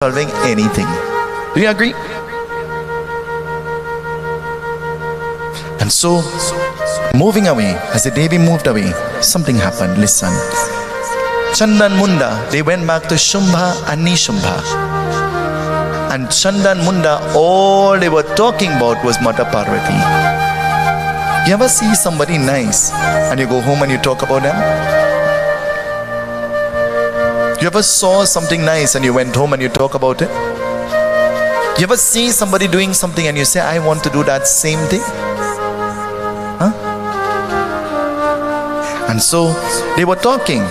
solving anything. Do you agree? And so, moving away, as the Devi moved away, something happened. Listen. Chanda and Munda, they went back to Shumba and Nishba. And Chanda and Munda, all they were talking about was Mata Parvati. You ever see somebody nice and you go home and you talk about them? You ever saw something nice and you went home and you talk about it? You ever see somebody doing something and you say, I want to do that same thing? Huh? And so they were talking.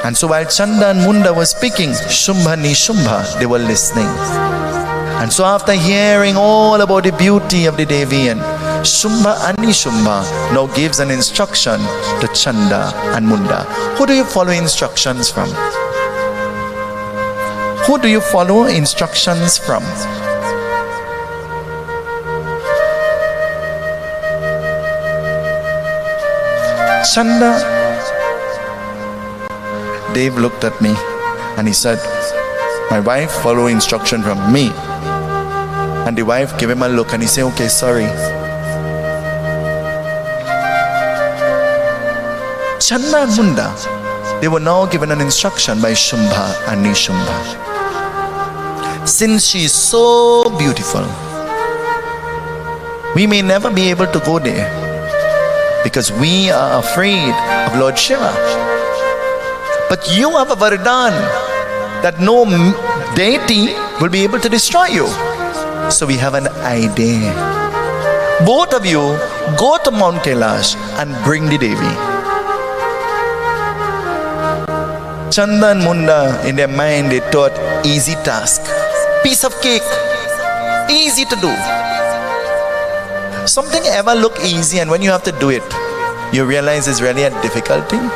And so while Chanda and Munda were speaking, Shumba and Nishba, they were listening. And so after hearing all about the beauty of the Devi, and Shumba and Nishba now gives an instruction to Chanda and Munda. Who do you follow instructions from? Who do you follow instructions from? Chanda. Dave looked at me and he said, my wife follow instruction from me. And the wife gave him a look and he said, okay, sorry. Chanda and Munda, they were now given an instruction by Shumba and Nishba. Since she is so beautiful, we may never be able to go there because we are afraid of Lord Shiva. But you have a Vardhan that no deity will be able to destroy you. So we have an idea. Both of you go to Mount Kailash and bring the Devi. Chanda and Munda, in their mind, they thought, easy task. Piece of cake. Easy to do. Something ever look easy and when you have to do it, you realize it's really a difficult thing.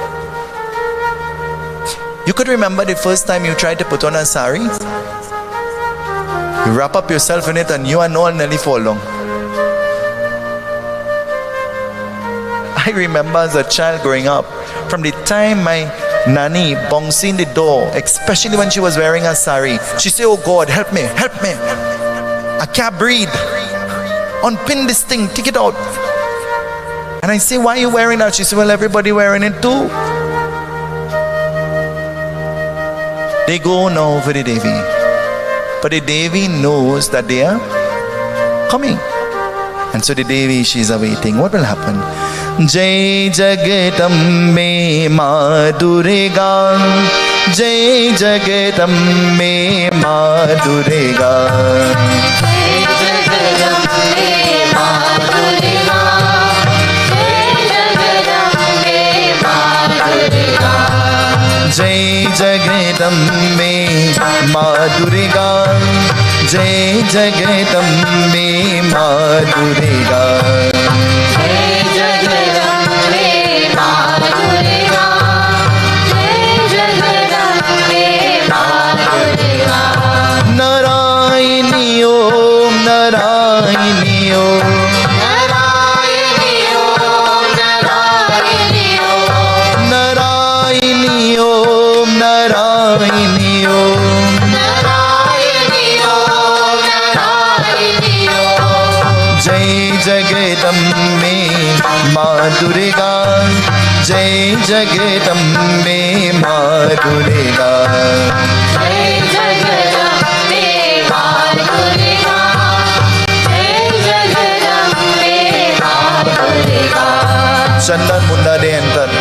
You could remember the first time you tried to put on a sari. You wrap up yourself in it and you and all nearly fall down. I remember as a child growing up, from the time my nanny bounced in the door, especially when she was wearing a sari, she said, oh God, help me, help me. I can't breathe. Unpin this thing, take it out. And I say, why are you wearing that? She said, well, everybody wearing it too. They go now for the Devi. But the Devi knows that they are coming. And so the Devi, she's awaiting. What will happen? Jai Jagatambe Ma Durga, Jai Jagatambe Ma Durga, Jai Jagatambe Ma Durga, Jai Jagatambe Ma Durga, Jai Jagatambe Ma Durga, Jai Jagatambe Ma Durga, Jai Jagatambe Ma Durga. Narayani Om, Narayani Om, Narayani Om, Narayani Om, Narayani Om, Narayani Om, Narayani Om, Narayani Om. Jai Jagatambe Ma Durga, Jai Jagatambe Ma Durga, Jai Jagatambe Ma Durga, Jai Jagatambe Ma Durga. Chanda and Munda, they entered.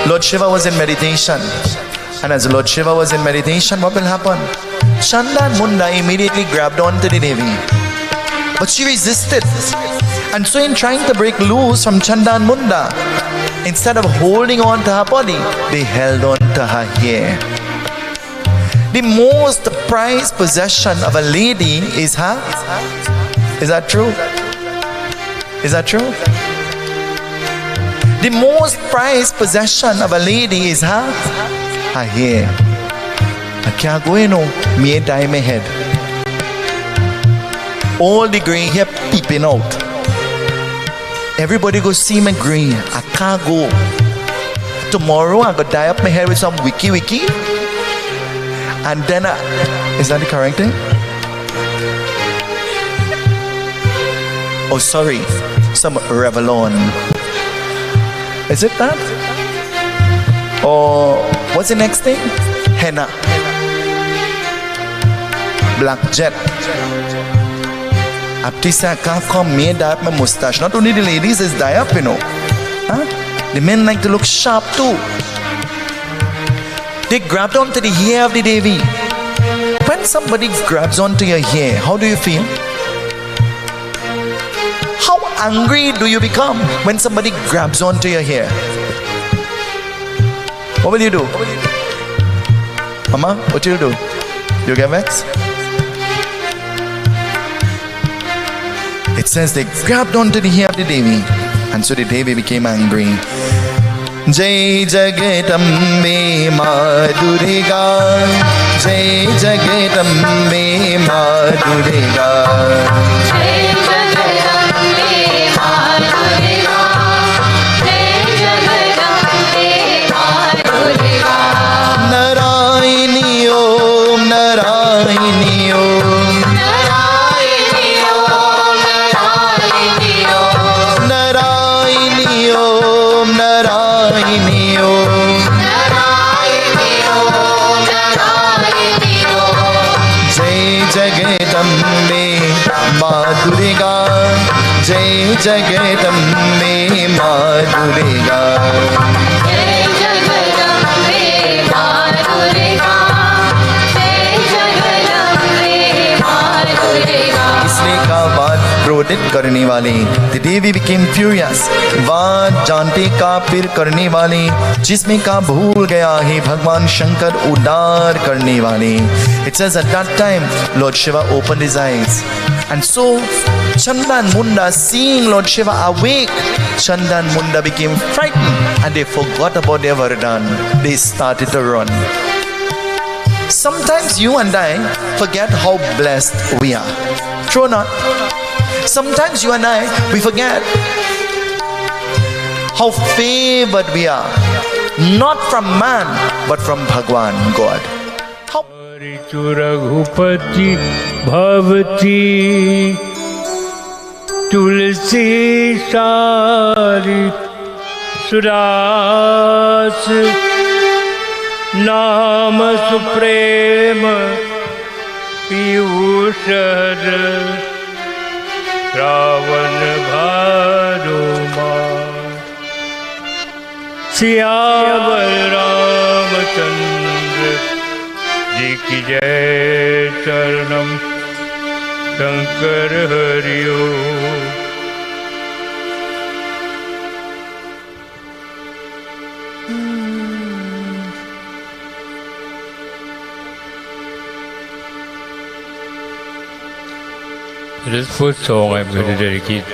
Lord Shiva was in meditation. And as Lord Shiva was in meditation, what will happen? Chanda and Munda immediately grabbed onto the Devi. But she resisted. And so in trying to break loose from Chanda and Munda, instead of holding on to her body, they held on to her hair. The most prized possession of a lady is her. Is that true? Is that true? The most prized possession of a lady is her hair. I can't go in, me a dye my head. All the gray hair peeping out. Everybody go see my gray. I can't go. Tomorrow I go dye up my hair with some wiki. And then, is that the correct thing? Oh, sorry, some Revlon. Is it that? Or what's the next thing? Henna. Black jet. Apti se calf made dye up my mustache. Not only the ladies is dye up, you know. Huh? The men like to look sharp too. They grabbed onto the hair of the Devi. When somebody grabs onto your hair, how do you feel? How angry do you become when somebody grabs onto your hair? What will you do? Mama, what will you do? You get vexed? It says they grabbed onto the hair of the Devi, and so the Devi became angry. Jai Jagatambe Ma Durga, Jai Jagatambe Ma Durga, Jai Jagatambe Ma Durga, Jai Jagatambe Ma Durga. Narayani Om, Narayani Om, Narayani Om, Narayani Om, Narayani Om, Narayani Om, Narayani Om, Narayani Om. Jai Jagatambe Ma Durga, Jai Jagatambe Ma Durga, Jai Jagatambe Ma Durga, Jai Jagatambe Ma Durga. इसने कहा बात क्रोधित करने वाली. The Devi became furious. बात जानते का फिर करने वाले, जिसमें का भूल गया है भगवान शंकर उदार करने वाले. It says at that time Lord Shiva opened his eyes, and so Chanda and Munda, seeing Lord Shiva awake, Chanda and Munda became frightened and they forgot about their Vardhan. They started to run. Sometimes you and I forget how blessed we are. True or not? Sometimes you and I, we forget how favored we are. Not from man, but from Bhagwan, God. How Raghupati Bhavati Tulsi Sari Suras Nama Suprema Piyushar Ravan Bharuma Siyavar Ramachandra जी की जय शरणम शंकर हरिओ. This first song I'm going to dedicate.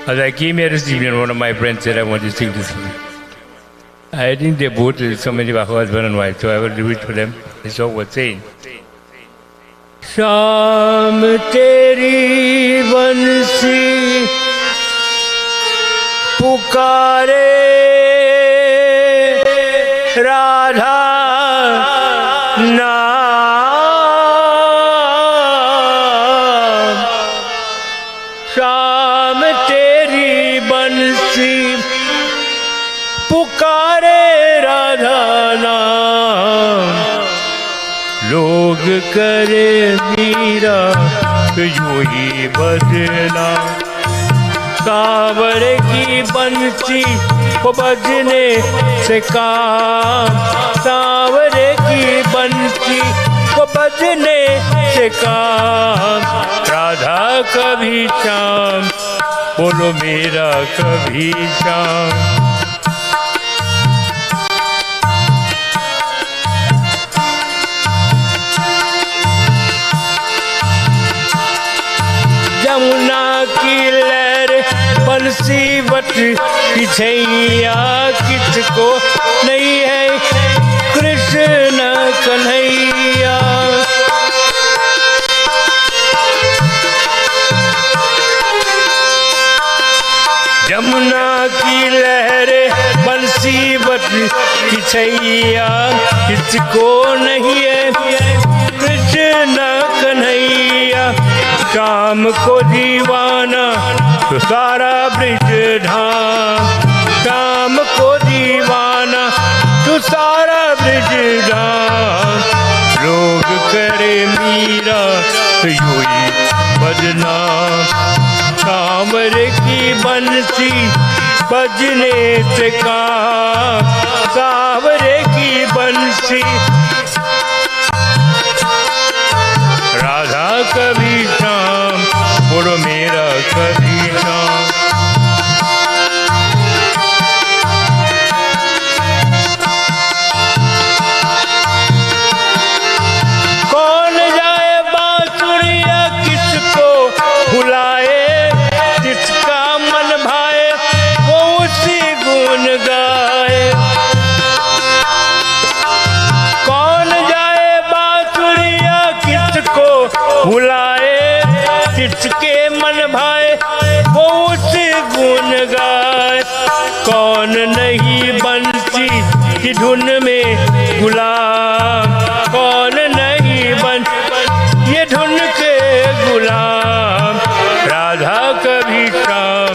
As I came here this evening, one of my friends said I want to sing this. I think they both so many husband and wife, so I will do it for them. The song was saying, शाम तेरी बंसी पुकारे राधा नाम, शाम तेरी बंसी पुकारे राधा नाम, लोग करे मीरा यूं ही बदला, कांवर की बंसी को बजने से काम, कांवर की बंसी को बजने से काम, राधा कभी शाम बोलो मेरा कभी शाम. यमुना की लहर बंसी बट की छैया किसको नहीं है कृष्ण कन्हैया. यमुना की लहर बंसी बट की छैया किसको नहीं है कृष्ण कन्हैया। शाम को दीवाना तो सारा ब्रिज धाम, शाम को दीवाना तो सारा ब्रिज धाम। लोग करे मीरा तो यूं बदनाम, कांवरे की बंसी बजने से काम, कांवरे की बंसी। राधा कभी शाम, बोलो मेरा कभी शाम। कौन जाए बांसुरिया किसको बुलाए, जिसका मन भाए वो उसी गुण गाए। कौन जाए बांसुरिया किसको बुलाए, जिसके मन भाए वो उसी गुण गाए। कौन नहीं बंसी की धुन में गुलाम, कौन नहीं बन ये धुन के गुलाम। राधा कभी शाम,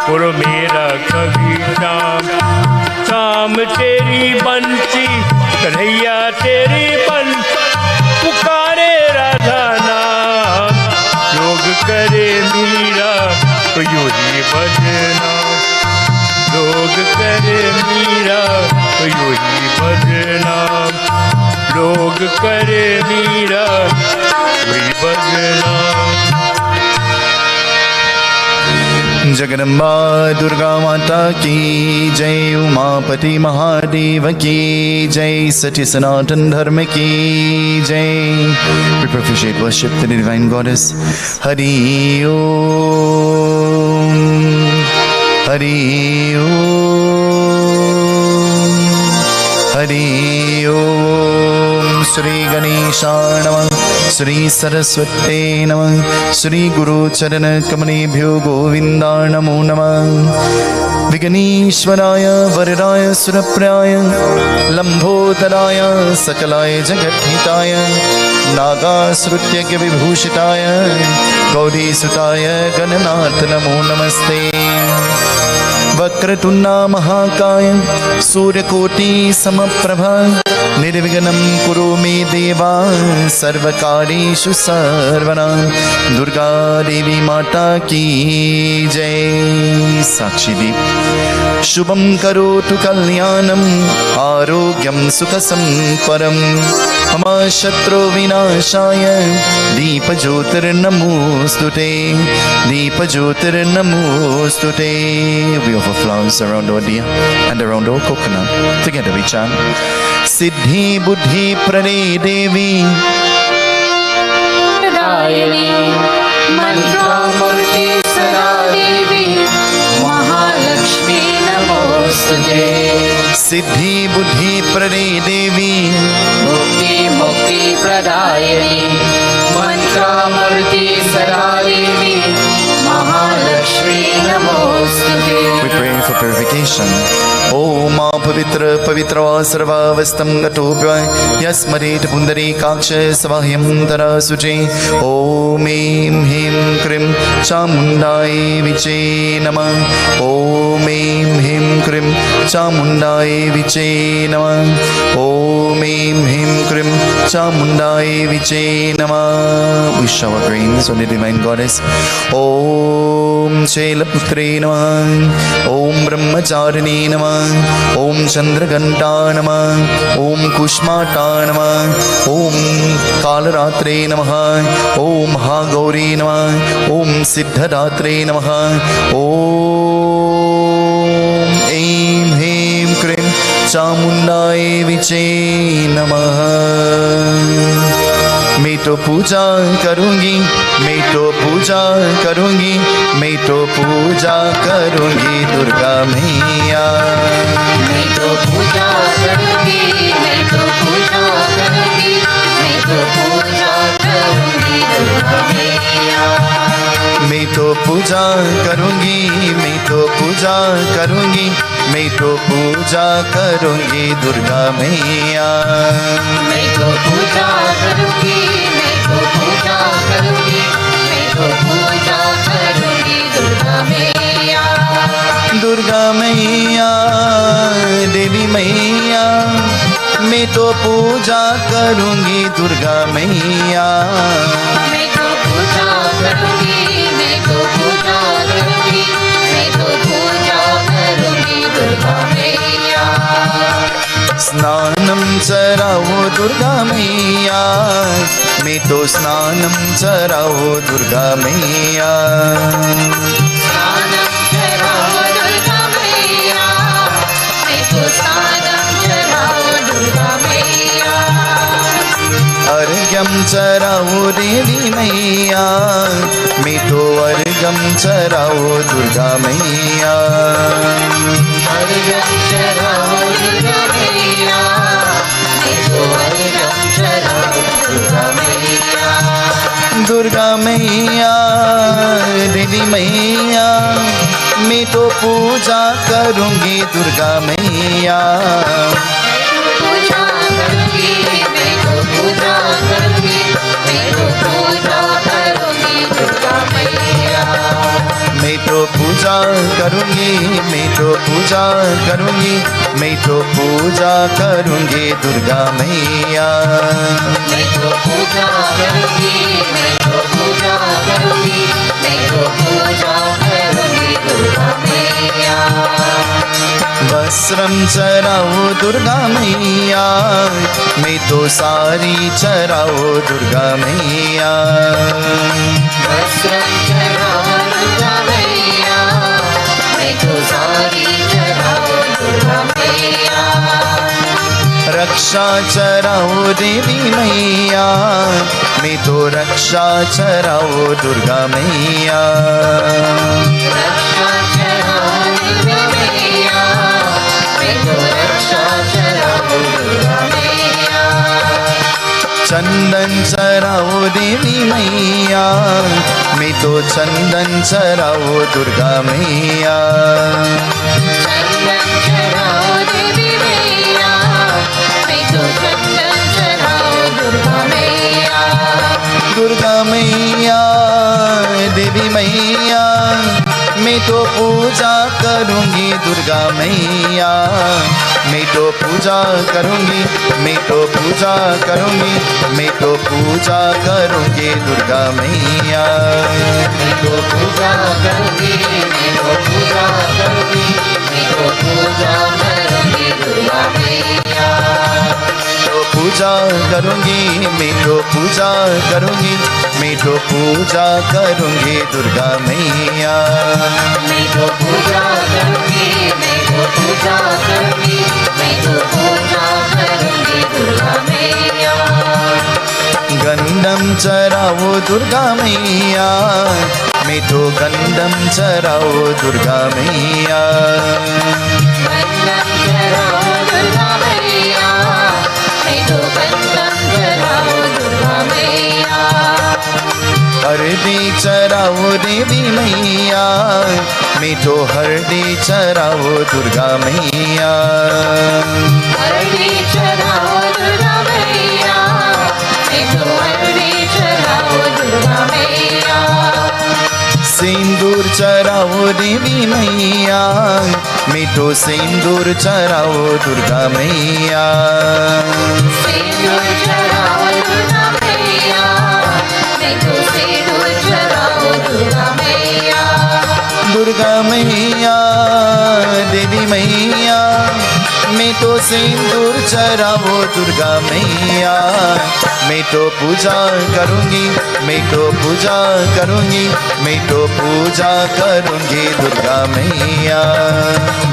बोलो मेरा कभी शाम। शाम तेरी बंसी कन्हैया तेरी बन, पुकारे राधा नाम। लोग करे मीरा तो यूं ही बजना, लोग करे मीरा तो यूं ही बजना। लोग करे मीरा वही बजना। जगदम्बा दुर्गा माता की जय, उमापति महादेव की जय, सत्य सनातन धर्म की जय। We appreciate worship to the divine goddess. Hari Om, Hari Om, Hari Om। Shri गणेशाय नमः, श्री सरस्वते नमः, श्री गुरु चरण कमलेभ्यो गोविन्दाय नमो नमः। विघ्नेश्वराय वरदाय सुरप्राय लंबोदराय सकलाय जगद्धिताय नागासुरत्यज्ञ विभूषिताय गौरीसुताय गणनाथ नमो नमस्ते। वक्रतुण्ड महाकाय सूर्यकोटि समप्रभा निर्विघ्नं कुरु मे देवा सर्वकार्येषु सर्वदा। दुर्गा देवी माता की जय। साक्षीदीप शुभं करोतु कल्याणं आरोग्यं सुखसंपदं मम शत्रु विनाशाय दीपज्योतिर्नमोस्तुते, दीपज्योतिर्नमोस्तुते। We offer flowers around our deer and around our coconut. Together we chant. सिद्धि बुद्धि प्रदे देवी मंत्रामूर्ति सदा देवी महालक्ष्मी नमोस्तुते। सिद्धि बुद्धि प्रदे देवी मुक्ति मुक्ति प्रदायिनी मंत्रामूर्ति सदा देवी महालक्ष्मी नमोस्तुते। We pray for purification. ओम पवित्र पवित्र सर्वावस्थं गतोऽप्य यस्मरेत् पुण्डरीकाक्ष सवाह्यं तरासुचे। ओम ऐं ह्रीं क्रीं चामुण्डाय विचे नमः। ओम ऐं ह्रीं क्रीं चामुण्डाय विचे नमः। ओम ऐं ह्रीं क्रीं चामुण्डाय विचे नमः। We shower grains on the divine goddess. ओम शैलपुत्रे नमः। ओम ब्रह्मचारिणे नमः। ओम चंद्रघंटा नमः। ओम कुष्माटा नमः। ओम कालरात्रे नमः। ओम महागौरी नमः। ओम सिद्धदात्रे नमः। ओम ऐं ह्रीं क्रीं चामुण्डाय विचे नमः। मैं तो पूजा करूंगी, मैं तो पूजा करूंगी, मैं तो पूजा करूंगी दुर्गा मैया। मैं तो पूजा करूंगी, मैं तो पूजा करूंगी, मैं तो पूजा करूंगी दुर्गा मैया। मैं तो पूजा पूजा करूंगी, मैं तो पूजा करूंगी, मैं तो पूजा करूंगी दुर्गा मैया। मैं तो पूजा करूंगी, मैं तो पूजा करूंगी, मैं तो पूजा करूंगी दुर्गा मैया। दुर्गा मैया, देवी मैया, मैं तो पूजा करूंगी दुर्गा मैया। मैं तो पूजा करूंगी, मैं तो पूजा करूंगी, मैं तो पूजा करूंगी दुर्गा मैया। स्नानं चराओ दुर्गा मैया, मैं तो स्नानं चराओ दुर्गा मैया। स्नानं चराओ दुर्गा मैया, मैं तो स्नानं चराओ दुर्गा मैया। अर्घ्यं चराओ देवी मैया, मैं तो अर्घ्यं चराओ दुर्गा मैया। अर्घ्यं चराओ दुर्गा मैया, मैं तो अर्घ्यं चराओ दुर्गा मैया। दुर्गा मैया, देवी मैया, मैं तो पूजा करूंगी दुर्गा मैया। पूजा करूंगी, मैं तो पूजा करूंगी, मैं तो पूजा करूंगी दुर्गा मैया। मैं तो पूजा करूंगी, मैं तो पूजा करूंगी, मैं तो पूजा करूंगी दुर्गा मैया। मैं तो पूजा करूंगी, मैं तो पूजा करूंगी, मैं तो पूजा करूंगी दुर्गा मैया। वस्त्रं चराओ दुर्गा मैया, मैं तो सारी चराओ दुर्गा मैया। वस्त्रं चराओ दुर्गा मैया, मैं तो सारी चराओ दुर्गा मैया। रक्षा चराओ देवी मैया, मैं तो रक्षा चराओ दुर्गा मैया। रक्षा चराओ दुर्गा मैया, मैं तो रक्षा चराओ दुर्गा मैया। चंदन चराओ देवी मैया, मैं तो चंदन चराओ दुर्गा मैया। चंदन चराओ देवी मैया, मैं तो चंदन चराओ दुर्गा मैया। दुर्गा मैया, देवी मैया, मैं तो पूजा करूंगी दुर्गा मैया। मैं तो पूजा करूंगी, मैं तो पूजा करूंगी, मैं तो पूजा करूंगी दुर्गा मैया। मैं तो पूजा करूंगी, मैं तो पूजा करूंगी, मैं तो पूजा करूंगी दुर्गा मैया। तो पूजा करूंगी, मैं तो पूजा करूंगी, मैं तो पूजा करूंगी दुर्गा मैया। मैं तो पूजा करूंगी, मैं तो पूजा करूंगी, मैं तो पूजा करूंगी दुर्गा मैया। गंधम चराओ दुर्गा मैया, मैं तो गंधम चराओ दुर्गा मैया। गंधम चराओ दुर्गा मैया, मैं तो गंधम चराओ दुर्गा मैया। हरदी चराओ देवी मैया, मैं तो हरदी चराओ दुर्गा मैया। हरदी चराओ दुर्गा मैया, मैं तो हरदी चराओ दुर्गा मैया। सिंदूर चराओ देवी मैया, मैं तो सिंदूर चराओ दुर्गा मैया। सिंदूर चराओ दुर्गा मैया, मैं तो सिंदूर चराओ दुर्गा मैया। दुर्गा मैया, देवी मैया, मैं तो सिंदूर चराओ दुर्गा मैया। मैं तो पूजा करूंगी, मैं तो पूजा करूंगी, मैं तो पूजा करूंगी दुर्गा मैया।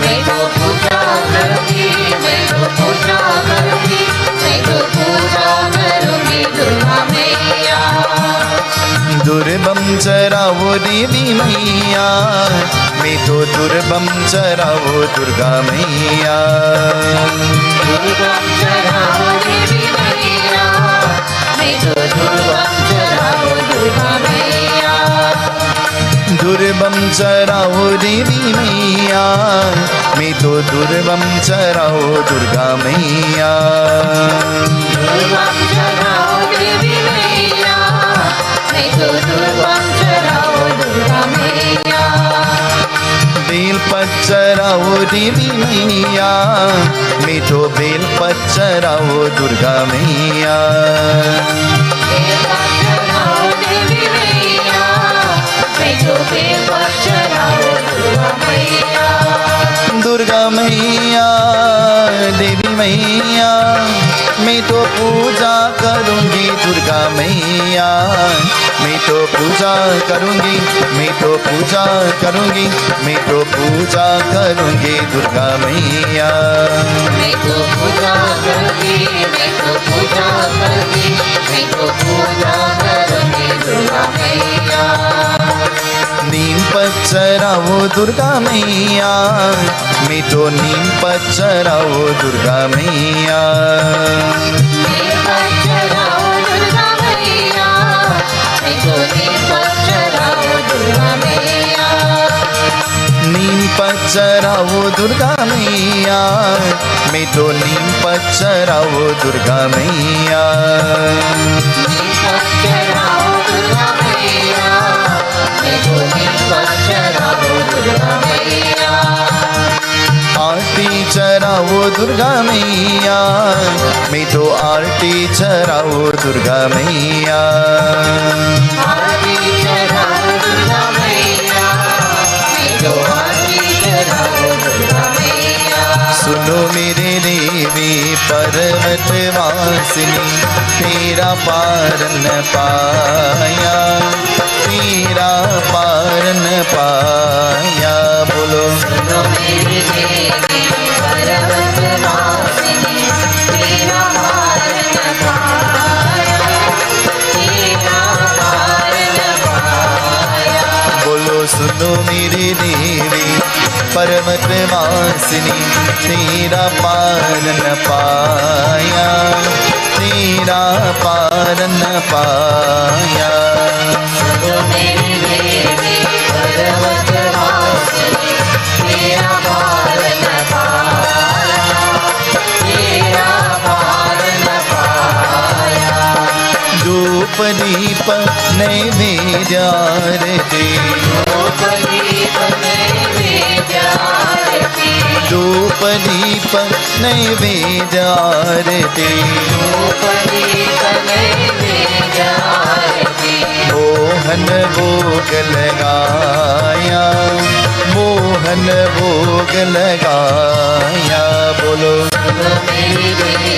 मैं तो पूजा करूंगी, मैं तो पूजा करूंगी, मैं तो पूजा करूंगी दुर्गा मैया। दुर्बम चराओ देवी मैया, मैं तो दुर्बम चराओ दुर्गा मैया। दुर्गम चराओ देवी मैया, मैं तो दुर्गम चराओ दुर्गा मैया। दुर्बम चराओ देवी मैया, मैं तो दुर्बम चराओ दुर्गा मैया। दुर्बम चराओ देवी मैया, मैं तो दुर्बम चराओ दुर्गा मैया। बेल पचराओ देवी मैया, मैं तो बेल पचराओ दुर्गा मैया। बेल पचराओ देवी मैया, मैं तो बेल पचराओ दुर्गा मैया। दुर्गा मैया देवी मैया, मैं तो पूजा करूंगी दुर्गा मैया, मैं तो पूजा करूंगी, मैं तो पूजा करूंगी, मैं तो पूजा करूंगी दुर्गा मैया। मैं तो पूजा करूंगी, मैं तो पूजा करूंगी, मैं तो पूजा करूंगी दुर्गा मैया। नीम पचराओ दुर्गा मैया, मैं तो नीम पचराओ दुर्गा मैया। नीम पचराओ दुर्गा मैया, मैं तो नीम पचराओ दुर्गा मैया। नीम पचराओ दुर्गा मैया, मैं तो नीम पचराओ दुर्गा मैया। नीम पचराओ दुर्गा मैया, मैं तो नीम पचराओ दुर्गा मैया। आरती चराओ दुर्गा मैया, मैं तो आरती चराओ दुर्गा मैया। आरती चराओ दुर्गा मैया, मैं तो आरती चराओ दुर्गा मैया। सुनो मेरे देवी पर्वत वासिनी, तेरा पारन पाया, तेरा पारन पाया। बोलो सुनो मेरी देवी पर्वत वासिनी, तेरा पारन पाया, तेरा पारन पाया। बोलो सुनो मेरी देवी पर्वत वासिनी, तेरा पारन पाया, तेरा पारन पाया। सुनो मेरी देवी पर्वत वासिनी, तेरा पारन पाया, तेरा पारन पाया। धूप दीप नैवेद्य आरती, धूप दीप नैवेद्य आरती, धूप दीप नैवेद्य आरती। धूप दीप नैवेद्य आरती। मोहन भोग लगाया, मोहन भोग लगाया। बोलो सुनो मेरी देवी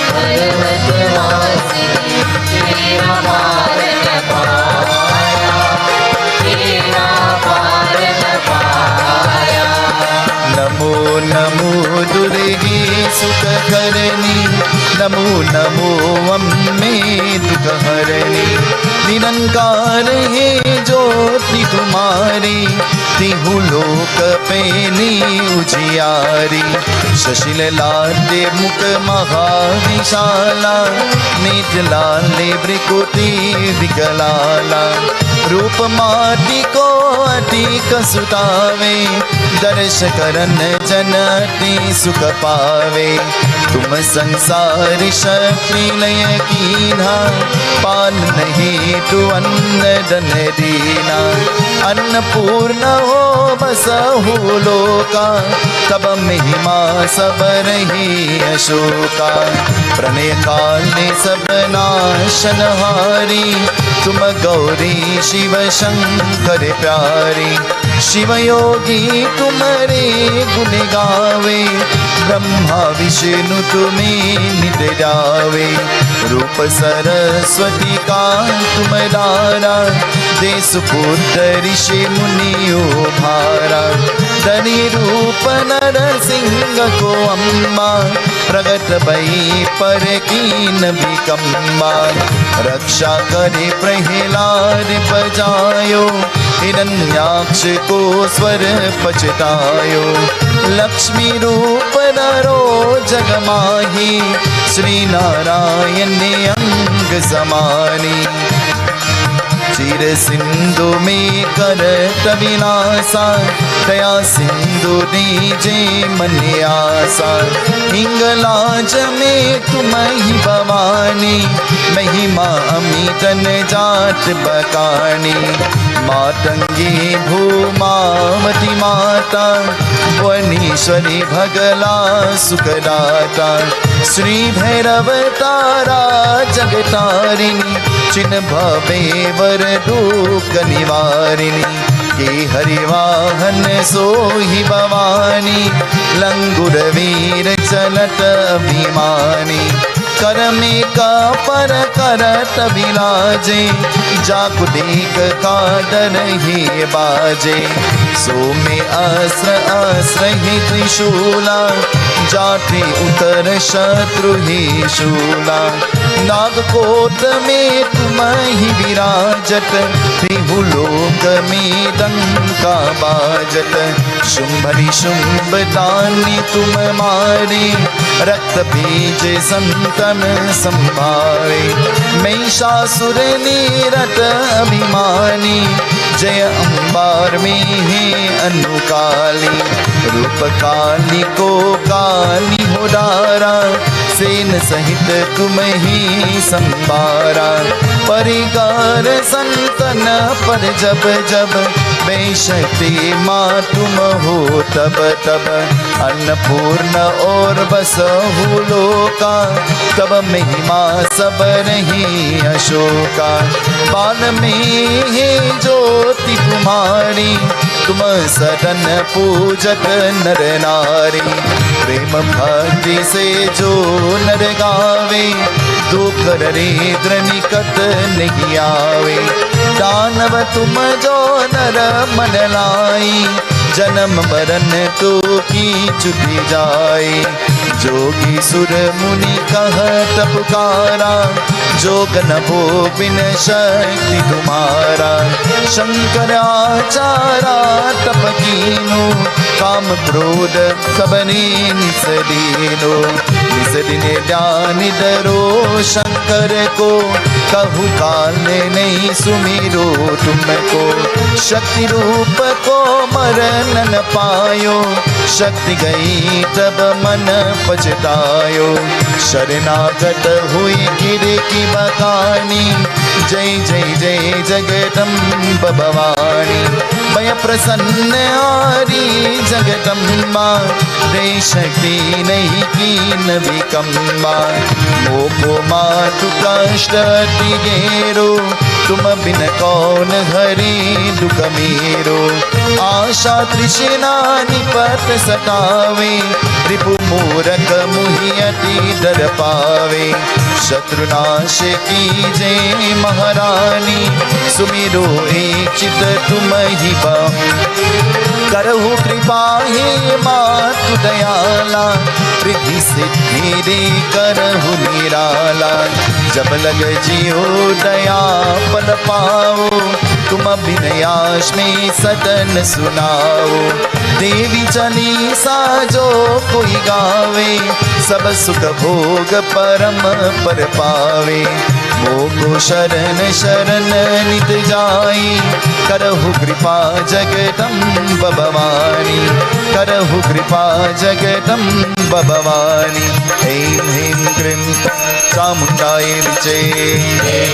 पर्वत वासिनी, तेरा पारन पाया, तेरा पारन पाया। नमो नमो दुर्गे सुख करणी, नमो नमो अम्बे दुख हरणी। निरंकार है ज्योति तुम्हारी, तिहु लोक पैनी उजियारी। शशिल लाले मुख महाविशाला, नेत्र लाले भ्रिकुटी विकलाला। रूप माटी को अटिक सुतावे, दर्श करन जन अति सुख पावे। तुम संसार शक्ति लय कीन्हा, पान नहीं तु अन्न दन दीना। अन्नपूर्ण हो बसहु लोका, तब महिमा सब रही अशोका। प्रणय काल ने सब नाशनहारी, तुम गौरी शिव शंकर प्यारी। शिव योगी तुम्हारे गुण गावे, ब्रह्मा विष्णु तुम्हें नित जावे। रूप सरस्वती का तुम दारा, देश पुत्र ऋषि मुनि भारा। धनी रूप नर सिंह को अम्बा, प्रगट भई पर कीन बिकम्बा। रक्षा करे प्रहलाद बजायो, हिरण्याक्ष को स्वर पछतायो। लक्ष्मी रूप नरो जग माही, श्री नारायण ने अंग समानी। क्षीर सिंधु में करत विलासा दया सिंधु दीजे मन आसा हिंगलाज में तुम ही भवानी महिमा अमितन जात बकानी मातंगी भूमावती माता वनीश्वरी भगला सुखदाता श्री भैरव तारा जगतारिणी चिन्ह भवे वर दुख निवारिणी के हरिवाहन सोहि भवानी लंगुर वीर चलत अभिमानी कर में का पर करत विराजे जाकु देख कादर ही बाजे सो में अस्त्र अस्त्र ही त्रिशूला जाते उतर शत्रु ही शूला नागकोट में तुम ही विराजत त्रिभुलोक में डंका बाजत शुंभरी शुंभ दानी तुम मारे रक्त बीज संतन संभावे महिषासुर नीरत अभिमानी जय अंबार में है अनुकाली रूप काली को काली हो डारा सेन सहित तुम ही संबारा परिकार संतन पर जब जब बेशक्ति माँ तुम हो तब तब अन्नपूर्ण और बसहु लोका तब महिमा सब नहीं अशोका बाल में है ज्योति तुम्हारी तुम सदन पूजक नर नारी प्रेम भक्ति से जो नर गावे दुख दरिद्र निकट नहीं आवे दानव तुम जो नर मन लाई जन्म मरण तो की चुकी जाए जोगी सुर मुनि कहत पुकारा जोगन भोपिन शक्ति तुम्हारा शंकराचारा तप कीनो काम क्रोध सबने निसदीनो निसदिने ध्यान दरो शंकर को कहु काल नहीं सुमिरो तुमको शक्ति रूप को मरण न पायो शक्ति गई तब मन पछतायो शरणागत हुई गिर की बकानी जय जय जय जगदम्ब भवानी भय प्रसन्न आरी जगदम्बा दे शक्ति नहीं कीन विकम्बा मोको मातु कष्ट तिगेरो तुम बिन कौन हरि दुख मेरो आशा तृष्णा निपत सतावे रिपु मूरख मुहियति डर पावे शत्रुनाश की जय महारानी सुमिरो एक चित तुम ही करहु कृपा हे मातु दयाला रिद्धि सिद्धि रे करहु निराला जब लग जियो दया पल पाओ तुम विनयाश में सदन सुनाओ देवी चालीसा जो कोई गावे सब सुख भोग परम पर पावे मोको शरण शरण नित जाई करहु कृपा जगदम्ब भवानी करहु कृपा जगदम्ब भवानी ऐं ह्रीं क्लीं चामुण्डायै विचे ऐं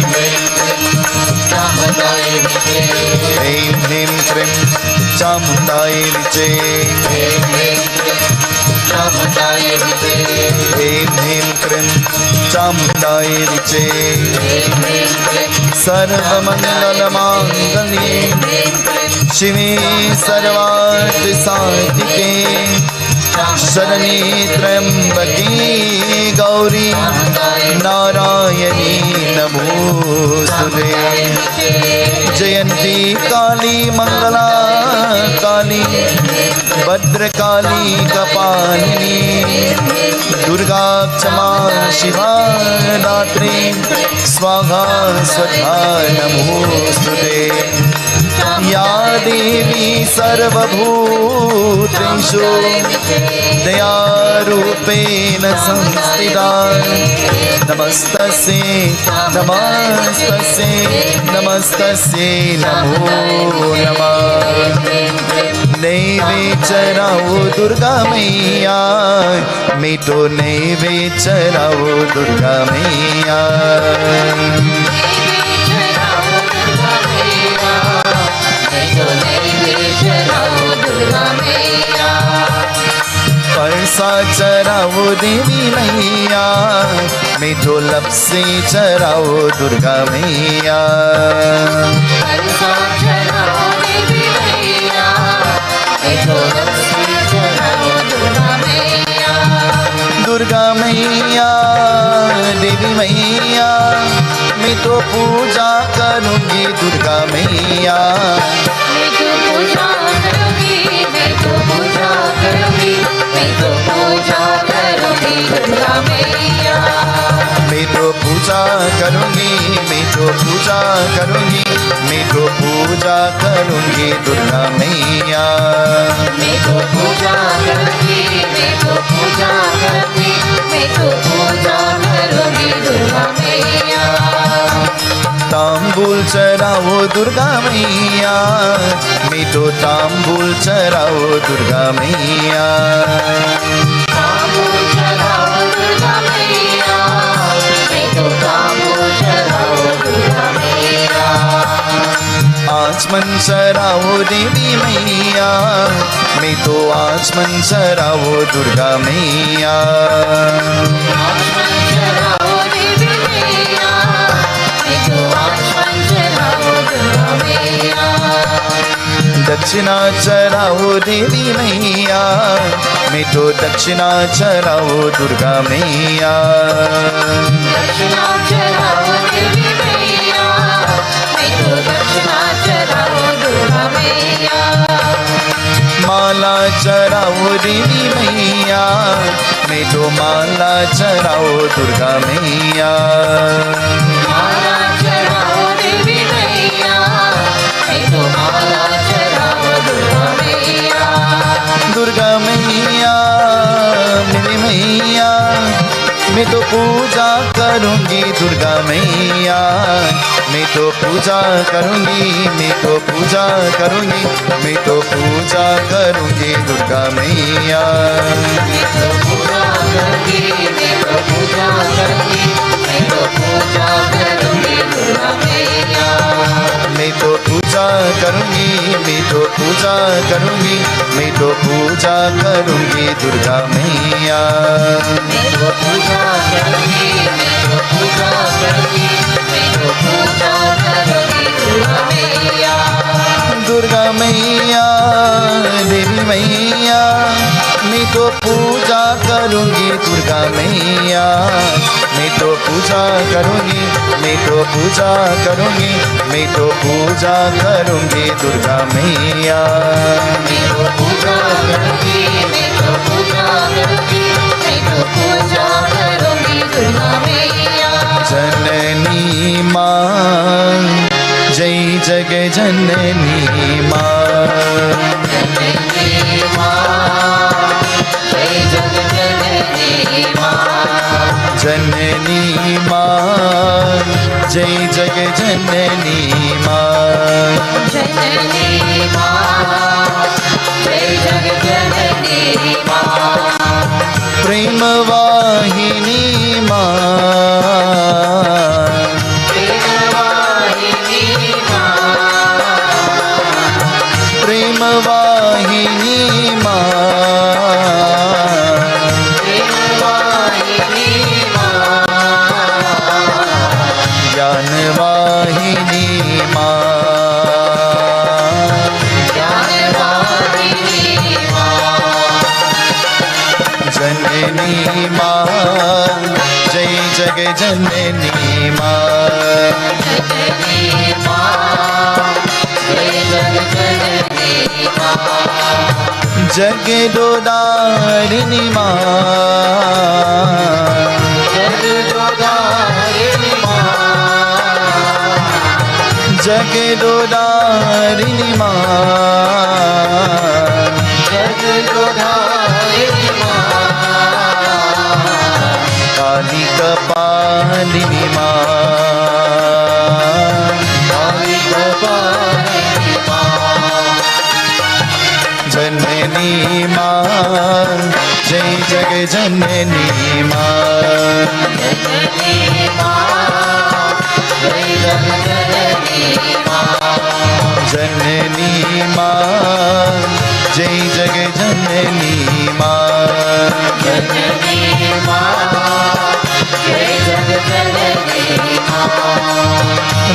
ह्रीं क्लीं चामुण्डायै विचे ऐं ह्रीं क्लीं चामुण्डायै विचे सर्वमङ्गलमाङ्गल्ये शिवे सर्वार्थ साधिके शरण्ये त्र्यम्बके गौरी नारायणी नमोस्तुते जयंती काली मंगला काली भद्रकाली कपालिनी दुर्गा क्षमा शिवा रात्रि स्वाहा स्वधा नमोस्तुते या देवी सर्वभूतेषु दयारूपेण संस्थिता नमस्तस्यै नमस्तस्यै नमस्तस्यै नमो नमः नैवेचराओ दुर्गा मैया मीठो नैवेचराओ दुर्गा मैया परसा चराओ देवी मैया मीठो लपसे चराओ दुर्गा मैया दुर्गा मैया देवी मैया मैं तो पूजा करूंगी दुर्गा मैया मैं तो पूजा करूंगी मैं तो पूजा करूंगी मैं तो पूजा करूंगी दुर्गा मैया मैं तो पूजा करूंगी मैं तो पूजा करूंगी मैं तो पूजा करूंगी दुर्गा मैया मैं तो पूजा करूंगी मैं तो पूजा करूंगी मैं तो पूजा करूंगी दुर्गा मैया तांबूल चराओ दुर्गा मैया मैं तो तांबूल चराओ दुर्गा मैया तांबूल चराओ दुर्गा मैया मैं तो तांबूल चराओ दुर्गा मैया आचमन चराओ देवी मैया मैं तो आचमन चराओ दुर्गा मैया आचमन चराओ देवी मैया मैं तो आचमन चराओ दुर्गा मैया दक्षिणा चराओ देवी मैया मैं तो दक्षिणा चराओ दुर्गा मैया दक्षिणा चराओ देवी मैया मैं तो दक्षिणा चराओ दुर्गा मैया माला चराओ देवी मैया मैं तो माला चराओ दुर्गा मैया माला चराओ देवी मैया मैं तो माला चराओ दुर्गा मैया दुर्गा मैया मेरी मैया मैं तो पूजा करूंगी दुर्गा मैया मैं तो पूजा करूंगी मैं तो पूजा करूंगी मैं तो पूजा करूंगी दुर्गा मैया मैं तो पूजा करूंगी मैं तो पूजा करूंगी मैं तो पूजा करूंगी दुर्गा मैया मैं तो पूजा करूंगी मैं तो पूजा करूंगी मैं तो पूजा करूंगी दुर्गा मैया मैं तो पूजा करूंगी मैं तो पूजा करूंगी मैं तो पूजा करूंगी दुर्गा मैया दुर्गा मैया देवी मैया मैं तो पूजा करूंगी दुर्गा मैया मैं तो पूजा करूंगी मैं तो पूजा करूंगी मैं तो पूजा करूंगी दुर्गा मैया मैं तो पूजा करूंगी मैं तो पूजा करूंगी मैं तो पूजा करूंगी दुर्गा मैया जननी मां जय जग जननी मां जननी मां जय जग जननी मां जननी मां जय जग जननी मां जननी मां जय जग जननी मां प्रेम वाहिनी मां प्रेम वाहिनी मां प्रेम वाहिनी मां प्रेम वाहिनी मां ज्ञान वाहिनी मां ज्ञान वाहिनी मां जननी मां जय जग जननी मां जननी मां जय जग जननी मां जग दोदारिणी मां जग दोदारिणी मां जग जगदोधारिणी माँ, जगदोधारिणी माँ, काली कपालिनी माँ, काली कपालिनी माँ, जननी माँ, जय जग जननी माँ, जननी माँ, जय जग जननी माँ, जननी माँ, जय जग जननी माँ, जननी माँ, जय जग जननी माँ,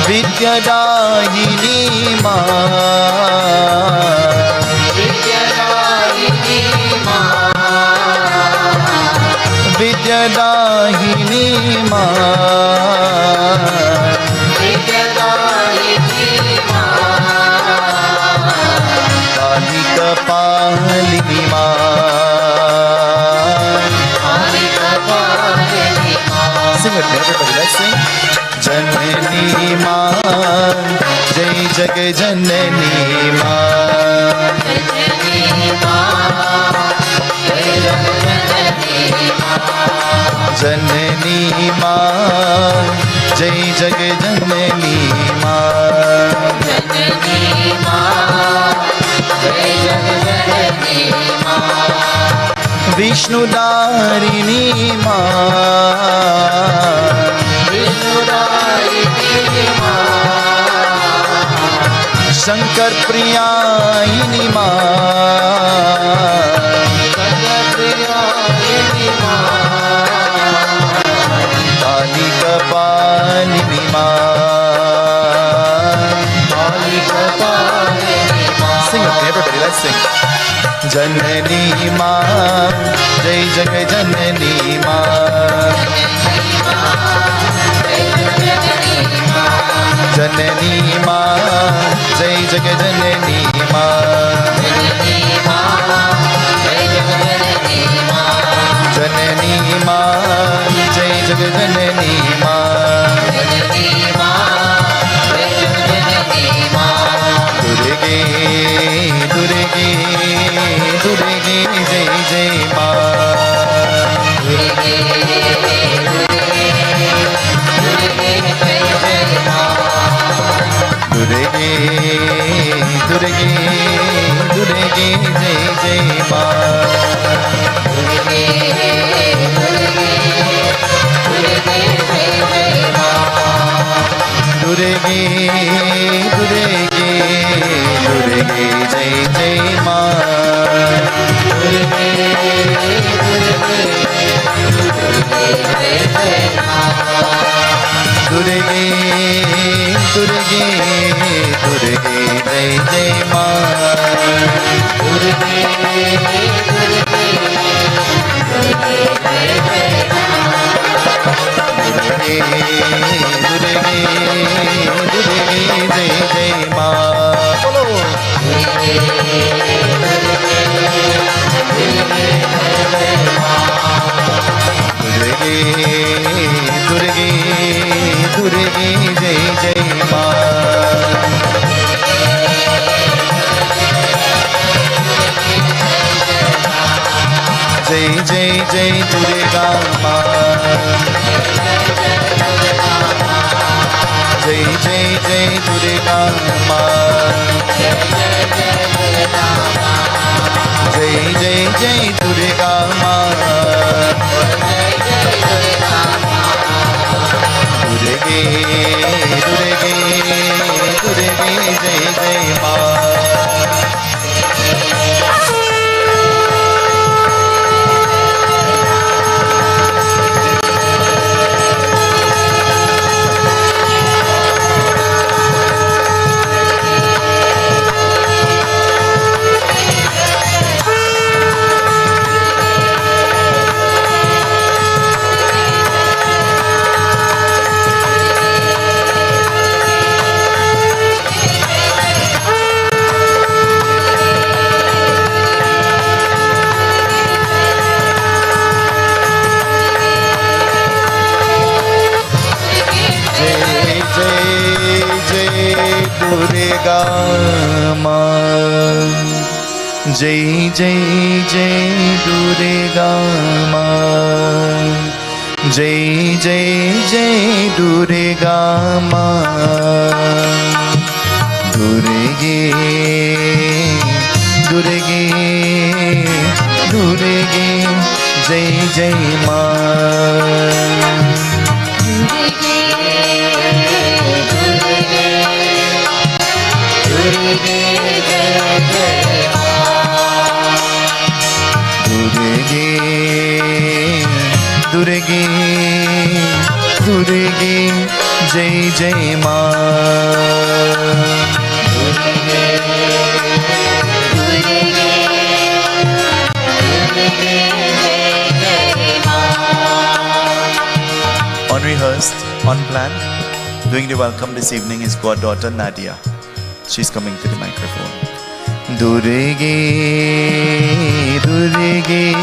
विद्यादायिनी माँ, विद्यादायिनी माँ, विद्यादायिनी माँ, विद्यादायिनी माँ, काली कपालिनी माँ, काली कपालिनी माँ. Sing with me, everybody. Let's sing. जननी माँ, जय जग जननी माँ, जननी माँ, जय जग जननी माँ, जननी माँ, जय जग जननी माँ, जननी माँ, जय जग जननी माँ, विष्णुदारिणी माँ, विष्णुदारिणी माँ, शंकर प्रियायिनी माँ, शंकर प्रियायिनी माँ, काली कपालिनी माँ, काली कपालिनी माँ. Sing with me, everybody. Let's sing. जननी माँ, जय जग जननी माँ, जननी माँ, जय जग जननी माँ, जननी माँ, जय जग जननी माँ, जननी माँ, जय जग जननी माँ, जननी माँ, जय जग जननी माँ, दुर्गे दुर्गे दुर्गे जय जय माँ, दुर्गे दुर्गे जय जय माँ, दुर्गे दुर्गे दुर्गे जय जय माँ, दुर्गे दुर्गे दुर्गे जय जय माँ, दुर्गे दुर्गे दुर्गे जय जय माँ, दुर्गे दुर्गे दुर्गे जय जय माँ, दुर्गे दुर्गे दुर्गे जय जय माँ, दुर्गे दुर्गे दुर्गे जय जय माँ, दुर्गे दुर्गे दुर्गे जय जय माँ. बोलो दुर्गे दुर्गे दुर्गे जय जय माँ, दुर्गे दुर्गे दुर्गे जय जय माँ, जय जय जय दुर्गा माँ, जय जय जय दुर्गा माँ, जय जय जय दुर्गा माँ, दुर्गे दुर्गे दुर्गे जय जय माँ. Durga Ma. Jai Jai Jai Durga Ma. Jai Jai Jai Durga Ma. Durge Durge Durge Jai Jai Ma. Durge Durge Jai Jai Ma. Unrehearsed, unplanned, doing the welcome this evening is goddaughter Nadia. She's coming to the microphone. Durge Durge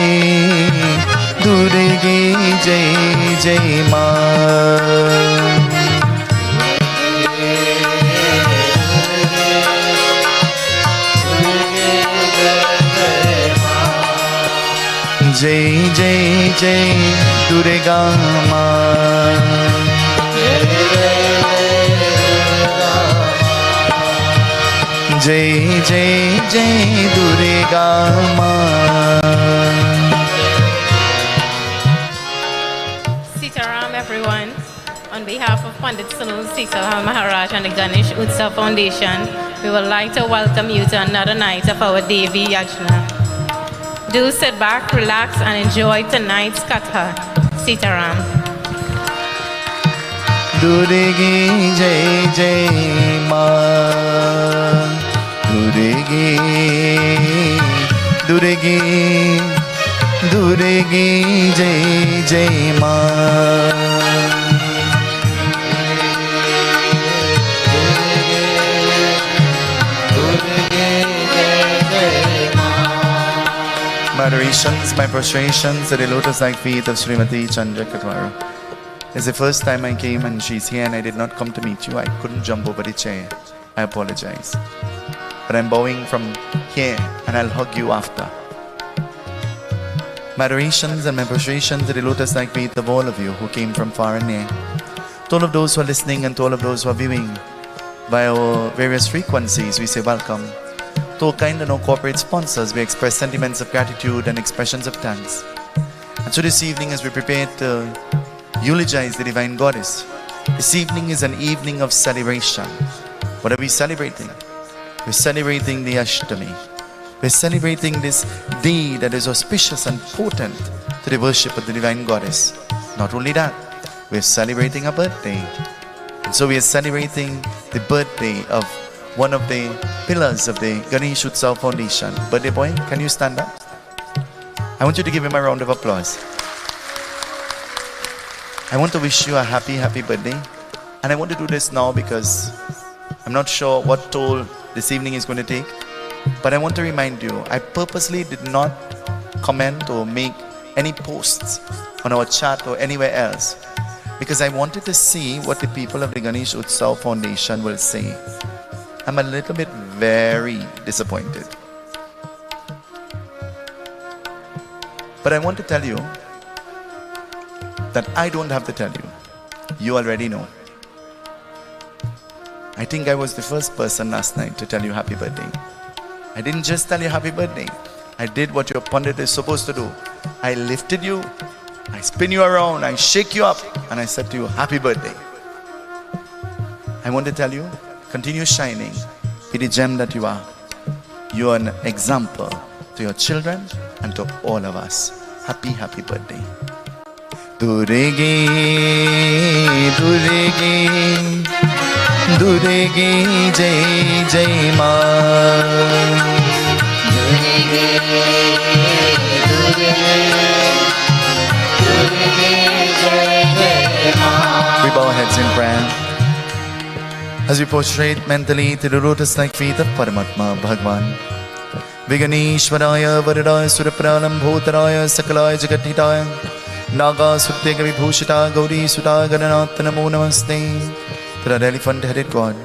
Durge Jai Jai Ma. Jai Jai Jai Durga Ma. Jai Jai Jai Durga Ma. Seetahal, everyone. On behalf of Pandit Sunil, Seetahal, Maharaj and the Ganesh Utsav Foundation, we would like to welcome you to another night of our Devi Yagna. Do sit back, relax and enjoy tonight's Katha. Seetahal. Durge Jai Jai Ma. Durge Durge Durge Jai Jai Ma. My adorations, my prostrations at the lotus-like feet of Srimati Chandra Katwaru. It's the first time I came and she's here and I did not come to meet you. I couldn't jump over the chair. I apologize. But I'm bowing from here and I'll hug you after. My adorations and my prostrations at the lotus-like feet of all of you who came from far and near. To all of those who are listening and to all of those who are viewing by our various frequencies, we say welcome. To our kind and our corporate sponsors, we express sentiments of gratitude and expressions of thanks. And so this evening, as we prepare to eulogize the Divine Goddess, this evening is an evening of celebration. What are we celebrating? We're celebrating the Ashtami. We're celebrating this day that is auspicious and potent to the worship of the Divine Goddess. Not only that, we're celebrating a birthday. And so we are celebrating the birthday of one of the pillars of the Ganesh Utsav Foundation. Birthday boy, can you stand up? I want you to give him a round of applause. I want to wish you a happy, happy birthday. And I want to do this now because I'm not sure what toll this evening is going to take. But I want to remind you, I purposely did not comment or make any posts on our chat or anywhere else because I wanted to see what the people of the Ganesh Utsav Foundation will say. I'm a little bit very disappointed. But I want to tell you that I don't have to tell you. You already know. I think I was the first person last night to tell you happy birthday. I didn't just tell you happy birthday. I did what your pundit is supposed to do. I lifted you, I spin you around, I shake you up, and I said to you, happy birthday. I want to tell you, continue shining. Be the gem that you are. You are an example to your children and to all of us. Happy, happy birthday. Durge, Durge, Durge, Jai Jai Ma. We bow our heads in prayer as we prostrate mentally to the lotus-like feet of Paramatma Bhagwan. Viganeshwaraya Varadaya Surapralam Bhotaraya Sakalaya Jagatitaya Naga Suttega Vibhushita Gauri Sutta Gananath Namo Namaste. To that elephant-headed God,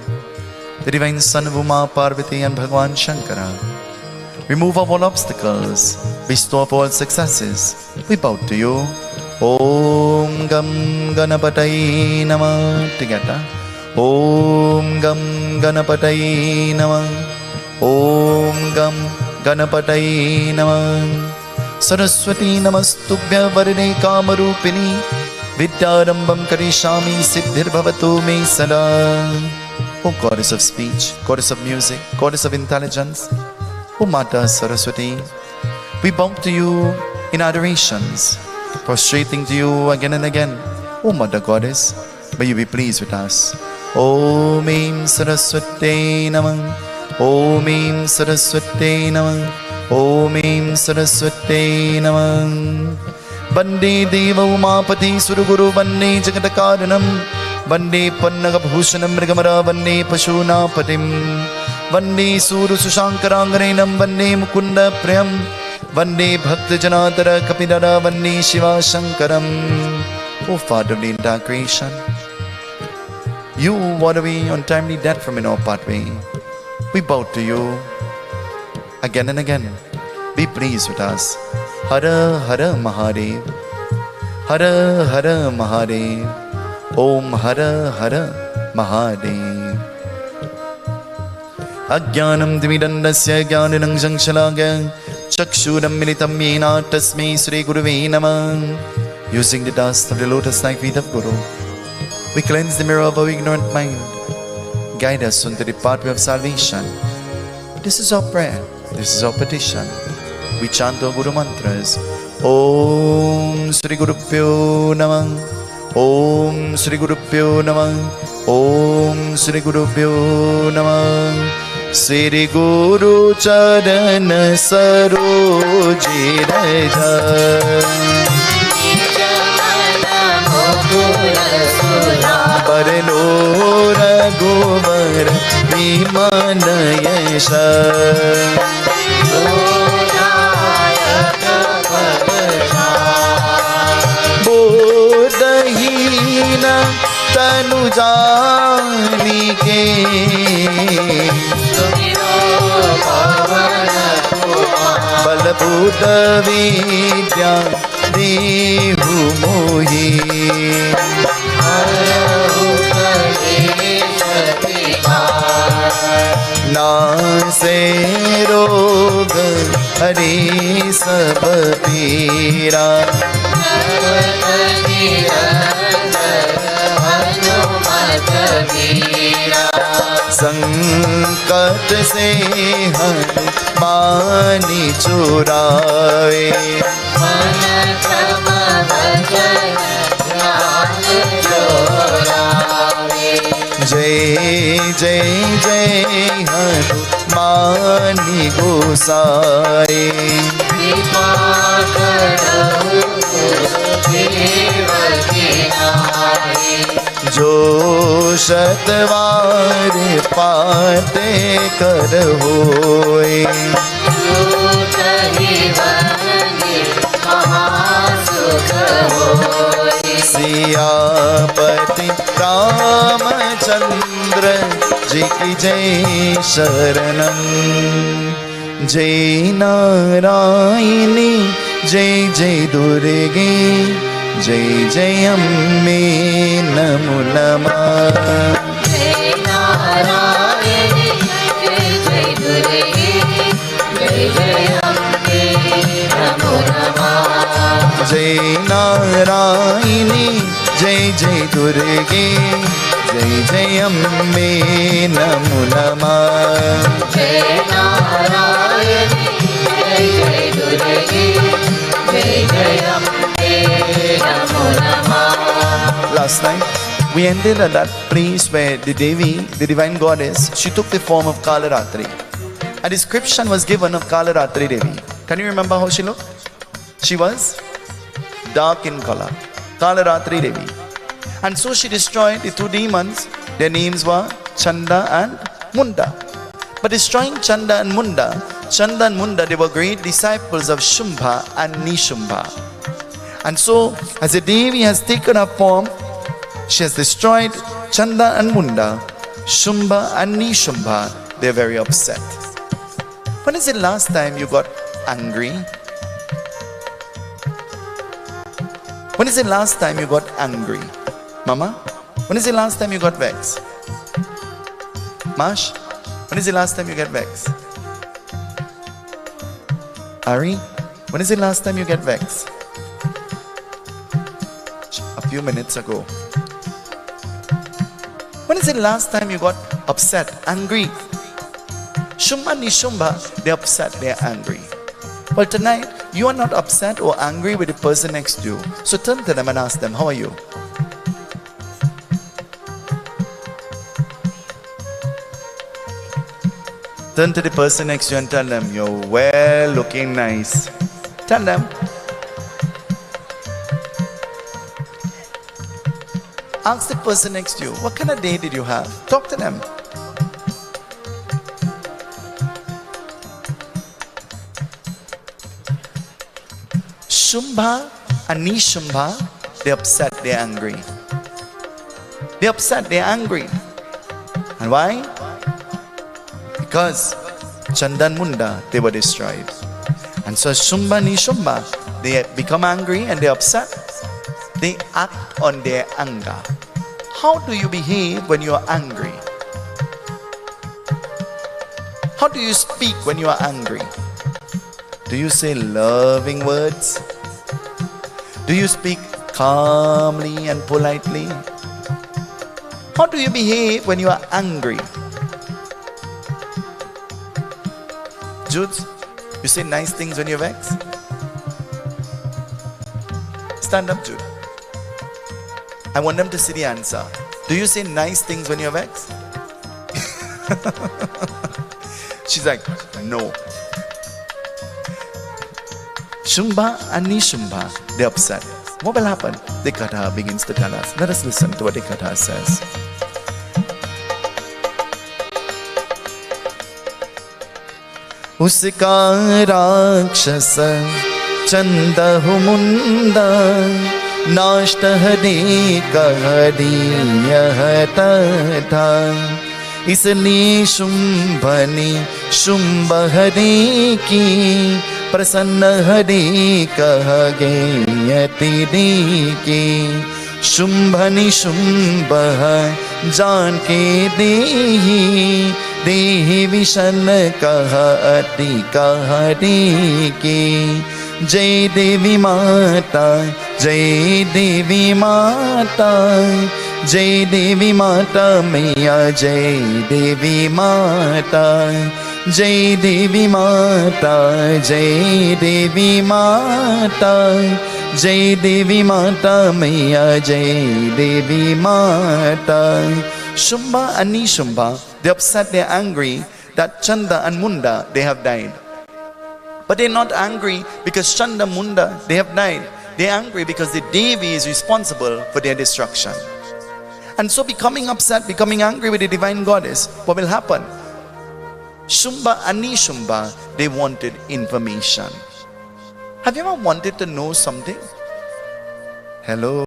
the divine son of Uma, Parvati and Bhagwan Shankara. Remove of all obstacles, bestow of all successes. We bow to you. Om Gam Ganapatai Namah. Together. Om Gam Ganapatai Namah. Om Gam Ganapatai Namah. Saraswati Namastubhya Varane Kamarupini Vidyarambam Karishami Siddhir Bhavatu Me Sada. O Goddess of speech, Goddess of music, Goddess of intelligence, O Mata Saraswati, we bow to you in adorations, prostrating to you again and again. O Mother Goddess, may you be pleased with us. Om Aim Saraswati Namah. Om Aim Saraswati Namah. Om Aim Saraswati Namah. Bande Deva Umapati Suruguru Bande Jagatakaranam. Bande Pannagabhushanam Mrigamara Bande Pashuna Patim. Bande Suru Sushankarangarenam Bande Mukunda Priyam. Bande Bhakta Janatara Kapidara Bande Shiva Shankaram. O Father of the entire creation, you water away untimely death from in our pathway. We bow to you again and again. Be pleased with us. Hara Hara Mahadev. Hara Hara Mahadev. Om Hara Hara Mahadev. Ajnanam Dimidandasya Jnananam Jangshalagya Chakshudam Militam Yena Tasmai Sri Guruve Namah. Using the dust of the lotus-like feet of Guru, we cleanse the mirror of our ignorant mind. Guide us onto the pathway of salvation. This is our prayer. This is our petition. We chant our Guru mantras. Om Sri Guru Pyo Namah. Om Sri Guru Pyo Namah. Om Sri Guru Pyo Namah. Sri Guru Charana Saroji Raja. Parno Raghuvar Vimanayasha. Bodhahina Tanujanike Balabudha Vidya Dehu Mohi. नासे रोग हरे सब पीरा. संकट से हनुमानी चुरावे. जय जय जय हनुमानी गोसाई. जो शतवार पाते कर होए. सियापति रामचंद्र जी की जय शरणम. जय नारायणी जय जय दुर्गे जय जय अम्बे नमो नमः. जय नारायणी जय जय दुर्गे जय जय अम्बे नमो नमः. जय नारायणी जय जय दुर्गे जय जय अम्बे नमो नमः. जय नारायणी जय जय दुर्गे जय जय अम्बे नमो नमः. Last night we ended at that place where the Devi, the divine goddess, she took the form of Raatri. A description was given of Raatri Devi. Can you remember how she looked? She was dark in color. Raatri Devi. And so she destroyed the two demons. Their names were Chanda and Munda. But destroying Chanda and Munda, they were great disciples of Shumba and Nishba. And so, as the Devi has taken her form, she has destroyed Chanda and Munda. Shumba and Nishba, they're very upset. When is the last time you got angry? When is the last time you got angry? Mama, when is the last time you got vexed? Mash, when is the last time you get vexed? Ari, when is the last time you get vexed? A few minutes ago. When is the last time you got upset, angry? Shumba and Nishba, they're upset, they're angry. Well, tonight, you are not upset or angry with the person next to you. So turn to them and ask them, how are you? Turn to the person next to you and tell them, you're well looking nice. Tell them. Ask the person next to you, what kind of day did you have? Talk to them. Shumba and Nishba, they're upset, they're angry. They're upset, they're angry. And why? Because Chanda and Munda, they were destroyed. And so Shumba and Nishba, they become angry and they're upset. They act on their anger. How do you behave when you are angry? How do you speak when you are angry? Do you say loving words? Do you speak calmly and politely? How do you behave when you are angry? Jude, you say nice things when you're vexed? Stand up, Jude. I want them to see the answer. Do you say nice things when you're vexed? She's like, no. Shumba and Nishba, they're upset. What will happen? The Katha begins to tell us. Let us listen to what the Katha says. Uska rakshasa chandahu munda nashta hadi kahadiyah tatha isliye Shumbani Shumba hadi ki प्रसन्न हरि कह गेयति की शुंभ निशुंभ जान के देही देहि विषन कह अति कहरी की जय देवी माता जय देवी माता जय देवी माता मैया जय देवी माता जय देवी माता जय देवी माता जय देवी माता मैया जय देवी माता. Shumba and Nishba, they're upset, they're angry that Chanda and Munda, they have died. But they're not angry because Chanda Munda, they have died. They're angry because the Devi is responsible for their destruction. And so becoming upset, becoming angry with the divine goddess, what will happen? Shumba and Nishba, they wanted information. Have you ever wanted to know something? Hello.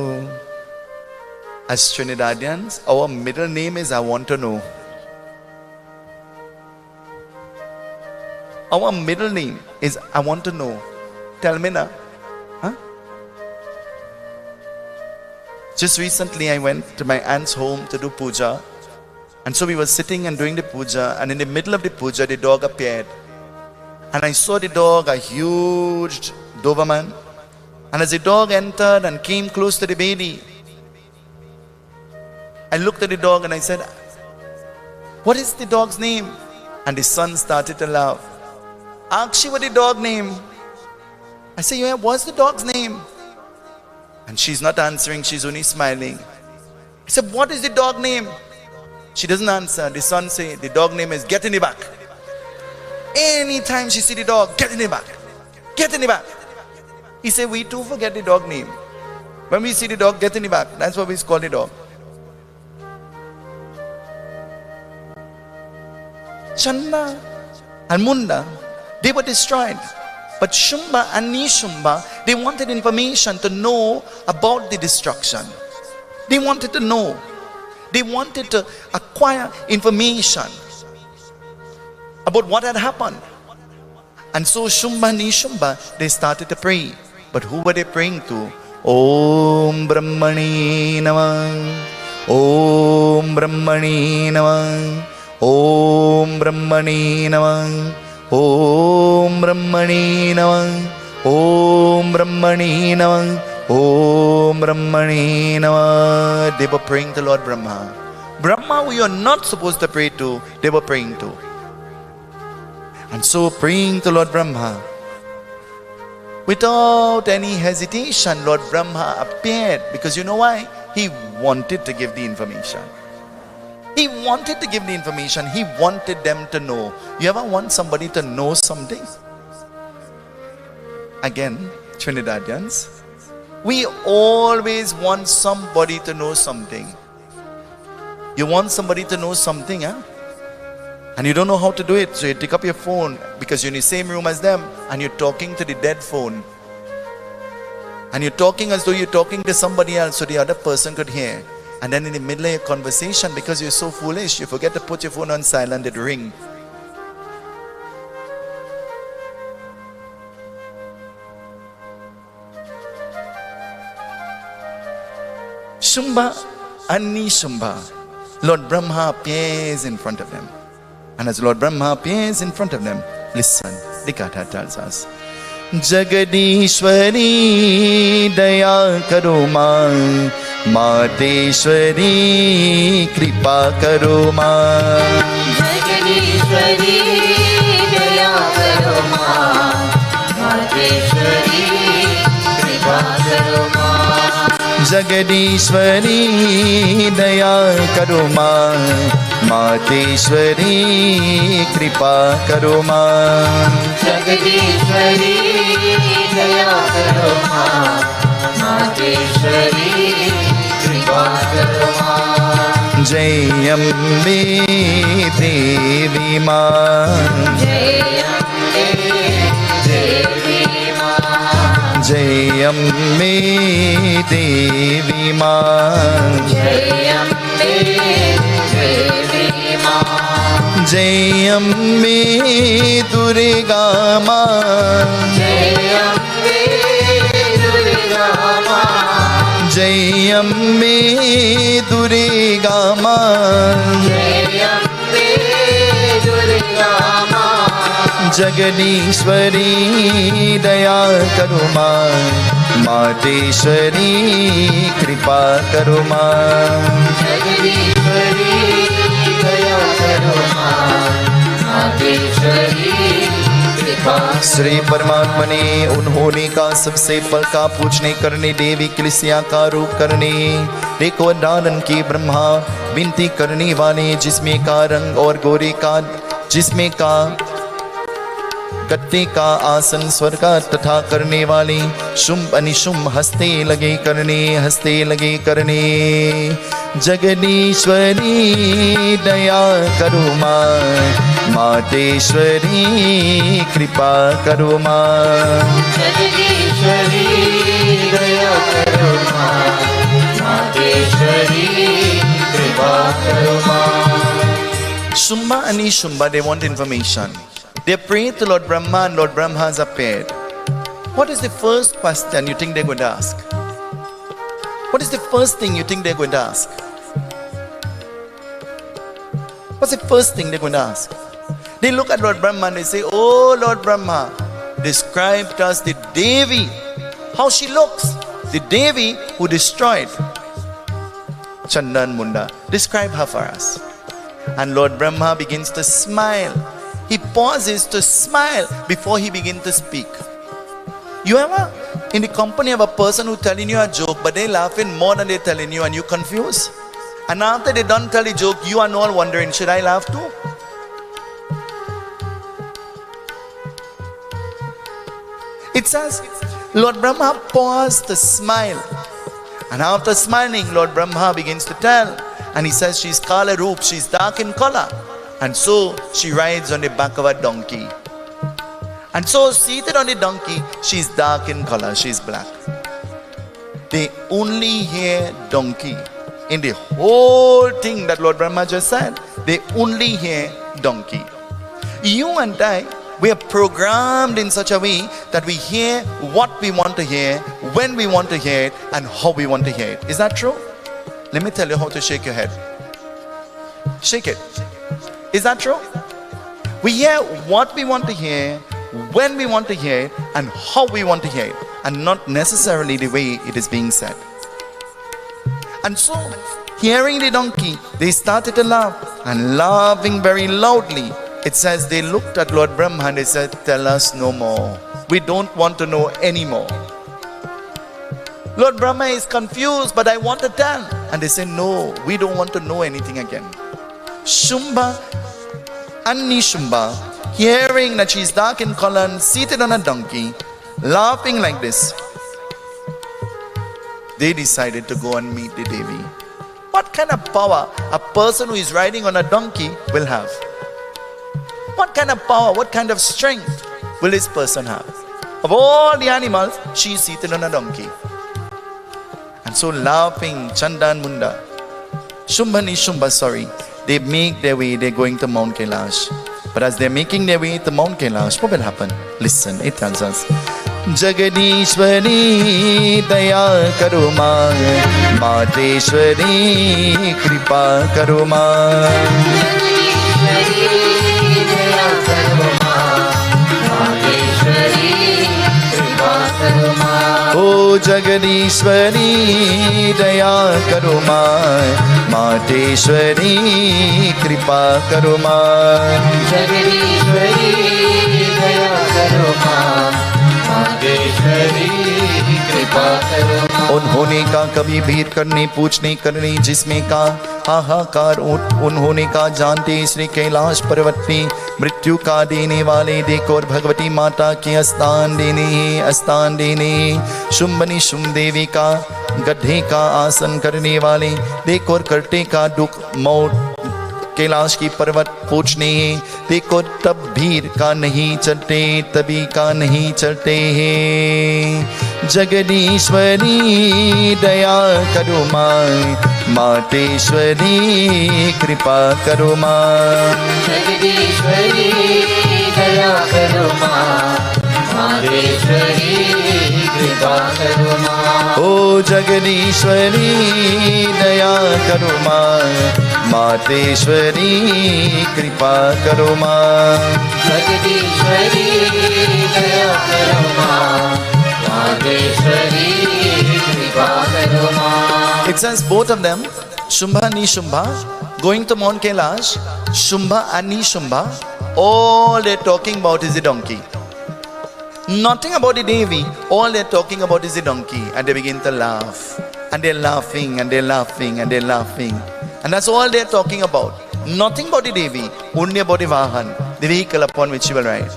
As Trinidadians, our middle name is I want to know. Our middle name is I want to know. Tell me now. Huh? Just recently I went to my aunt's home to do puja. And so we were sitting and doing the puja, and in the middle of the puja, the dog appeared. And I saw the dog, a huge Doberman. And as the dog entered and came close to the baby, I looked at the dog and I said, what is the dog's name? And the son started to laugh. Ask you what the dog name? I said, yeah, what's the dog's name? And she's not answering, she's only smiling. I said, what is the dog name? She doesn't answer. The son says, the dog name is Get in the Back. Anytime she see the dog, get in the back. Get in the back. He said, we too forget the dog name. When we see the dog, get in the back. That's what we call the dog. Chanda and Munda, they were destroyed. But Shumba and Nishba, they wanted information to know about the destruction. They wanted to know. They wanted to acquire information about what had happened. And so Shumba and Nishba, they started to pray. But who were they praying to? Om Brahmani Namah, Om Brahmani Namah, Om Brahmani Namah, Om Brahmani Namah, Om Brahmani Namah, Om Brahmani Namah. They were praying to Lord Brahma. Brahma, who you are not supposed to pray to, they were praying to. And so praying to Lord Brahma, without any hesitation, Lord Brahma appeared. Because you know why? He wanted to give the information. He wanted to give the information. He wanted them to know. You ever want somebody to know something? Again, Trinidadians, we always want somebody to know something. You want somebody to know something, huh? And you don't know how to do it, so you take up your phone because you're in the same room as them and you're talking to the dead phone. And you're talking as though you're talking to somebody else so the other person could hear. And then in the middle of your conversation, because you're so foolish, you forget to put your phone on silent, it ring. Shumba and Nishba, Lord Brahma appears in front of them. And as Lord Brahma appears in front of them, listen, the Gatha tells us, Jagadishwari daya karo ma, Mateshwari kripa karo ma. Jagadishwari daya karo ma, Mateshwari kripa karo ma. Jagadishwari daya karo ma, Mateshwari kripa karo ma. Jagadishwari daya karo ma, Mateshwari kripa karo ma. Jai Ambe Devi Ma, Jai Ambe Devi Ma, Jai Ambe Devi Ma, Jai Ambe Devi Ma, Jai Ambe Durga Ma, Jai Ambe Durga Ma, Jai Ambe Durga Ma, Jai Ambe Durga Ma, Jagadishwari daya karo ma, Mateshwari kripa karo ma. Jagadishwari daya karo ma, Mateshwari kripa. Shri परमात्मा ने उन्होंने का सबसे पल का पूछने करने देवी कलिसिया का रूप करने देखो दानन की ब्रह्मा विनती करने वाले जिसमें का रंग और गोरे का जिसमें का गत्ते का आसन स्वर्ग का तथा करने वाले शुंभ अनिशुंभ हंसते लगे करने जगदीश्वरी दया करो माँ मातेश्वरी कृपा करो माँ जगदीश्वरी दया करो माँ मातेश्वरी कृपा करो माँ. Shumba and Nishba, they want information. They pray to Lord Brahma and Lord Brahma has appeared. What is the first question you think they're going to ask? What is the first thing you think they're going to ask? What's the first thing they're going to ask? They look at Lord Brahma and they say, oh Lord Brahma, describe to us the Devi, how she looks. The Devi who destroyed Chandan Munda. Describe her for us. And Lord Brahma begins to smile. He pauses to smile before he begins to speak. You ever in the company of a person who telling you a joke, but they laughing more than they telling you and you confused? And after they done tell the joke, you are all wondering, should I laugh too? It says, Lord Brahma paused to smile. And after smiling, Lord Brahma begins to tell. And he says, she's Kala Roop, she's dark in color. And so she rides on the back of a donkey. And so seated on the donkey, she's dark in color, she's black. They only hear donkey in the whole thing that Lord Brahma just said, they only hear donkey. You and I, we are programmed in such a way that we hear what we want to hear, when we want to hear it, and how we want to hear it. Is that true? Let me tell you how to shake your head. Shake it. Is that true? We hear what we want to hear, when we want to hear it, and how we want to hear it, and not necessarily the way it is being said. And so, hearing the donkey, they started to laugh, and laughing very loudly. It says they looked at Lord Brahma and they said, tell us no more. We don't want to know anymore. Lord Brahma is confused, but I want to tell. And they say, no, we don't want to know anything again. Shumba and Nishba, hearing that she is dark in color and seated on a donkey, laughing like this, they decided to go and meet the Devi. What kind of power a person who is riding on a donkey will have? What kind of power, what kind of strength will this person have? Of all the animals, she is seated on a donkey. And so laughing, Chanda and Munda, Shumba and Nishba, they make their way, they're going to Mount Kailash. But as they're making their way to Mount Kailash, what will happen? Listen, it tells us, Jagadishwari daya karo ma, Mateshwari kripa karo ma. O Jagadishwari daya karo ma, Mateshwari kripa karo ma. Jagadishwari daya karo ma, Mahagauri कृपा करो। उन्होंने का कभी भेद करने पूछने करने जिसमें का हाहाकार उन्होंने का जानते श्री कैलाश पर्वत पे मृत्यु का देने वाले देखो और भगवती माता के स्थान देने शुंभनी शुंभ देवी का गड्ढे का आसन करने वाले देखो और करते का दुख मौत कैलाश की पर्वत पूछने देखो तब भीड़ का नहीं चलते तभी का नहीं चलते हैं। जगदीश्वरी दया करो माँ मातेश्वरी कृपा करो माँ। जगदीश्वरी दया करो माँ मातेश्वरी कृपा करो माँ। ओ जगदीश्वरी दया करो माँ मातेश्वरी कृपा करो माँ। जगदीश्वरी दया करो माँ मातेश्वरी कृपा करो माँ। It says both of them, Shumba and Nishba, going to Mount Kailash, Shumba and Nishba, all they're talking about is the donkey. Nothing about the Devi, all they're talking about is the donkey. And they begin to laugh. And they're laughing and they're laughing and they're laughing. And that's all they're talking about. Nothing about the Devi, only about the Vahan, the vehicle upon which she will ride.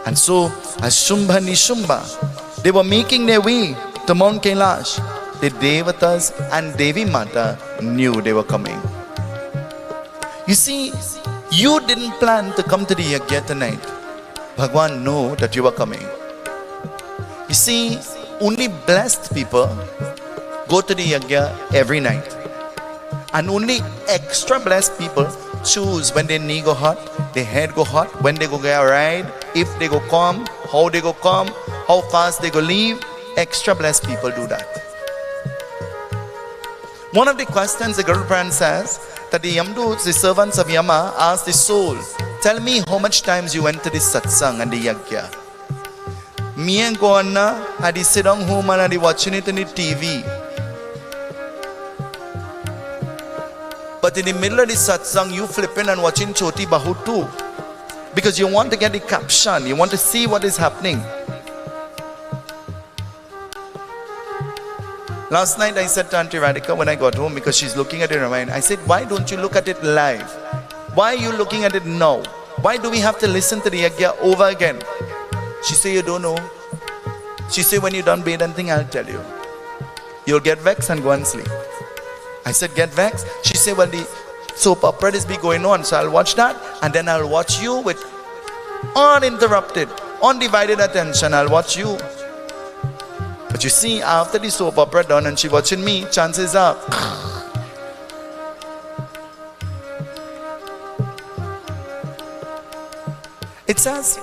And so, as Shumba and Nishba, they were making their way to Mount Kailash. The Devatas and Devi Mata knew they were coming. You see, you didn't plan to come to the Yagna tonight. Bhagwan knew that you were coming. You see, only blessed people go to the Yagna every night. And only extra blessed people choose when their knee go hot, their head go hot, when they go get a ride, if they go come, how they go come, how fast they go leave. Extra blessed people do that. One of the questions the Guru Pran says that the Yamduts, the servants of Yama, asked the soul, tell me how much times you went to this satsang and the Yagya. Me and Goanna, I sit down home and I watching it on the TV. But in the middle of the satsang, you flipping and watching Choti Bahu too. Because you want to get the caption, you want to see what is happening. Last night I said to Auntie Radhika when I got home, because she's looking at it in her mind, I said, why don't you look at it live? Why are you looking at it now? Why do we have to listen to the Yagya over again? She said, you don't know. She said, when you're done bathing, I'll tell you. You'll get vexed and go and sleep. I said, get vexed? She said, well, the soap opera is be going on, so I'll watch that, and then I'll watch you with uninterrupted, undivided attention. I'll watch you. But you see, after the soap opera done and she watching me, chances are, it says,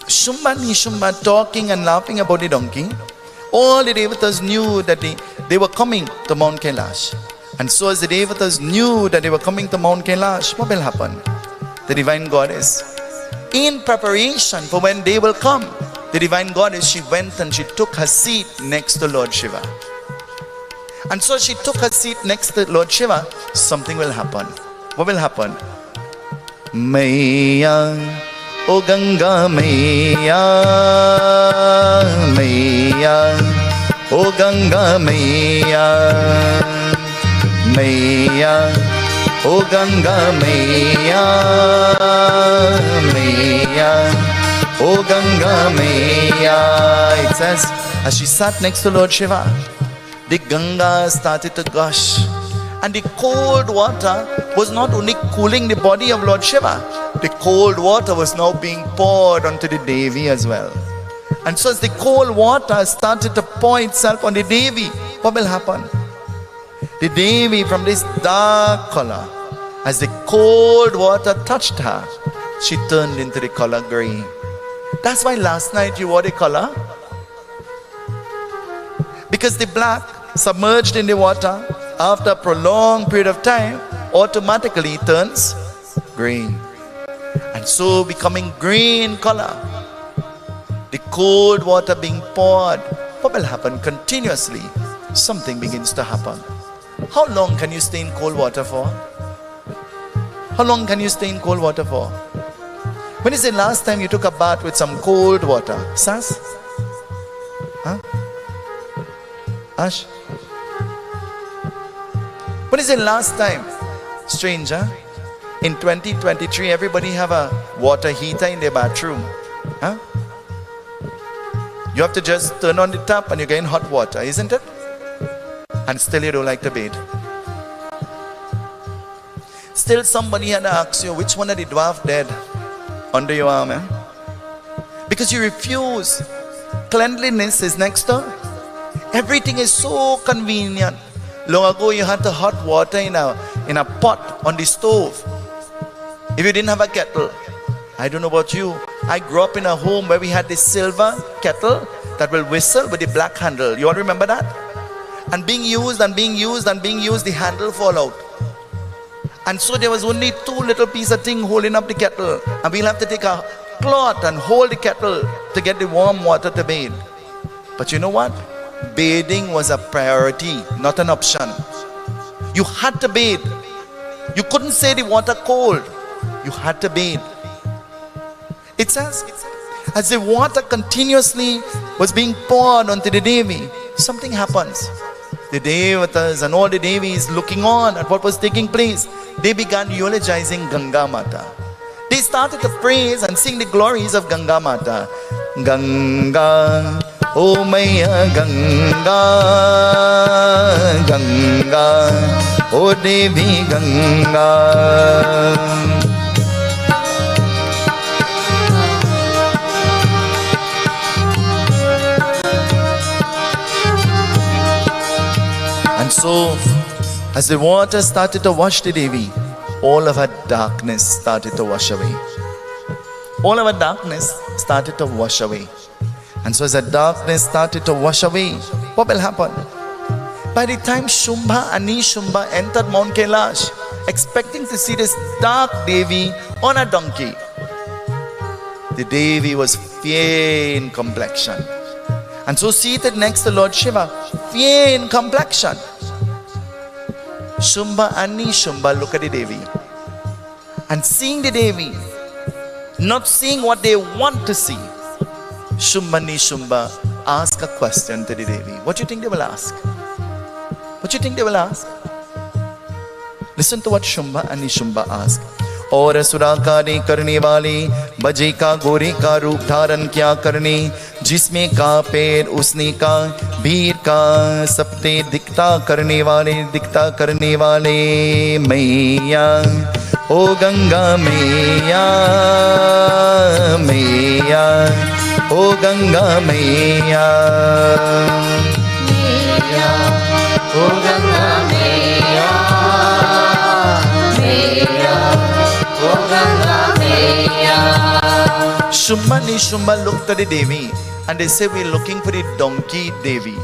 Shumba and Nishba talking and laughing about the donkey. All the devatas knew that they were coming to Mount Kailash. And so as the devatas knew that they were coming to Mount Kailash, what will happen? The divine goddess, in preparation for when they will come, the divine goddess, she went and she took her seat next to Lord Shiva. And so she took her seat next to Lord Shiva, something will happen. What will happen? Maya, O Ganga Maya, Maya, O Ganga Maya, Maya, O Ganga Maya, Maya, O Ganga Maya. It says, as she sat next to Lord Shiva, the Ganga started to gush. And the cold water was not only cooling the body of Lord Shiva, the cold water was now being poured onto the Devi as well. And so as the cold water started to pour itself on the Devi, what will happen? The Devi, from this dark color, as the cold water touched her, she turned into the color green. That's why last night you wore the color. Because the black submerged in the water after a prolonged period of time automatically turns green. And so becoming green color, the cold water being poured, what will happen? Continuously something begins to happen. How long can you stay in cold water for? How long can you stay in cold water for? When is the last time you took a bath with some cold water? Sas? Huh? Ash? When is the last time? Stranger? In 2023, everybody have a water heater in their bathroom. Huh? You have to just turn on the tap and you get in hot water, isn't it? And still you don't like to bathe. Still somebody had to ask you, which one of the dwarf dead under your arm? Eh? Because you refuse. Cleanliness is next door. Everything is so convenient. Long ago you had the hot water in a pot on the stove. If you didn't have a kettle, I don't know about you, I grew up in a home where we had this silver kettle that will whistle with the black handle. You all remember that? And being used and being used and being used, the handle fall out. And so there was only two little piece of thing holding up the kettle. And we'll have to take a cloth and hold the kettle to get the warm water to bathe. But you know what? Bathing was a priority, not an option. You had to bathe. You couldn't say the water cold. You had to bathe. It says, as the water continuously was being poured onto the Devi, something happens. The Devatas and all the Devis looking on at what was taking place, they began eulogizing Ganga Mata. They started to praise and sing the glories of Ganga Mata. Ganga, O Maya Ganga, Ganga, O Devi Ganga. And so, as the water started to wash the Devi, all of her darkness started to wash away. All of her darkness started to wash away. And so as the darkness started to wash away, what will happen? By the time Shumba and Nishba entered Mount Kailash, expecting to see this dark Devi on a donkey, the Devi was fair in complexion. And so seated next to Lord Shiva, fair in complexion. Shumba and Nishba look at the Devi. And seeing the Devi, not seeing what they want to see, Shumba and Nishba ask a question to the Devi. What do you think they will ask? What do you think they will ask? Listen to what Shumba and Nishba ask. और असुराकारी करने वाले बजे का गोरे का रूप धारण क्या करने, जिसमें का पैर उसने का वीर का सप्ते दिखता करने वाले मैया ओ गंगा मैया, मैया ओ ओ गंगा मैया, मैया ओ गंगा मैया, मैया ओ गंगा मैया. Shumba and Nishba looked at the Devi and they said, we're looking for the donkey Devi.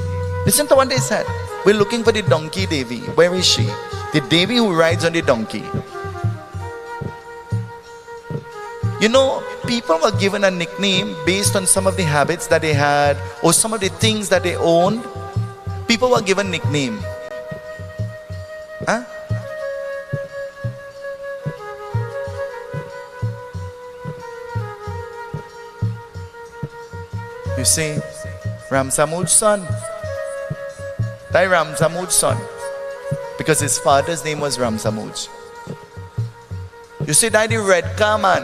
Listen to what they said. We're looking for the donkey Devi. Where is she? The Devi who rides on the donkey. You know, people were given a nickname based on some of the habits that they had or some of the things that they owned. People were given nickname. Huh? You say, Ram Samud's son. That Ram Samud's son. Because his father's name was Ram Samud. You say, that the red car man.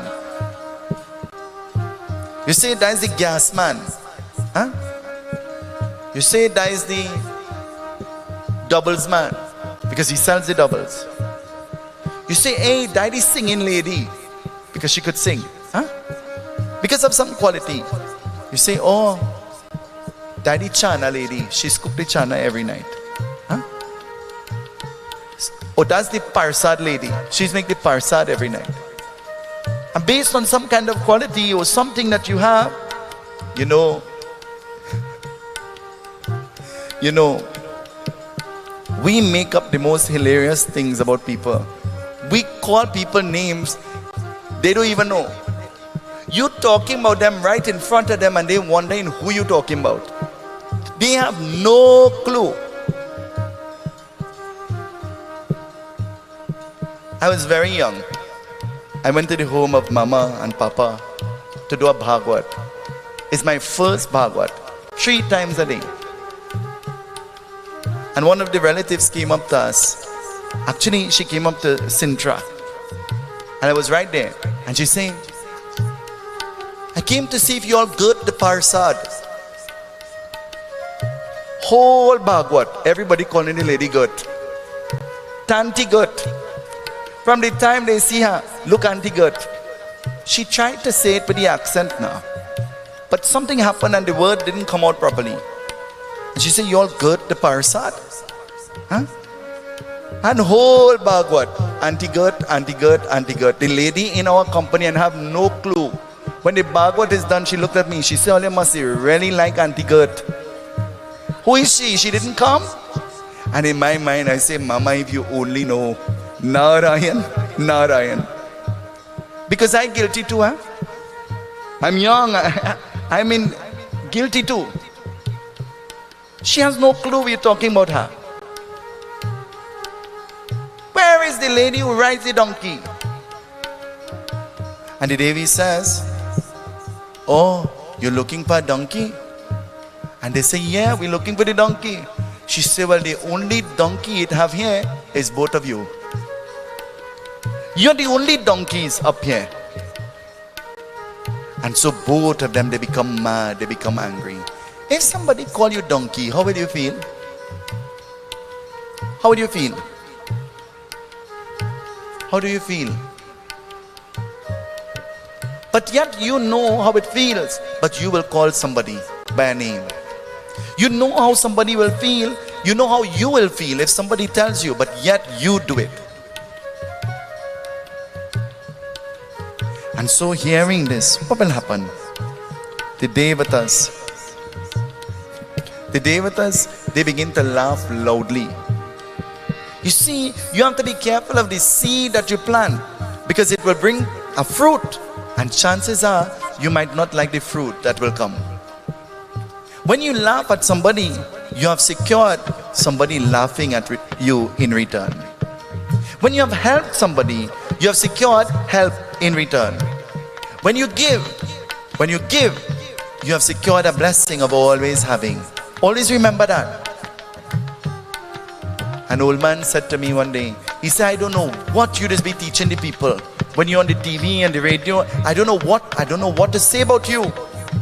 You say, that is the gas man. Huh? You say, that is the doubles man. Because he sells the doubles. You say, hey, that is singing lady. Because she could sing. Huh? Because of some quality. You say, oh, Daddy Chana lady, she's cooked the chana every night. Huh? Oh, that's the parsad lady. She's make the parsad every night. And based on some kind of quality or something that you have, you know, we make up the most hilarious things about people. We call people names they don't even know. You talking about them right in front of them and they wondering who you talking about. They have no clue. I was very young. I went to the home of Mama and Papa to do a Bhagavad. It's my first Bhagavad. 3 times a day. And one of the relatives came up to us. Actually, she came up to Sintra. And I was right there. And she saying, I came to see if you all good the parsad. Whole Bhagavad, everybody calling the lady good. Tanti good. From the time they see her, look auntie good. She tried to say it with the accent now. But something happened and the word didn't come out properly. And she said, you all good the parsad? Huh? And whole Bhagavad, auntie good, auntie good, auntie good. The lady in our company and have no clue. When the Bhagavad is done, she looked at me. She said, oh, you must really like Auntie Gert. Who is she? She didn't come? And in my mind, I say, Mama, if you only know. Narayan, Narayan. Because I'm guilty too, huh? I'm young. I'm guilty too. She has no clue we're talking about her. Where is the lady who rides the donkey? And the Devi says, oh, you're looking for a donkey? And they say, yeah, we're looking for the donkey. She said, well, the only donkey it have here is both of you. You're the only donkeys up here. And so both of them, they become mad, they become angry. If somebody call you donkey, how would you feel? How would you feel? How do you feel? But yet you know how it feels, but you will call somebody by a name. You know how somebody will feel, you know how you will feel if somebody tells you, but yet you do it. And so hearing this, what will happen? The Devatas, they begin to laugh loudly. You see, you have to be careful of the seed that you plant because it will bring a fruit. And chances are, you might not like the fruit that will come. When you laugh at somebody, you have secured somebody laughing at you in return. When you have helped somebody, you have secured help in return. When you give, you have secured a blessing of always having. Always remember that. An old man said to me one day, he said, I don't know what you just be teaching the people. When you're on the TV and the radio, I don't know what to say about you.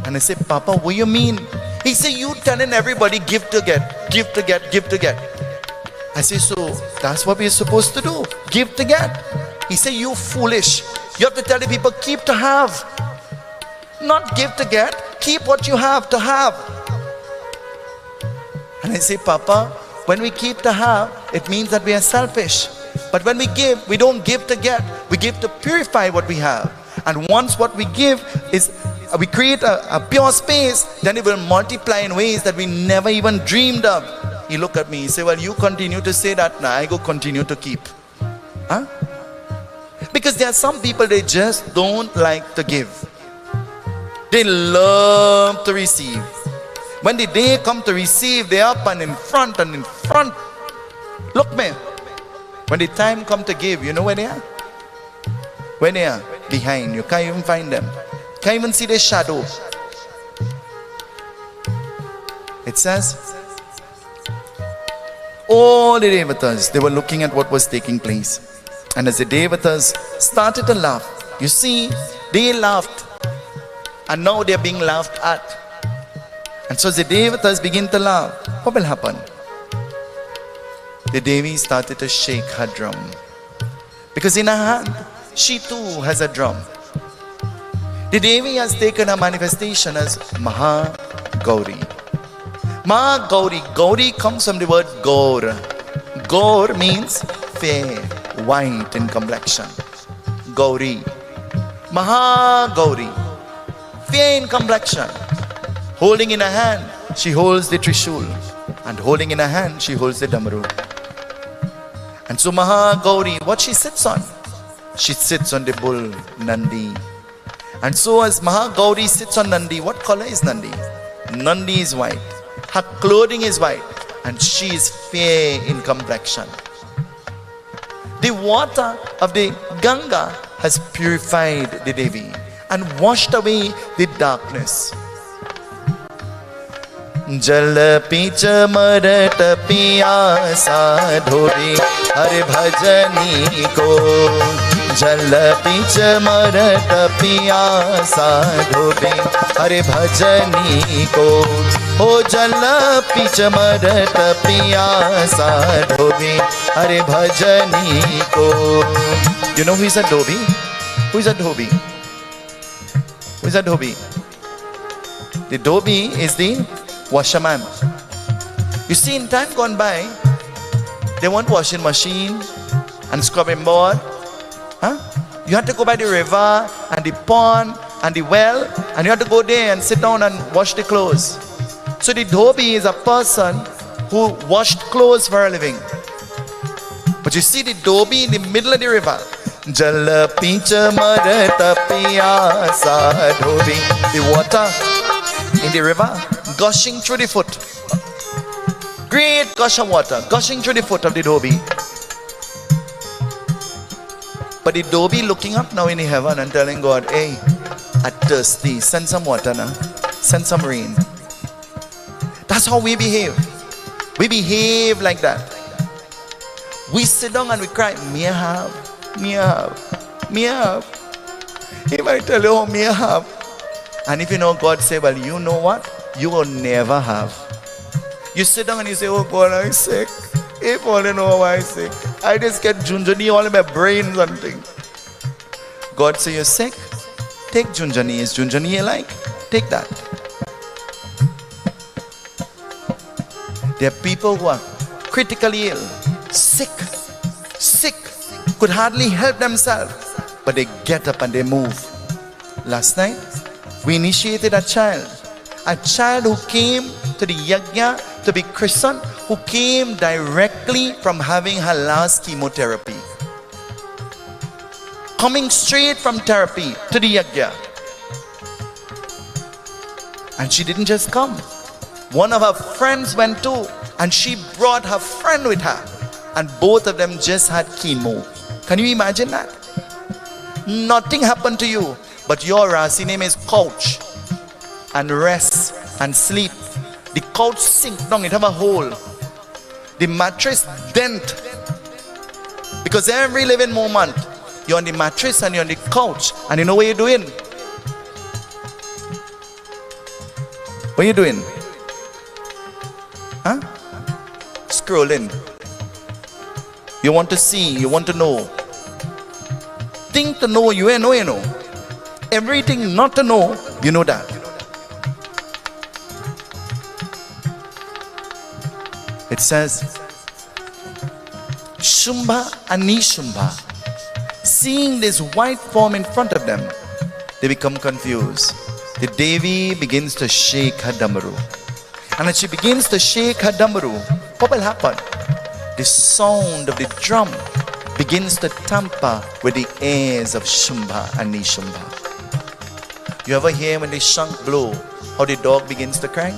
And I said, Papa, what do you mean? He said, you telling everybody give to get, give to get, give to get. I said, so that's what we're supposed to do, give to get. He said, you foolish. You have to tell the people keep to have, not give to get. keep what you have to have. And I say, Papa, when we keep to have, it means that we are selfish. But when we give, we don't give to get. We give to purify what we have. And once what we give is, we create a pure space, then it will multiply in ways that we never even dreamed of. He looked at me, he said, well, you continue to say that, now I go continue to keep. Huh? Because there are some people, they just don't like to give. They love to receive. When the day come to receive, they are up and in front and in front. Look, man. When the time come to give, you know where they are? Where they are? Behind. You can't even find them. Can't even see their shadow. It says, all the devatas, they were looking at what was taking place. And as the devatas started to laugh, you see, they laughed. And now they are being laughed at. And so as the devatas begin to laugh, what will happen? The Devi started to shake her drum. Because in her hand, she too has a drum. The Devi has taken her manifestation as Mahagauri. Mahagauri. Gauri comes from the word Gaur. Gaur means fair, white in complexion. Gauri. Mahagauri. Fair in complexion. Holding in her hand, she holds the Trishul. And holding in her hand, she holds the Damaru. And so Mahagauri, what she sits on? She sits on the bull, Nandi. And so as Mahagauri sits on Nandi, what color is Nandi? Nandi is white. Her clothing is white. And she is fair in complexion. The water of the Ganga has purified the Devi and washed away the darkness. जल peach मरट Piyasa ढोबी हर भजनी को जल peach मरट Piyasa ढोबी हर भजनी को हो जल peach मरट Piyasa ढोबी हर भजनी को. You know who is a dhobi? Who is a dhobi? Who is a dhobi? The dhobi is the washerman. You see, in time gone by, they want washing machine and scrubbing board. Huh? You had to go by the river and the pond and the well, and you had to go there and sit down and wash the clothes. So the dhobi is a person who washed clothes for a living. But you see the dhobi in the middle of the river. Jal pincha marata piyasa dhobi. The water in the river gushing through the foot. Great gush of water gushing through the foot of the dhobi. But the dhobi looking up now in the heaven and telling God, hey, I'm thirsty, send some water now, send some rain. That's how we behave. We behave like that. We sit down and we cry, me I have, me I have, me I have. He might tell you, oh, me I have. And if you know God say, well, you know what? You will never have. You sit down and you say, oh God, I'm sick. If only know why I'm sick. I just get junjani all in my brains and things. God say, you're sick? Take junjani. Is junjani you like? Take that. There are people who are critically ill, sick, could hardly help themselves, but they get up and they move. Last night, we initiated a child who came to the Yagna to be christened, who came directly from having her last chemotherapy. Coming straight from therapy to the Yagna. And she didn't just come. One of her friends went too, and she brought her friend with her. And both of them just had chemo. Can you imagine that? Nothing happened to you, but your Rasi name is couch and rest and sleep. The couch sink down, it have a hole. The mattress dent. Because every living moment, you're on the mattress and you're on the couch, and you know what you're doing? What are you doing? Huh? Scrolling. You want to see, you want to know. Think to know, you know. Everything not to know, you know that. It says, Shumba and Nishba, seeing this white form in front of them, they become confused. The Devi begins to shake her damaru. And as she begins to shake her damaru, what will happen? The sound of the drum begins to tamper with the ears of Shumba and Nishba. You ever hear when the shank blow, how the dog begins to cry?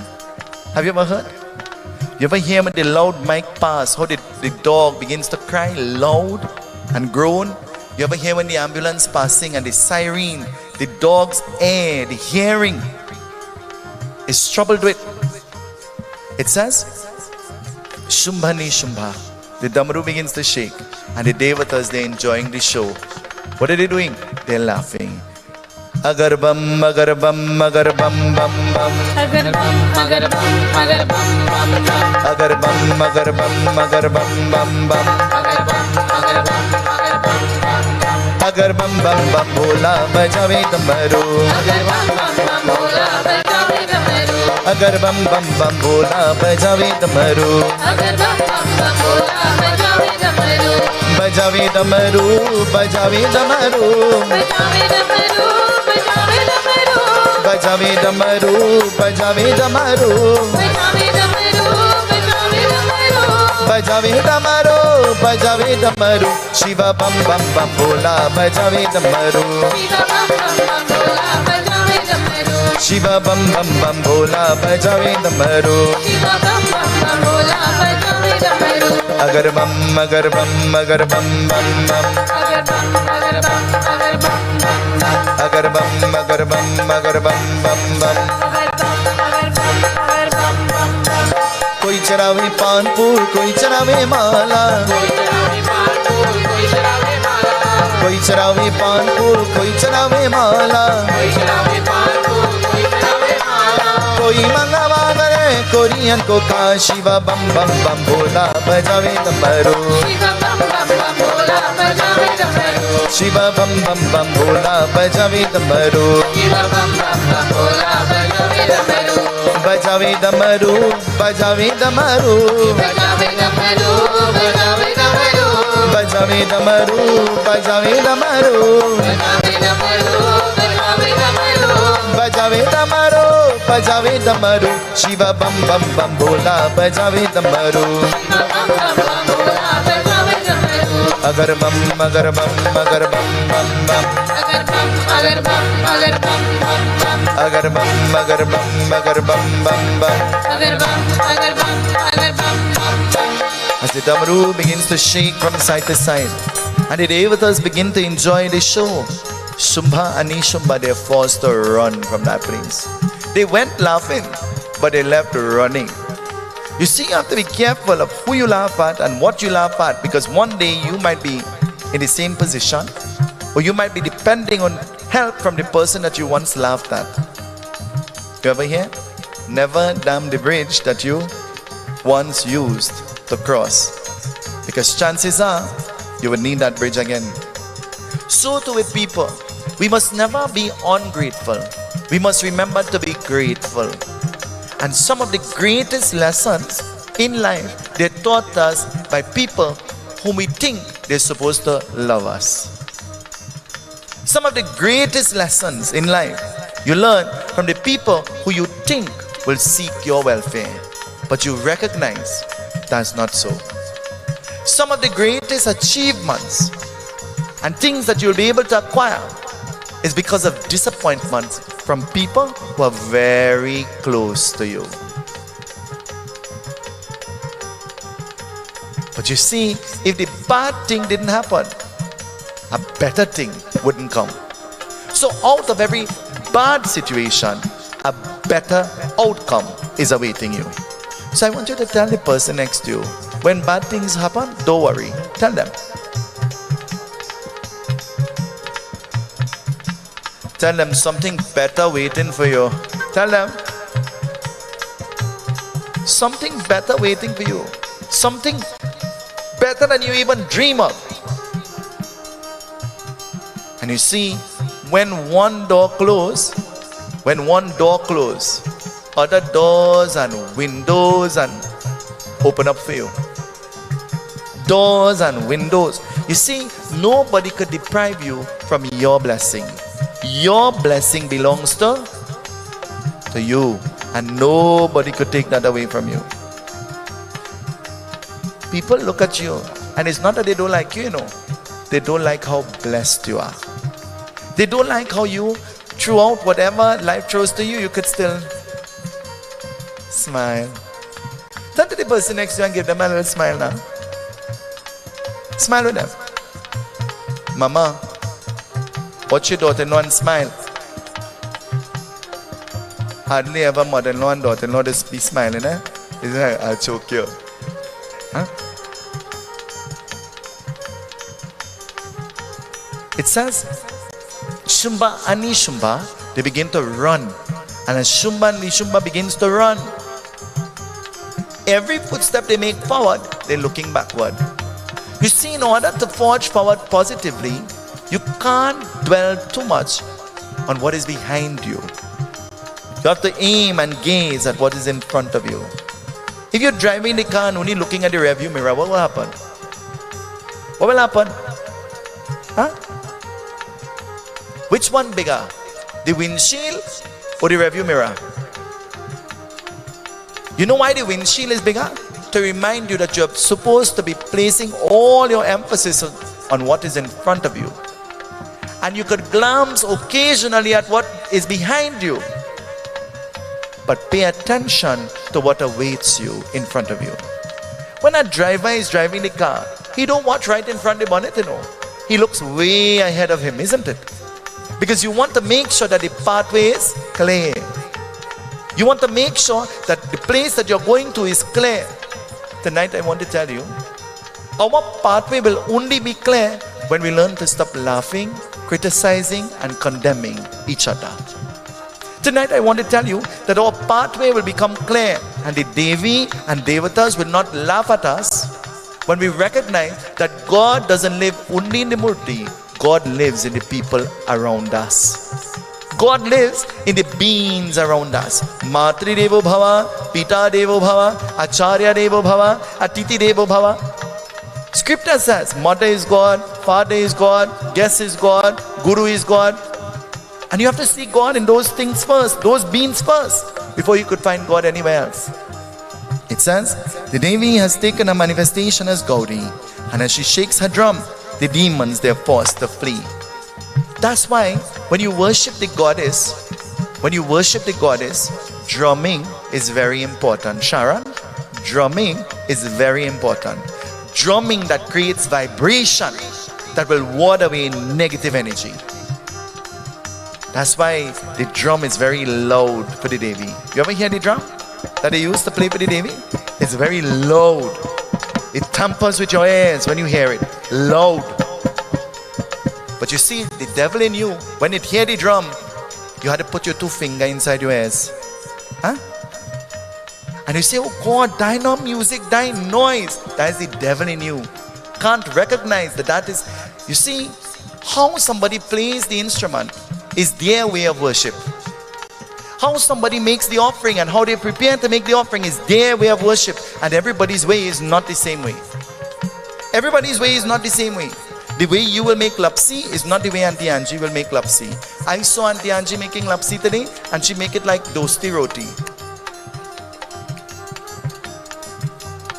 Have you ever heard? You ever hear when the loud mic pass, how the dog begins to cry loud and groan? You ever hear when the ambulance passing and the siren, the dog's ear, the hearing is troubled with? It says, Shumba Nishba, the damaru begins to shake, and the devatas, they're enjoying the show. What are they doing? They're laughing. Agar bam, agar bam, agar bam, bam, bam. Agar bam, agar bam, agar bam, bam, bam. Agar bam, agar bam, agar bam, bam, bam. Agar bam, agar bam, agar bam, bam, bam. Agar bam bam bam bhola bajave damaru. Agar bam, bam, bam, bhola bajave damaru. Agar bam bam bam bhola bajave damaru. Agar bam, bam, bam, bhola bajave damaru. Bajave damaru, bajave damaru. Bajave damaru, bajave damaru. Bajave damaru, bajave damaru. Bajave damaru, bajave damaru. Bajave damaru, bajave damaru. Shiva bam bam bam bhola bajave damaru. Shiva bam, bam, bam, bhola bajave damaru. Shiva bam bam bam bhola bajave damaru. Shiva bam, bam, bam, bhola bajave damaru. Agar bam, agar bam, agar bam, bam, bam. Agar bam, agar bam, agar bam, bam, bam. Agar bam, agar bam, agar bam, bam, bam. Agar bam, agar bam, agar bam, bam, bam. कोई चरावे पानपुर, कोई चरावे माला. कोई चरावे पानपुर, कोई चरावे माला. कोई चरावे पानपुर, कोई चरावे माला. कोई चरावे पानपुर, कोई चरावे माला. कोई मंगवा करे कोरियन को का. शिवा बम बम बम भोला बजावे दमरू. शिवा बम, बम, बम, भोला बजावे दमरू. शिवा बम बम बम भोला बजावे दमरू. शिवा बम, बम, बम, भोला बजावे दमरू. बजावे दमरू, बजावे दमरू. बजावे दमरू, बजावे दमरू. बजावे दमरू, बजावे दमरू. बजावे दमरू, बजावे दमरू. बजावे दमरू, बजावे दमरू. शिवा बम बम बम भोला बजावे दमरू. शिवा बम, बम, बम, भोला बजावे दमरू. अगर बम, अगर बम, अगर बम बम बम. अगर बम, अगर बम, अगर बम, बम, बम. अगर बम, अगर बम, अगर बम बम बम. अगर बम, अगर बम, अगर बम, बम, बम. As the damaru begins to shake from side to side, and the devatas begin to enjoy the show, Shumba and Nishba, they are forced to run from that place. They went laughing, but they left running. You see, you have to be careful of who you laugh at and what you laugh at, because one day you might be in the same position, or you might be depending on help from the person that you once laughed at. You ever hear? Never dam the bridge that you once used to cross, because chances are you will need that bridge again. So too with people, we must never be ungrateful. We must remember to be grateful. And some of the greatest lessons in life, they're taught us by people whom we think they're supposed to love us. Some of the greatest lessons in life you learn from the people who you think will seek your welfare, but you recognize that's not so. Some of the greatest achievements and things that you'll be able to acquire is because of disappointments from people who are very close to you. But you see, if the bad thing didn't happen, a better thing wouldn't come. So out of every bad situation, a better outcome is awaiting you. So I want you to tell the person next to you, when bad things happen, don't worry. Tell them. Tell them something better waiting for you. Tell them. Something better waiting for you. Something better than you even dream of. And you see, when one door closes, other doors and windows and open up for you. Doors and windows. You see, nobody could deprive you from your blessing. Your blessing belongs to you, and nobody could take that away from you. People look at you, and it's not that they don't like you, you know. They don't like how blessed you are. They don't like how you, throughout whatever life throws to you, you could still smile. Turn to the person next to you and give them a little smile now. Smile with them. Mama, watch your daughter-in-law and smile. Hardly ever mother-in-law and daughter-in-law just be smiling, eh? Isn't it? I'll choke you. Huh? It says, Shumba and Nishba, they begin to run. And as Shumba and Nishba begins to run, every footstep they make forward, they're looking backward. You see, in order to forge forward positively, you can't dwell too much on what is behind you. You have to aim and gaze at what is in front of you. If you're driving the car and only looking at the rearview mirror, what will happen? What will happen? Huh? Which one bigger? The windshield or the rearview mirror? You know why the windshield is bigger? To remind you that you're supposed to be placing all your emphasis on what is in front of you. And you could glance occasionally at what is behind you. But pay attention to what awaits you in front of you. When a driver is driving the car, he don't watch right in front of the bonnet, you know. He looks way ahead of him, isn't it? Because you want to make sure that the pathway is clear. You want to make sure that the place that you're going to is clear. Tonight I want to tell you, our pathway will only be clear when we learn to stop laughing, criticizing and condemning each other. Tonight I want to tell you that our pathway will become clear and the Devi and Devatas will not laugh at us when we recognize that God doesn't live only in the Murti, God lives in the people around us. God lives in the beings around us. Matri Devo Bhava, Pita Devo Bhava, Acharya Devo Bhava, Atiti Devo Bhava. Scripture says, Mother is God, Father is God, guest is God, Guru is God. And you have to see God in those things first, those beings first, before you could find God anywhere else. It says, the Devi has taken a manifestation as Gauri, and as she shakes her drum, the demons, they are forced to flee. That's why when you worship the goddess, drumming is very important. Sharon, drumming is very important. Drumming that creates vibration that will ward away negative energy. That's why the drum is very loud for the Devi. You ever hear the drum that they used to play for the Devi? It's very loud. It tampers with your ears when you hear it. Loud. But you see, the devil in you, when it hear the drum, you had to put your two fingers inside your ears. Huh? And you say, oh God, die no music, die noise. That is the devil in you. Can't recognize that is, you see, how somebody plays the instrument is their way of worship. How somebody makes the offering and how they prepare to make the offering is their way of worship. And everybody's way is not the same way. Everybody's way is not the same way. The way you will make lapsi is not the way Auntie Angie will make lapsi. I saw Auntie Angie making lapsi today and she make it like dosti roti.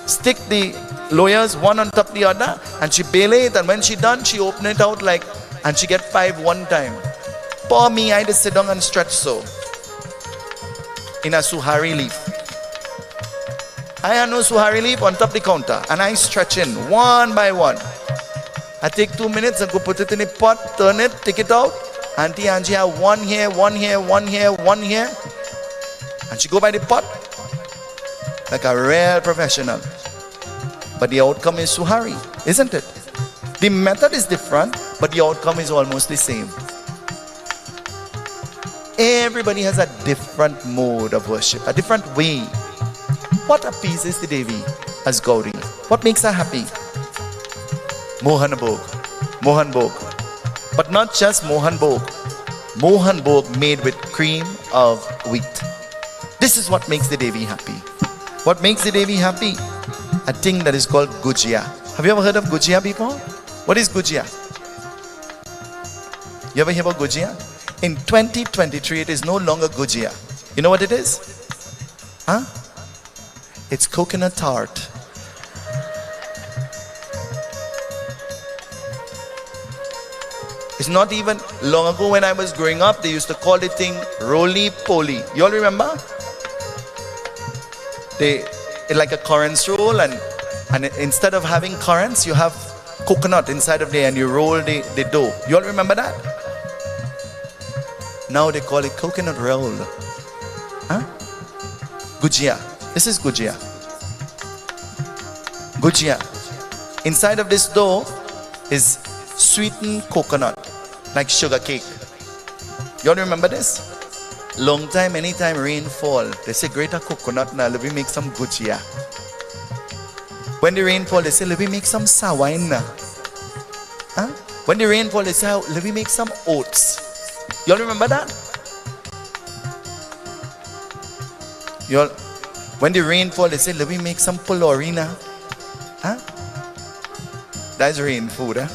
Stick the lawyers one on top of the other and she bale it, and when she done, she open it out like, and she get 5 one time. Poor me, I just sit down and stretch so. In a suhari leaf. I have no suhari leaf on top of the counter and I stretch in one by one. I take 2 minutes and go put it in a pot, turn it, take it out. Auntie Angie have one here, one here, one here, one here. And she go by the pot like a real professional. But the outcome is suhari, isn't it? The method is different, but the outcome is almost the same. Everybody has a different mode of worship, a different way. What appeases the Devi as Gauri? What makes her happy? Mohan Bhog. Mohan Bhog. But not just Mohan Bhog. Mohan Bhog made with cream of wheat. This is what makes the Devi happy. What makes the Devi happy? a thing that is called gujia. Have you ever heard of gujia before? What is gujia? You ever hear about gujia? In 2023, it is no longer gujia. You know what it is? Huh? It's coconut tart. It's not even long ago when I was growing up, they used to call the thing roly-poly. You all remember? It's like a currants roll, and instead of having currants, you have coconut inside of there and you roll the dough. You all remember that? Now they call it coconut roll. Huh? Gujia. This is gujia. Gujia. Inside of this dough is sweetened coconut, like sugar cake. You all remember this? Long time, anytime rain fall, they say greater coconut now, let me make some gujia. When the rain fall, they say let me make some sawain. Huh? When the rain fall, they say let me make some oats. You all remember that? You all, when the rain fall, they say let me make some polorina. Huh? That's rain food, huh?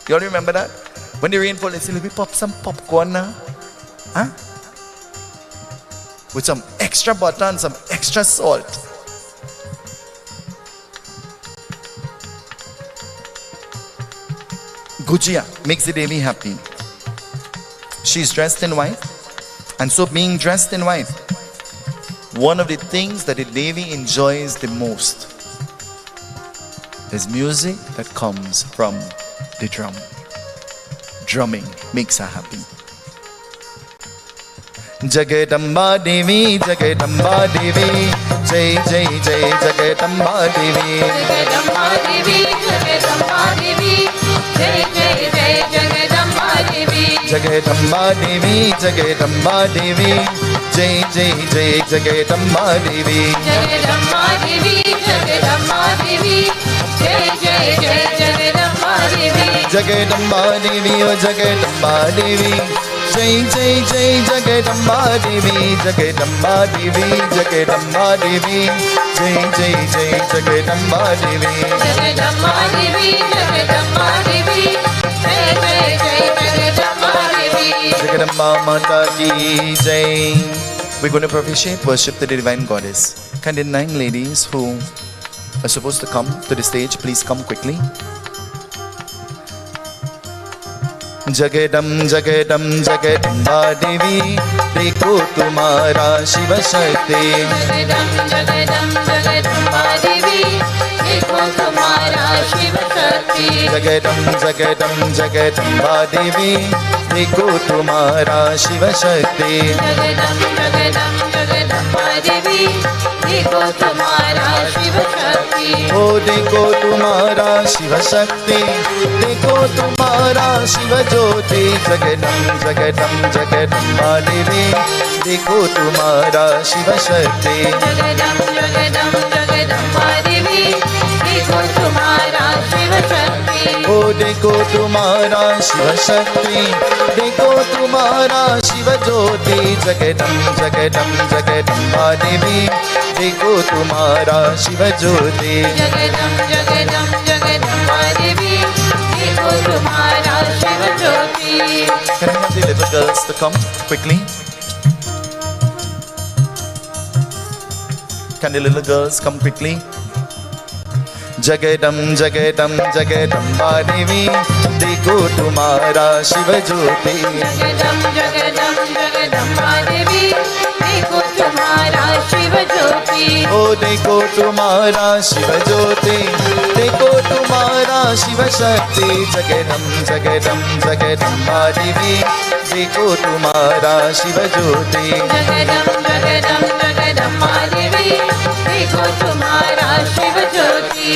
You all remember that? When the rain fall, they say let me pop some popcorn now. Huh? With some extra butter and some extra salt. Gujia makes the Devi happy. She's dressed in white, and so being dressed in white, one of the things that the Devi enjoys the most is music that comes from the drum. Drumming makes her happy. Jagadamba Devi, Jagadamba Devi, Jai Jai Jai Jagadamba Devi. Jagadamba Devi, Jagadamba Devi, Jai Jai Jai Jagadamba Devi. Jagadamba Devi, Jagadamba Devi, Jai Jai Jai Jagadamba Devi. Jagadamba Devi, Jagadamba Devi, Jai Jai Jai Jagadamba Devi. Jagadamba Devi, oh Jagadamba Devi, Jai Jai Jai Jagadamba Devi, Jagadamba Devi, Jagadamba Devi, Jai Jai Jai Jagadamba Devi. Jagadamba Devi, Jagadamba Devi, Jai Jai Jai Jagadamba Devi. Jagadamba Mata Ki Jai. We're going to propitiate worship to the divine goddess. Can the 9 ladies who are supposed to come to the stage please come quickly? Jagadam Jagadam Jagadamba Devi, dekho tumhara Shiva Shakti. Jagadam Jagadam Jagadamba Devi, dekho tumhara Shiva Shakti. Jagadam Jagadam Jagadamba Devi, dekho tumhara Shiva Shakti. Jagadam Jagadam Jagadamba Devi, dekho tumhara Shiva Shakti. Oh dekho tumhara Shiva Shakti, dekho tumhara Shiva Jyoti. Jagadam Jagadam Jagadamba Devi, dekho tumhara Shiva Shakti. Jagadam Jagadam Jagadamba Devi, dekho tumhara Shiva Shakti. Oh dekho tumhara Shiva Shakti, dekho tumhara Shiva Jyoti. Jagadam Jagadam Jagadamba Devi, dekho tumhara Shiva Jyoti. Jagadam Jagadam Jagadamba Devi, dekho tumhara Shiva Jyoti. Can I have the little girls to come quickly? Can the little girls come quickly? Jagadam Jagadam Jagadamba Devi, dekho tumhara Shiva Jyoti. Jagadam Jagadam Jagadamba Devi, dekho tumhara Shiva Jyoti. Oh dekho tumhara Shiva Jyoti, dekho tumhara Shiva Shakti. Jagadam Jagadam Jagadamba Devi, dekho tumhara Shiva Jyoti. Jagadam Jagadam Jagadamba Devi, dekho tumhara Shiva Jyoti.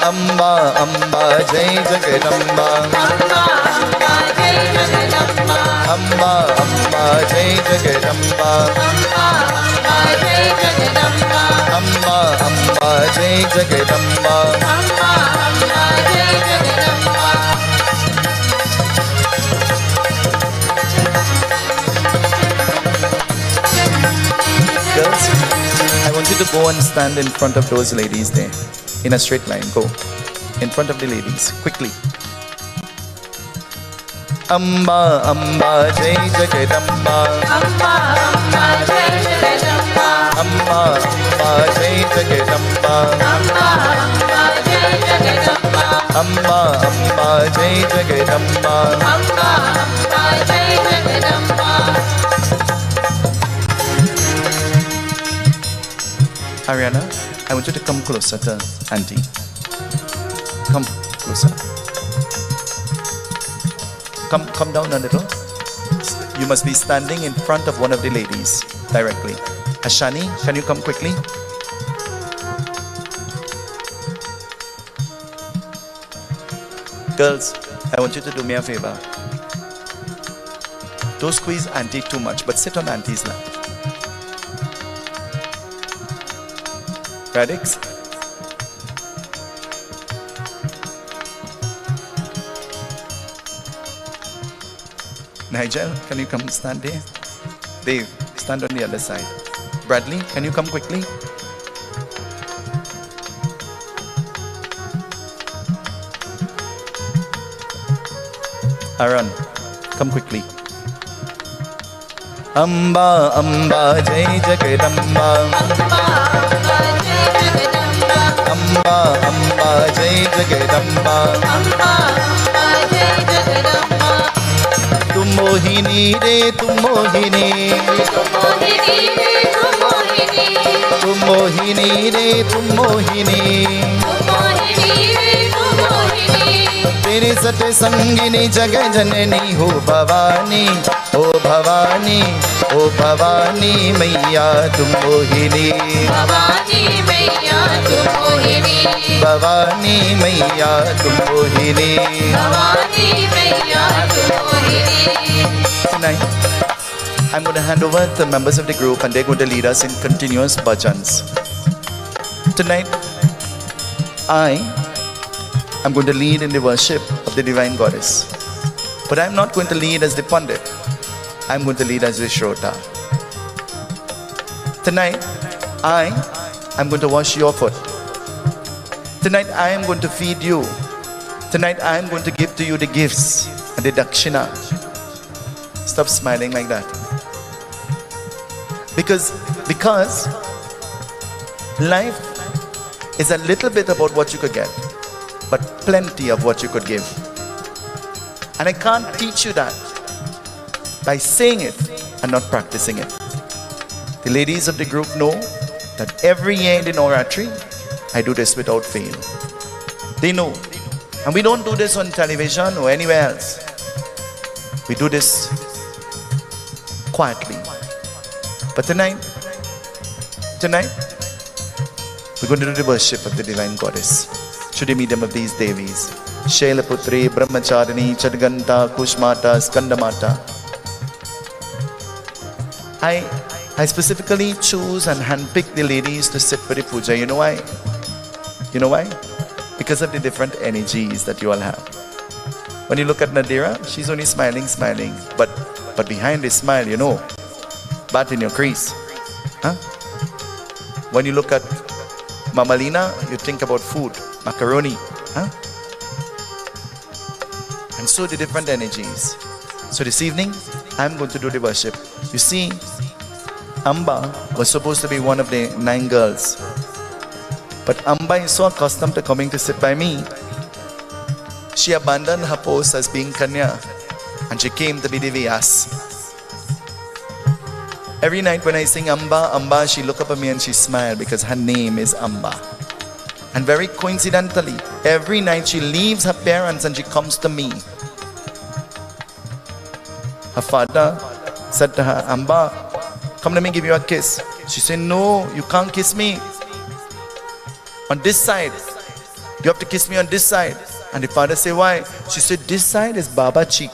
Amba Amba Jai Jagadamba. Amba Amba Jai Jagadamba. Amba Amba Jai Jagadamba. Amba Amba Jai Jagadamba. Amba Amba Jai Jagadamba. Amba Amba Jai Jagadamba. Girls, I want you to go and stand in front of those ladies there. In a straight line, go. In front of the ladies, quickly. Amba, Amba, Jai Jagadamba. Amba, Amba, Jai Jagadamba. Amba, Amba, Jai Jagadamba. Amba, Amba, Jai Jagadamba. Amba, Amba, Jai Jagadamba. Amba, Amba, Jai Jagadamba. Ariana, I want you to come closer to Auntie. Come closer. Come down a little. You must be standing in front of one of the ladies directly. Ashani, can you come quickly? Girls, I want you to do me a favor. Don't squeeze Auntie too much, but sit on Auntie's lap. Radix? Nigel, can you come stand there? Dave, stand on the other side. Bradley, can you come quickly? Aaron, come quickly. Amba, Amba, Jai Jagadamba. Amba, Amba, Jai Jagadamba. तुम मोहिनी रे तुम मोहिनी, तुम मोहिनी रे तुम मोहिनी, तेरे सत संगिनी जग जननी हो भवानी, ओ भवानी, ओ भवानी मैया तुम मोहिनी, भवानी मैया तुम मोहिनी, भवानी मैया तुम मोहिनी, भवानी मैया तुम Mohini. Tonight, I'm going to hand over to the members of the group and they're going to lead us in continuous bhajans. Tonight, I am going to lead in the worship of the Divine Goddess. But I'm not going to lead as the Pandit. I'm going to lead as the Shrota. Tonight, I am going to wash your foot. Tonight, I am going to feed you. Tonight, I am going to give to you the gifts and the dakshina. Stop smiling like that. Because life is a little bit about what you could get, but plenty of what you could give. And I can't teach you that by saying it and not practicing it. The ladies of the group know that every year in the Raatri, I do this without fail. They know. And we don't do this on television or anywhere else. We do this quietly. But tonight, we're going to do the worship of the Divine Goddess through the medium of these Devis. Shailaputri, Brahmacharini, Chadganta, Kushmata, Skandamata. I specifically choose and handpick the ladies to sit for the puja. You know why? You know why? Because of the different energies that you all have. When you look at Nadira, she's only smiling. But behind the smile, you know, bat in your crease. Huh? When you look at Mamalina, you think about food, macaroni. Huh? And so the different energies. So this evening, I'm going to do the worship. You see, Amba was supposed to be one of the 9 girls. But Amba is so accustomed to coming to sit by me, she abandoned her post as being Kanya and she came to be the Vyas. Every night when I sing Amba, Amba, she look up at me and she smile because her name is Amba. And very coincidentally, every night she leaves her parents and she comes to me. Her father said to her, Amba, come, let me give you a kiss. She said, no, you can't kiss me. On this side. You have to kiss me on this side. And the father said, why? She said, this side is Baba cheek.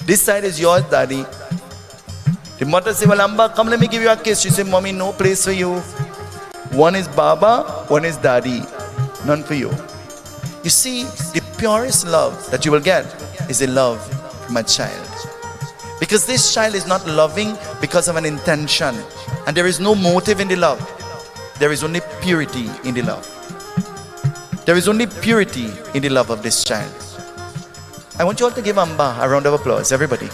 This side is yours, daddy. The mother said, well, Amba, come, let me give you a kiss. She said, mommy, no place for you. One is Baba, one is daddy. None for you. You see, the purest love that you will get is a love from a child. Because this child is not loving because of an intention. And there is no motive in the love. there is only purity in the love. There is only purity in the love of this child. I want you all to give Amba a round of applause, everybody.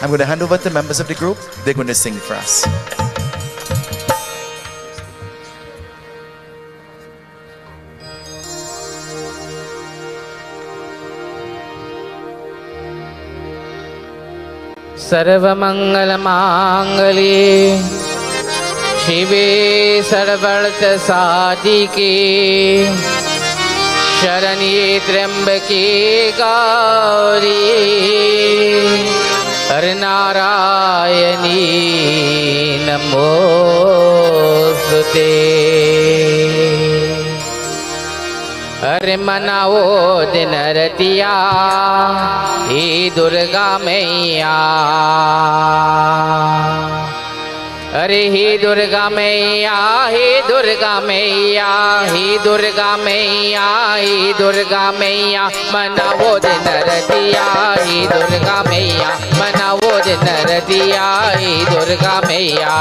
I'm going to hand over to members of the group. They're going to sing for us. सर्वमंगलमांगल्ये शिवे सर्वार्थ साधिके शरण्ये त्र्यंबके गौरी हरि नारायणी नमोस्तुते। अरे मनाओ दिन रतिया हे दुर्गा मैया, अरे हे दुर्गा मैया, हे दुर्गा मैया, हे दुर्गा मैया, हे दुर्गा मैया, मनाओ दिन रतिया हे दुर्गा मैया, मनाओ दिन रतिया हे दुर्गा मैया।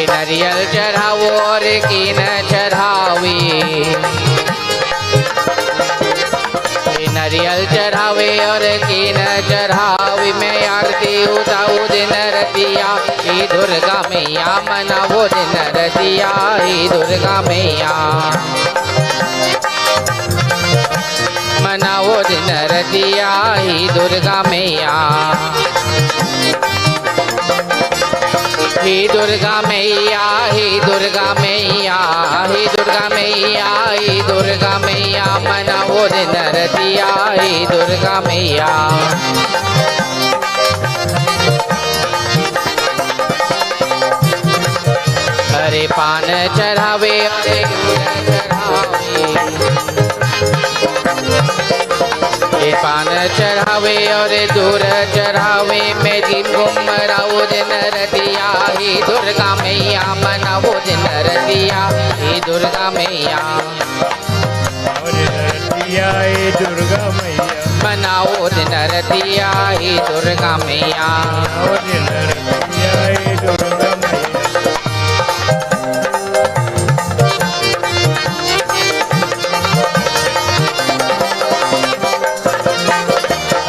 नरियल चढ़ावो और की न चढ़ावी, नरियल चढ़ावे और की न चढ़ावी, मैं आरती उतारू दिन रतिया हे दुर्गा मैया, मनावो दिन रतिया हे दुर्गा मैया, मनावो दिन रतिया हे दुर्गा मैया। हे दुर्गा मैया, हे दुर्गा मैया, हे दुर्गा मैया, हे दुर्गा मैया, मनाओ दिन रतिया हे दुर्गा मैया। अरे पान चढ़ावे अरे पान चढ़ावे और दूर चढ़ावे, मैं दिन घुमराओ दिन रतिया हे दुर्गा मैया, मनाओ दिन रतिया हे दुर्गा मैया, हे दुर्गा मैया, मनाओ दिन रतिया हे दुर्गा मैया।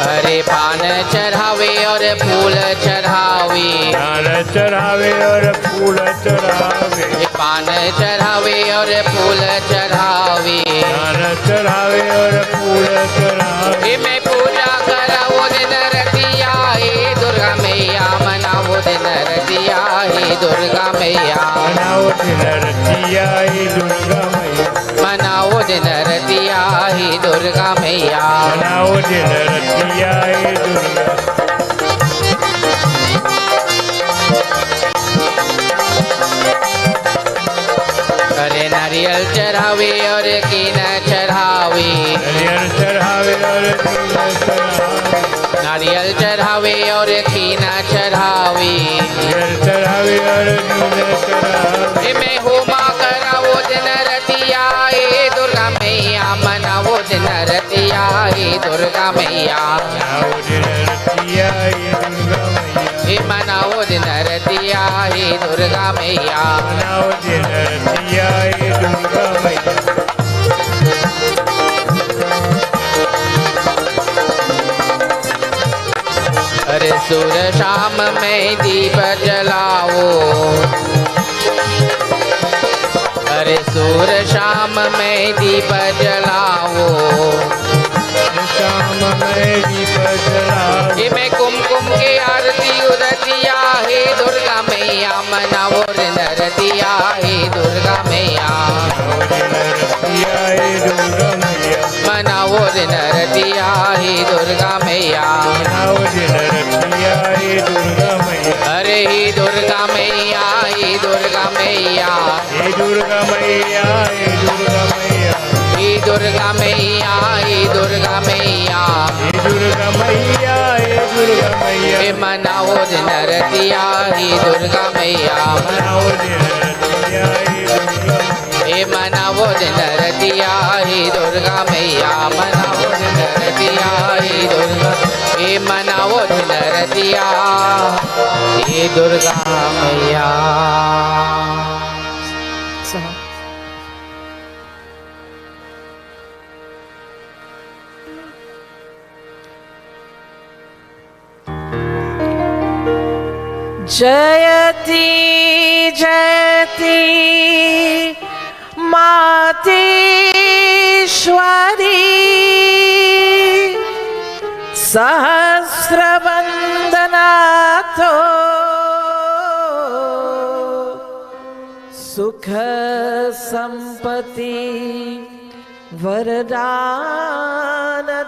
अरे पान चढ़ावे और फूल चढ़ावे, पान चढ़ावे और फूल चढ़ावे, पान चढ़ावे और फूल चढ़ावे, पान चढ़ावे और फूल चढ़ावे, मैं पूजा कराओ दिन रतिया हे दुर्गा मैया, मनाओ दिन रतिया हे दुर्गा मैया, मनाओ दिन रतिया हे दुर्गा मैया, मनाओ दिन रतिया हे दुर्गा मैया, मनाओ दिन रतिया हे दुर्गा। अरे नारियल चढ़ावे और की न चढ़ावे, नारियल चढ़ावे और नारियल चढ़ावे और की न चढ़ावे, नारियल चढ़ावे और चढ़ावे, मैं होमा कराओ दिन रतिया हे दुर्गा मैया, मनाओ दिन रतिया हे दुर्गा मैया, मनाओ दिन रतिया हे दुर्गा मैया, हे मनाओ दिन रतिया हे दुर्गा मैया, मनाओ दिन रतिया हे दुर्गा मैया। अरे सूर शाम में दीप जलाओ, अरे सूर शाम में दीप जलाओ, शाम में दीप जलाओ, ये मैं कुमकुम के आरती उरतिया हे दुर्गा मैया, मनाओ दिन रतिया हे दुर्गा मैया, मनाओ दिन रतिया हे दुर्गा मैया, मनाओ दिन रतिया हे दुर्गा मैया, अरे हे दुर्गा मैया, हे दुर्गा मैया, हे दुर्गा मैया, हे दुर्गा मैया, हे दुर्गा मैया, हे दुर्गा मैया, हे दुर्गा मैया, हे दुर्गा मैया, हे मनाओ दिन रतिया हे दुर्गा मैया, मनाओ दिन रतिया हे दुर्गा मैया, हे मनाओ दिन रतिया हे दुर्गा मैया, मनाओ दिन रतिया हे दुर्गा, हे नरतिया हे दुर्गा मैया। जयति जयति मातेश्वरी सहस्रवंदना तो सुख संपत्ति वरदान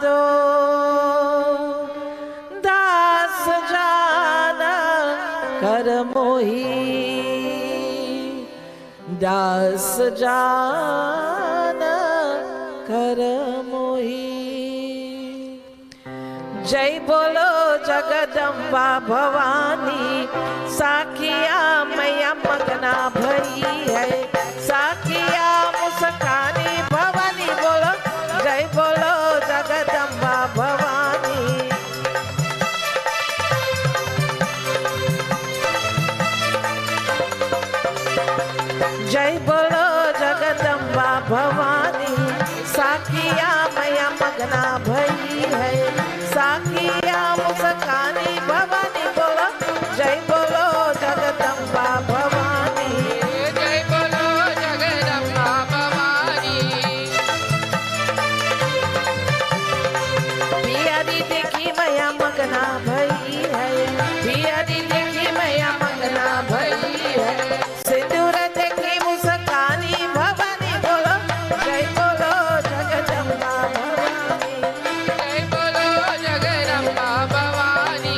दो। दास जाना कर मोही, दास जाना कर मोही। जय बोलो जगदम्बा भवानी, साखिया मैया मगना भई है। साखिया मुस्कानी भवानी बोलो, जय बोलो जगदम्बा भवानी। जय बोलो जगदम्बा भवानी, साखिया मैया मगना भई है। साखिया मुस्कानी भवानी बोलो, जय बोलो जगदम्बा भवानी। जय बोलो जगदम्बा भवानी। पियारी देखी मैया मगना भई है। पियारी देखी मैया मगना भई है। सिंदूर देखी मुस्कानी भवानी बोलो, जय बोलो जगदम्बा भवानी। जय बोलो जगदम्बा भवानी।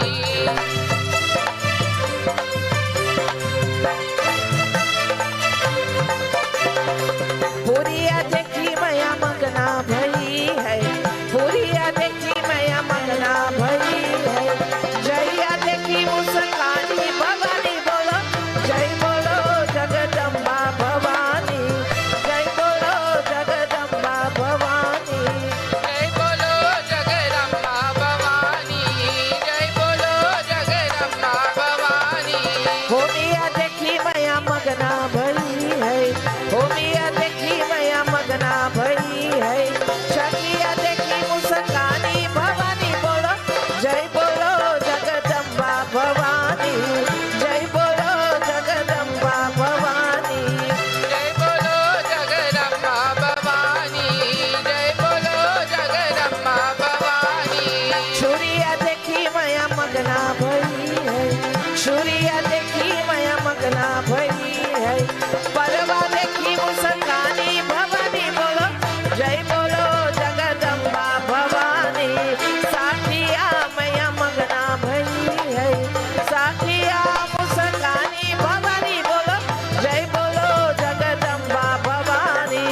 पुरिया देखी मैया मगना भई है। पुरिया देखी मैया मगना भई है। जया देखी मुस्कानी भवानी बोलो, जय बोलो जगदम्बा भवानी। जय बोलो जगदम्बा भवानी। जय बोलो जगदम्बा भवानी। जय बोलो जगदम्बा भवानी। होमिया देखी मैया मगना भई है। होमिया देखी मैया मगना भई है। शकिया देखी मुस्कानी भवानी बोलो, जय बोलो जगदम्बा भवानी। जय बोलो जगदम्बा भवानी। जय बोलो जगदम्बा भवानी। जय बोलो जगदम्बा भवानी। छुरिया देखी मैया मगना भई है। छुरिया देखी मैया मगना भई है। परवा देखी मुस्कानी भवानी बोलो, जय बोलो जगदम्बा भवानी। साखिया मैया मगना भई है। साखिया मुस्कानी भवानी बोलो, जय बोलो जगदम्बा भवानी।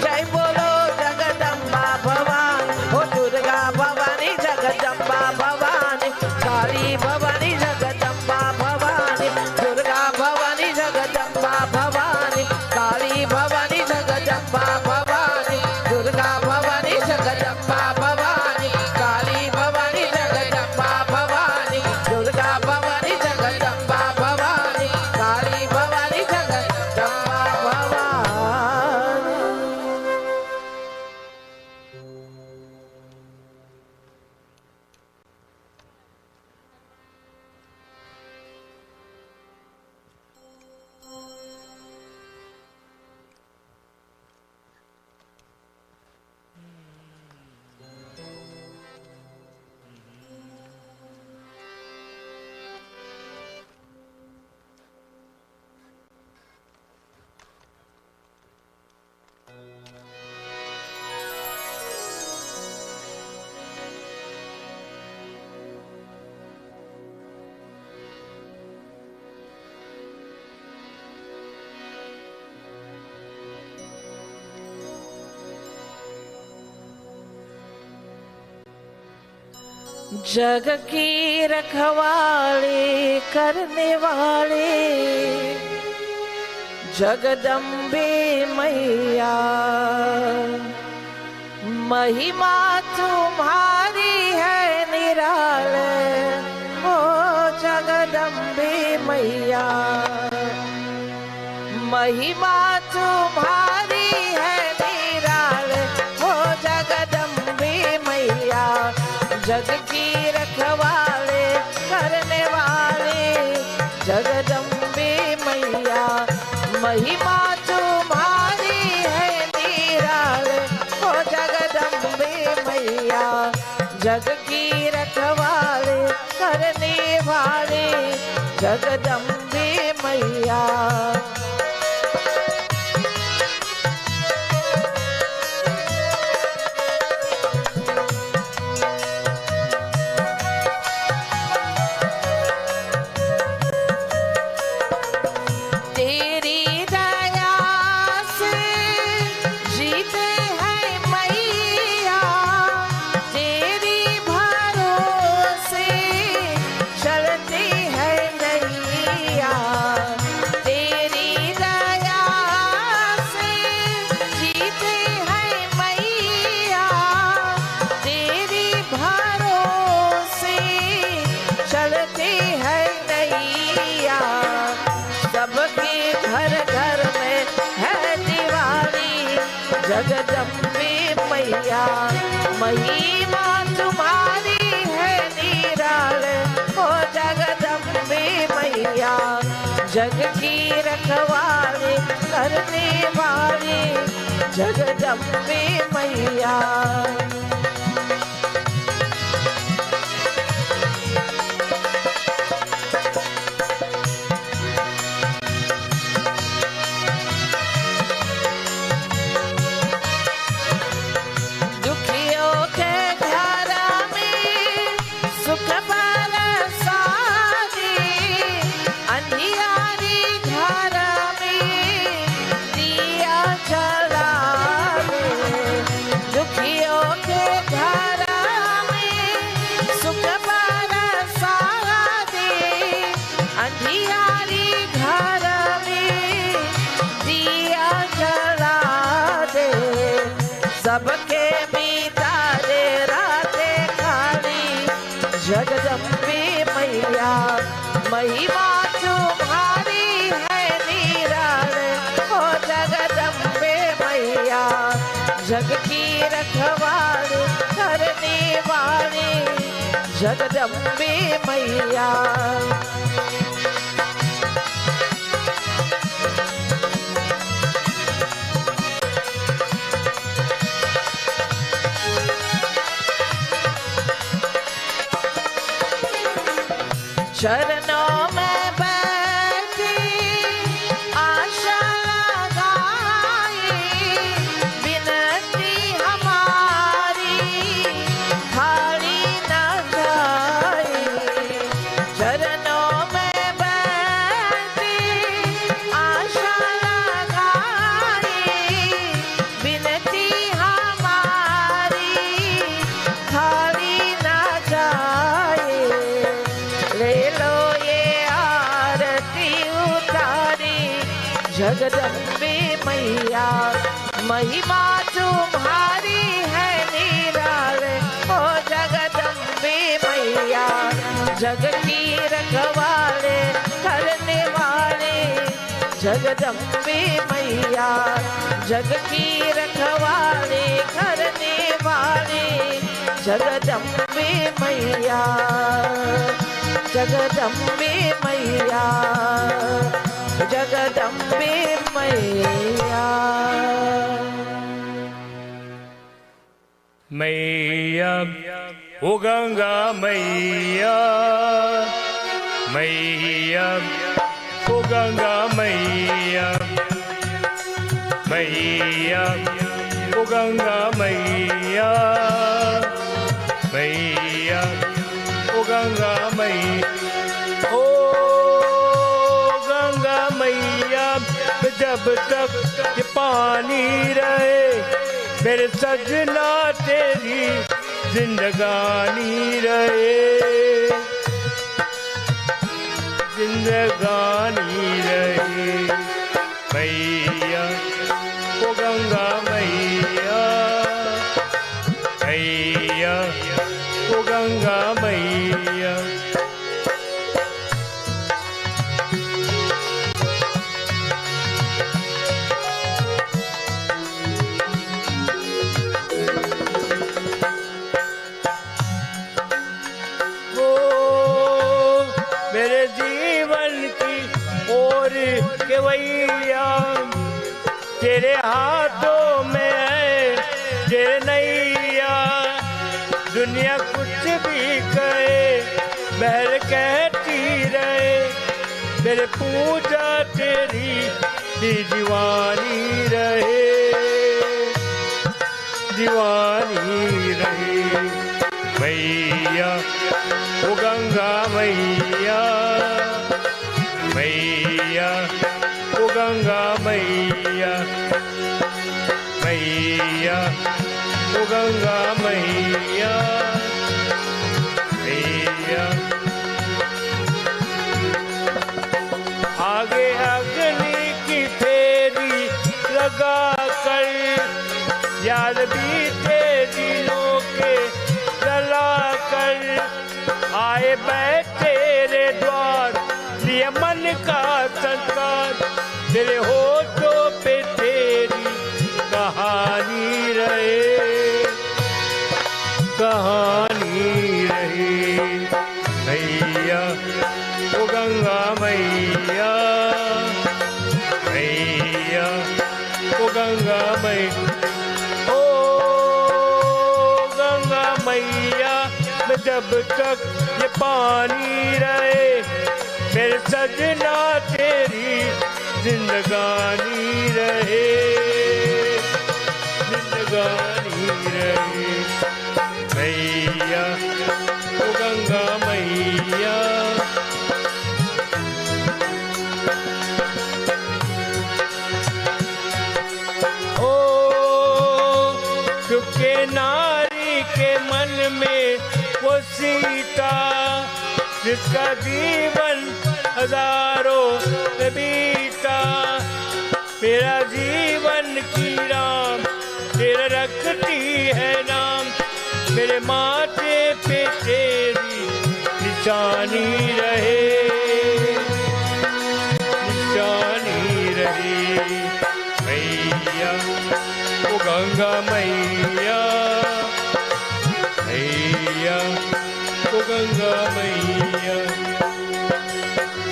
जय बोलो जगदम्बा भवानी। ओ दुर्गा भवानी जगदम्बा भवानी। काली भवानी जगदम्बा भवानी। दुर्गा भवानी जगदम्बा भवानी। काली भवानी जगदम्बा भवानी। दुर्गा भवानी जगदम्बा भवानी। काली भवानी जगदम्बा भवानी। दुर्गा भवानी जगदम्बा भवानी। काली भवानी जगदम्बा भवानी। जग की रखवाली करने वाले जगदम्बे मैया, महिमा तुम्हारी है निराले। ओ जग की रखवाले करने वाले जगदम्बे मैया महिमा तुम्हारी है निराले ओ जगदम्बे मैया जग की रखवाले करने वाले जगदम्बे मैया जगदम्बे मैया महिमा तुम्हारी है निराले ओ जगदम्बे मैया जग की रखवाली करने वाली जगदम्बे मैया सबके बीतारे राते खाली जगदम्बे मैया महिमा तुम्हारी है निराले ओ जगदम्बे मैया जग की रखवाली करने वाली जगदम्बे मैया चरणों में बैठी आशा लगाई विनती हमारी खाली न जाए चरणों में बैठी आशा लगाई विनती हमारी खाली न जाए ले लो ये आरती उतारी जगदम्बे मैया महिमा तुम्हारी है निराले ओ जगदम्बे मैया जग की रखवाले करने वाले जगदम्बे मैया जग की रखवाले करने वाले जगदम्बे मैया जगदम्बे मैया जगदम्बे मैया मैया ओ गंगा मैया मैया ओ गंगा मैया मैया ओ गंगा मैया मैया ओ गंगा मैया ओ गंगा मैया जब तक ये पानी रहे मेरे सजना तेरी जिंदगानी रहे जिंदगानी रहे मैया ओ गंगा मैया मैया ओ गंगा मैया नैया दुनिया कुछ भी कहे बहर कहती रहे मेरे पूजा तेरी ही दीवानी रहे दीवानी रहे मैया ओ गंगा मैया मैया ओ गंगा मैया मैया ओ गंगा मैया मैया आगे अग्नि की फेरी लगा कर याद भी तेरी के जला कर आए बैठे रे द्वार लिए मन का संस्कार तेरे होठों पे तेरी कहानी रहे कहानी रहे मैया ओ गंगा मैया मैया ओ गंगा मैया ओ गंगा मैया जब तक ये पानी रहे मेरे सजना तेरी जिंदगानी रहे जिंदगानी रहे मैया ओ गंगा मैया ओ चुपके नारी के मन में वो सीता जिसका जीवन हजारों से बीता मेरा जीवन की राम तेरा रखती है नाम मेरे माथे पे तेरी निशानी रहे निशानी रहे मैया ओ गंगा मैया मैया ओ गंगा मैया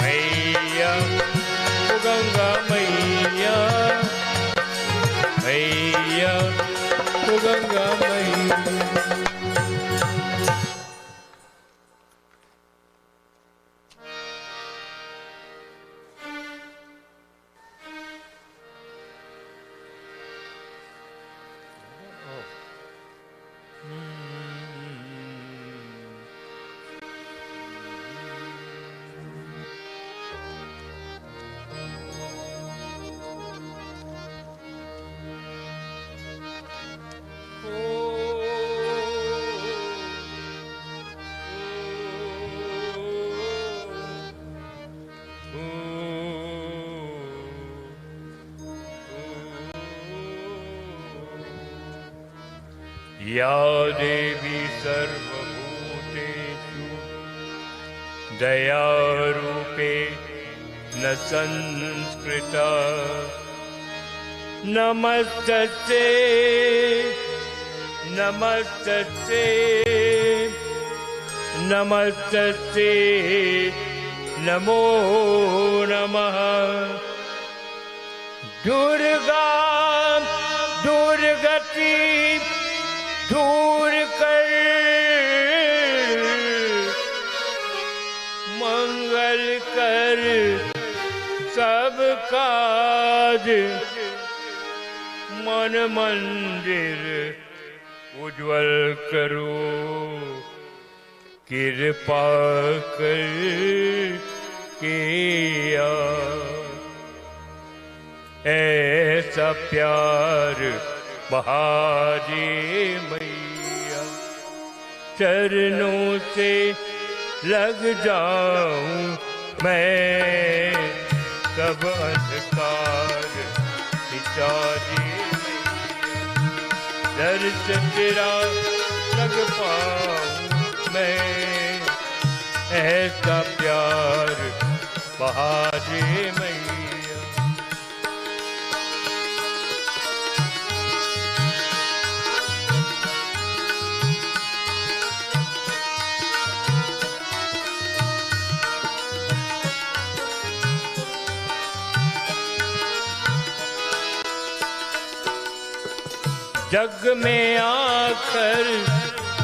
मैया ओ गंगा मैया मैया ओ गंगा मैया या देवी सर्वभूतेषु दयारूपे न संस्कृता नमस्तस्यै नमस्तस्यै नमस्तस्यै नमो नमः दुर्गा दुर्गति दूर कर मंगल कर सब काज मन मंदिर उज्जवल करो कृपा कर किया ऐसा प्यार महाजी मैया चरणों से लग जाऊं मैं सब अंधकार मिटा दे दर्शन तेरा लग पाऊं मैं ऐसा प्यार महाजी मैया जग में आकर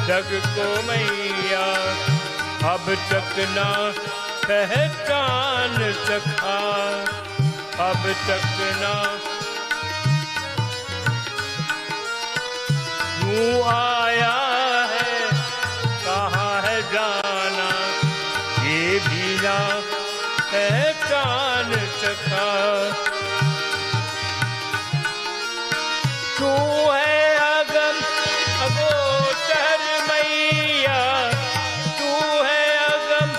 जग को मैया अब तक ना पहचान सका, अब तक ना यूं आया है कहाँ है जाना ये भी ना पहचान सका। तू है अगम अगोचर मैया, तू है अगम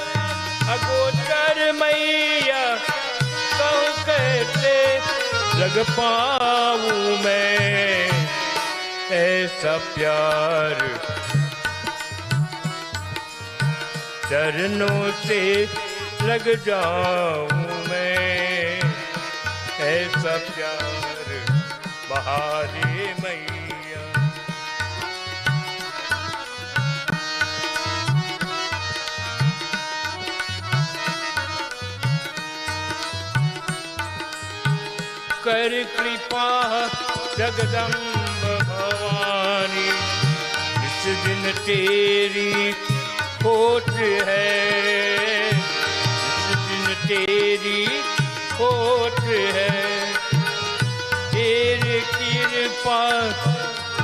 अगोचर मैया, कहूँ कैसे लग पाऊँ मैं ऐसा प्यार, चरणों से लग जाऊँ मैं ऐसा प्यार बहारे मैया। कर कृपा जगदम्ब भवानी, इस दिन तेरी खोट है, इस दिन तेरी खोट है, तेरी कृपा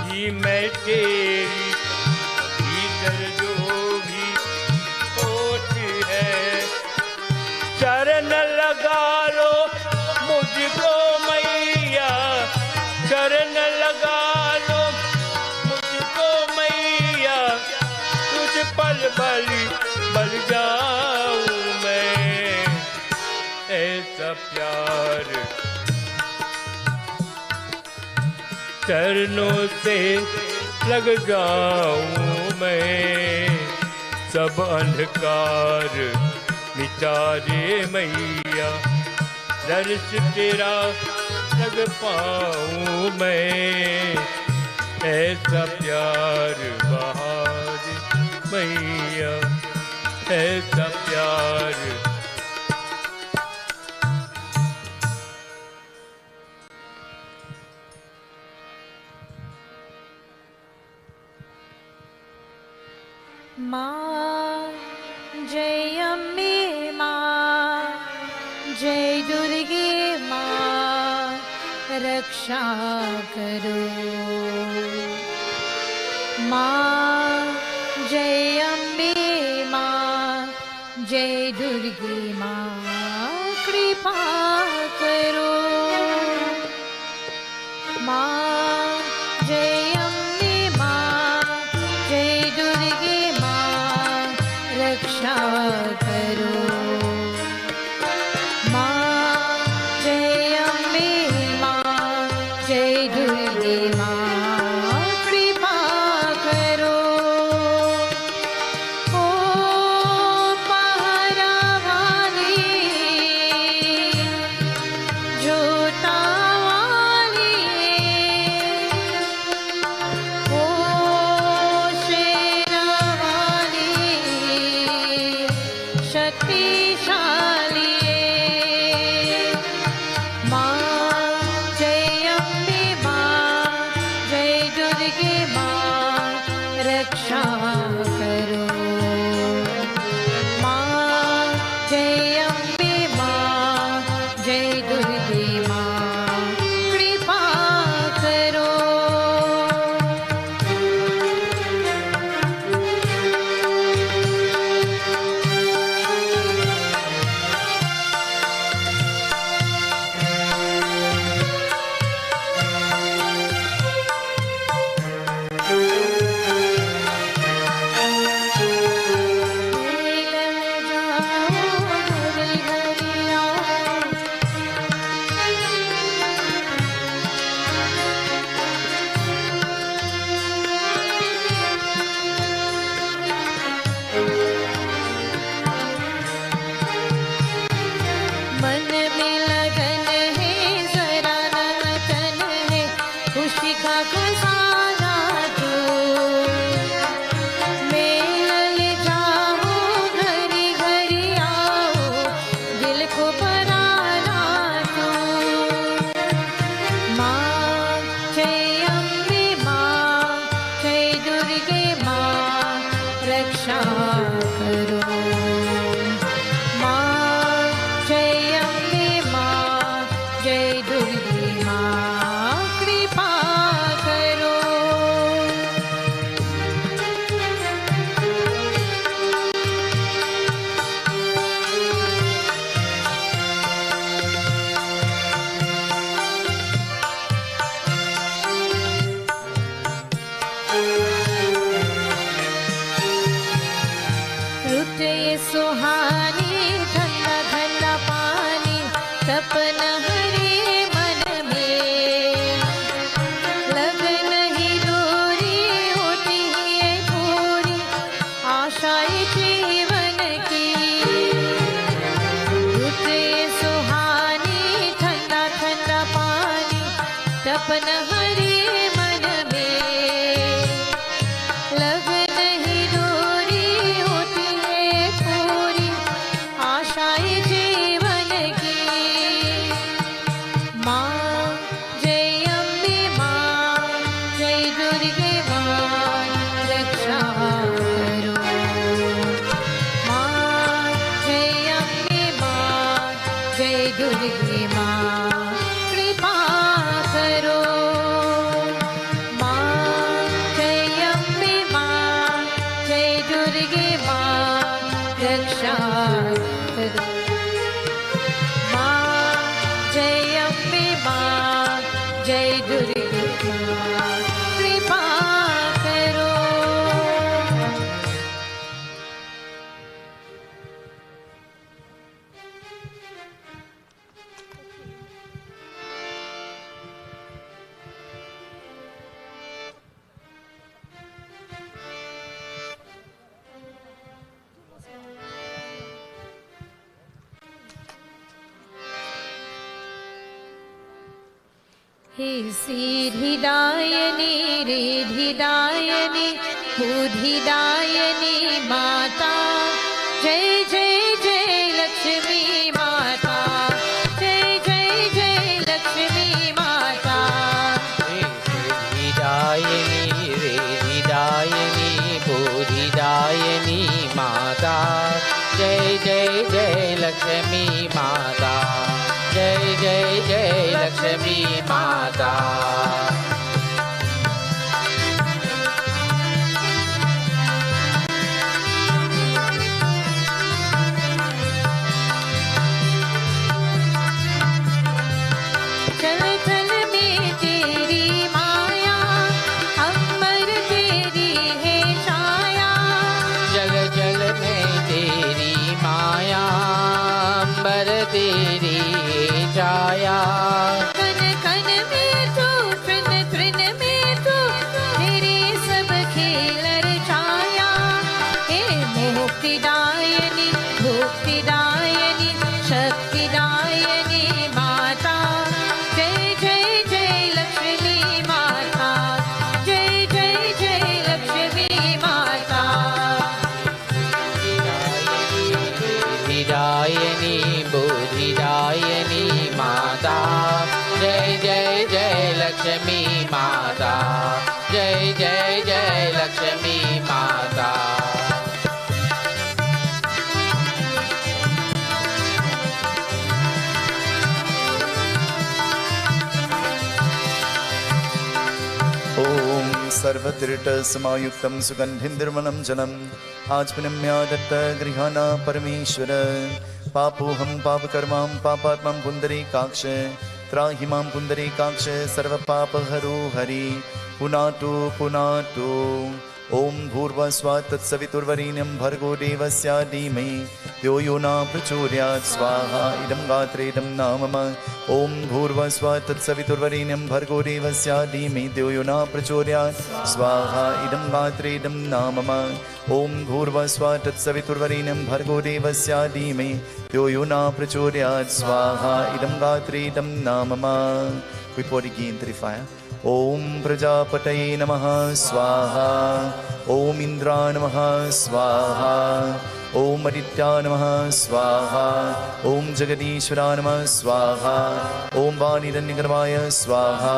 ही मैं तेरी भीतर जो भी खोट है। चरण लगा लो मुझको मैया, चरण लगा लो मुझको मैया, तुझ पर बल जाऊं मैं ऐसा प्यार, चरणों से लग जाऊं मैं सब अंधकार मिटा दे मैया, दर्श तेरा लग पाऊं मैं ऐसा प्यार बहार मैया, ऐसा प्यार। माँ जय अम्बे माँ, जय दुर्गे माँ, रक्षा करो। माँ जय अम्बे माँ, जय दुर्गे माँ, कृपा करो। माँ जय अम्बे माँ, जय दुर्गे माँ, रक्षा करो। माँ जय अम्बे माँ, जय दुर्गे माँ, कृपा करो। ओ पहरा वाली, जोता वाली, ओ शेरा वाली, शक्तिशाली। माँ जय अम्बे माँ, जय दुर्गे माँ, रक्षा करो। माँ जय अम्बे माँ, जय दुर्गे माँ, कृपा करो। जय सुहानी ठंडा ठंडा पानी तपन हरे मन में लगन ही दूरी होती है पूरी आशाएं जीवन की जय सुहानी ठंडा ठंडा पानी तपन हरे मन में लगन ही दूरी होती है पूरी आशाएं जीवन की माँ जय अम्बे माँ जय दुर्गे माँ रक्षा करो माँ जय अम्बे माँ जय दुर्गे माँ कृपा करो माँ जय अम्बे माँ जय दुर्गे माँ रक्षा करो माँ जय अम्बे माँ जय दुर्गे माँ कृपा करो। हे सिद्धिदायिनी रिद्धिदायिनी बुद्धिदायिनी माता जय जय जय लक्ष्मी माता जय जय जय लक्ष्मी माता सिद्धिदायिनी रिद्धिदायिनी बुद्धिदायिनी माता जय जय जय लक्ष्मी माता जय जय जय लक्ष्मी माता चल चल में तेरी माया अमर तेरी है छाया जल जल में तेरी माया अंबर तेरी छाया कन कन में तू तृण तृण में तू तेरे सब खेल रचाया हे मुक्तिदायिनी भुक्तिदायिनी शक्तिदायिनी माता जय जय जय लक्ष्मी माता जय जय जय लक्ष्मी माता सिद्धिदायिनी बुद्धिदायिनी माता जय जय जय लक्ष्मी माता जय जय जय लक्ष्मी माता ॐ सर्वतीर्थसमायुक्तं सुगन्धिं निर्मलं जलम् आचमनम्या दत्तगृहाणा परमेश्वर पापोऽहं पापकर्मां पापात्मां पुण्डरीकाक्ष त्राहि मां पुण्डरीकाक्ष सर्वपापहरो हरि पुनातु पुनातु ॐ भूर्भुवस्सुवः तत्सवितुर्वरेण्यं भर्गो देवस्य धीमहि धियो यो न प्रचोदयात् स्वाहा इदं गात्रे इदं नाम मम ॐ भूर्भुवस्सुवः तत्सवितुर्वरेण्यं भर्गो देवस्य धीमहि धियो यो न प्रचोदयात् स्वाहा इदं गात्रे इदं नाम मम ॐ भूर्भुवस्सुवः तत्सवितुर्वरेण्यं भर्गो देवस्य धीमहि धियो यो न प्रचोदयात् स्वाहा इदं गात्रे इदं नाम मम। We pour again the fire. ॐ प्रजापतये नमः स्वाहा ॐ इन्द्राय नमः स्वाहा ॐ आदित्याय नमः स्वाहा ॐ जगदीश्वराय नमः स्वाहा ॐ वाणिरण्यगर्भाय स्वाहा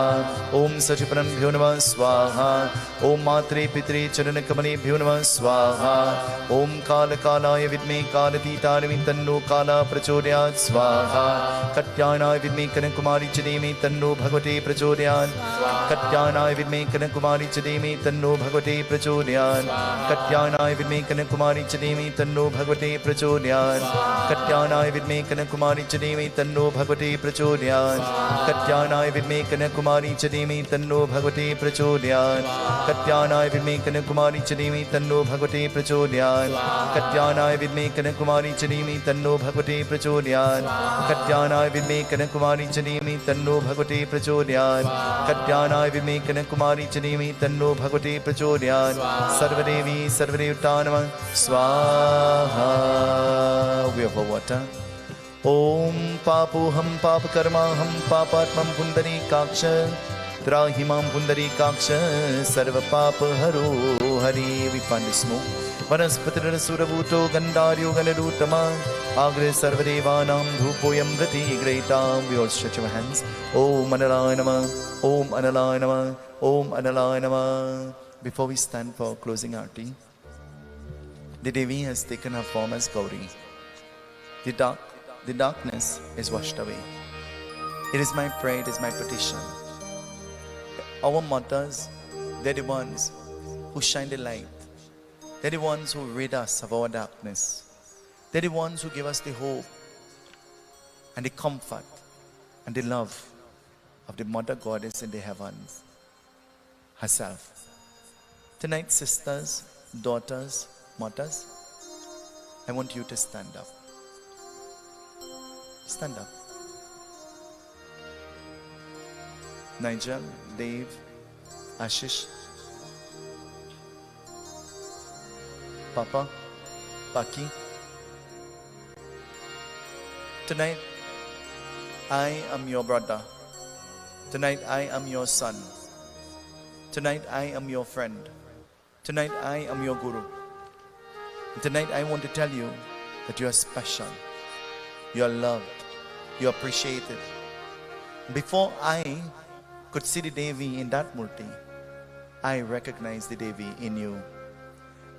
ॐ सचिपरभ्यो नमः स्वाहा ॐ मात्रे पित्रे चरणकमलेभ्यो नमः स्वाहा ॐ कालकालाय विद्महे कालतीताय तन्नो कालः प्रचोदयात् स्वाहा कत्यायनाय विद्महे कनककुमारी च धीमहि तन्नो भगवते प्रचोदयात् कत्यायनाय विद्महे कनककुमारी च धीमहि तन्नो भगवते प्रचोदयात् कत्यायनाय विद्महे कनककुमारी च धीमहि तन्नो तन्नो भगवते प्रचोदयात् कत्यानाय विद्महे कनकुमारी च धीमहि तन्नो भगवते प्रचोदयात् कत्यानाय विद्महे कनकुमारी च धीमहि तन्नो भगवते प्रचोदयात् कत्यानाय विद्महे कनकुमारी च धीमहि तन्नो भगवते प्रचोदयात् कत्यानाय विद्महे कनकुमारी च धीमहि तन्नो भगवते प्रचोदयात् कत्यानाय विद्महे कनकुमारी च धीमहि तन्नो भगवते प्रचोदयात् कत्यानाय विद्महे कनकुमारी च धीमहि तन्नो भगवते प्रचोदयात् सर्वदेवी सर्वदेवता नमः स्वाहा व्यववट ओम पापोहम पापकर्माहम पापात्मं पुंडरीकाक्ष त्राहि मां पुंडरीकाक्ष सर्वपापहरो Hari we find this smoke वनस्पतिरसुरभूतो गन्धार्यो गणरूतमा आग्रे सर्वदेवानां धूपोऽयं प्रतिगृहीतां we all stretch our hands Om Analaya Namah Om Analaya Namah Om Analaya Namah. Before we stand for closing arti, the Devi has taken her form as Gauri. The darkness is washed away. It is my prayer, it is my petition. Our mothers, they're the ones who shine the light. They're the ones who rid us of our darkness. They're the ones who give us the hope and the comfort and the love of the Mother Goddess in the heavens herself. Tonight, sisters, daughters, mothers, I want you to stand up. Stand up. Nigel, Dave, Ashish, Papa, Paki. Tonight, I am your brother. Tonight, I am your son. Tonight, I am your friend. Tonight, I am your guru. Tonight, I want to tell you that you are special. You are loved. You are appreciated. Before I could see the Devi in that Murti, I recognize the Devi in you.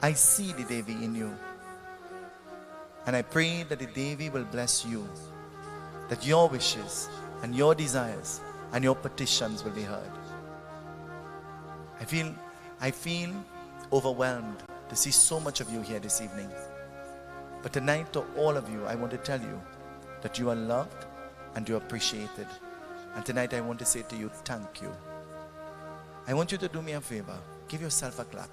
I see the Devi in you. And I pray that the Devi will bless you, that your wishes and your desires and your petitions will be heard. I feel overwhelmed to see so much of you here this evening. But tonight, to all of you, I want to tell you that you are loved and you are appreciated. And tonight I want to say to you, thank you. I want you to do me a favor. Give yourself a clap.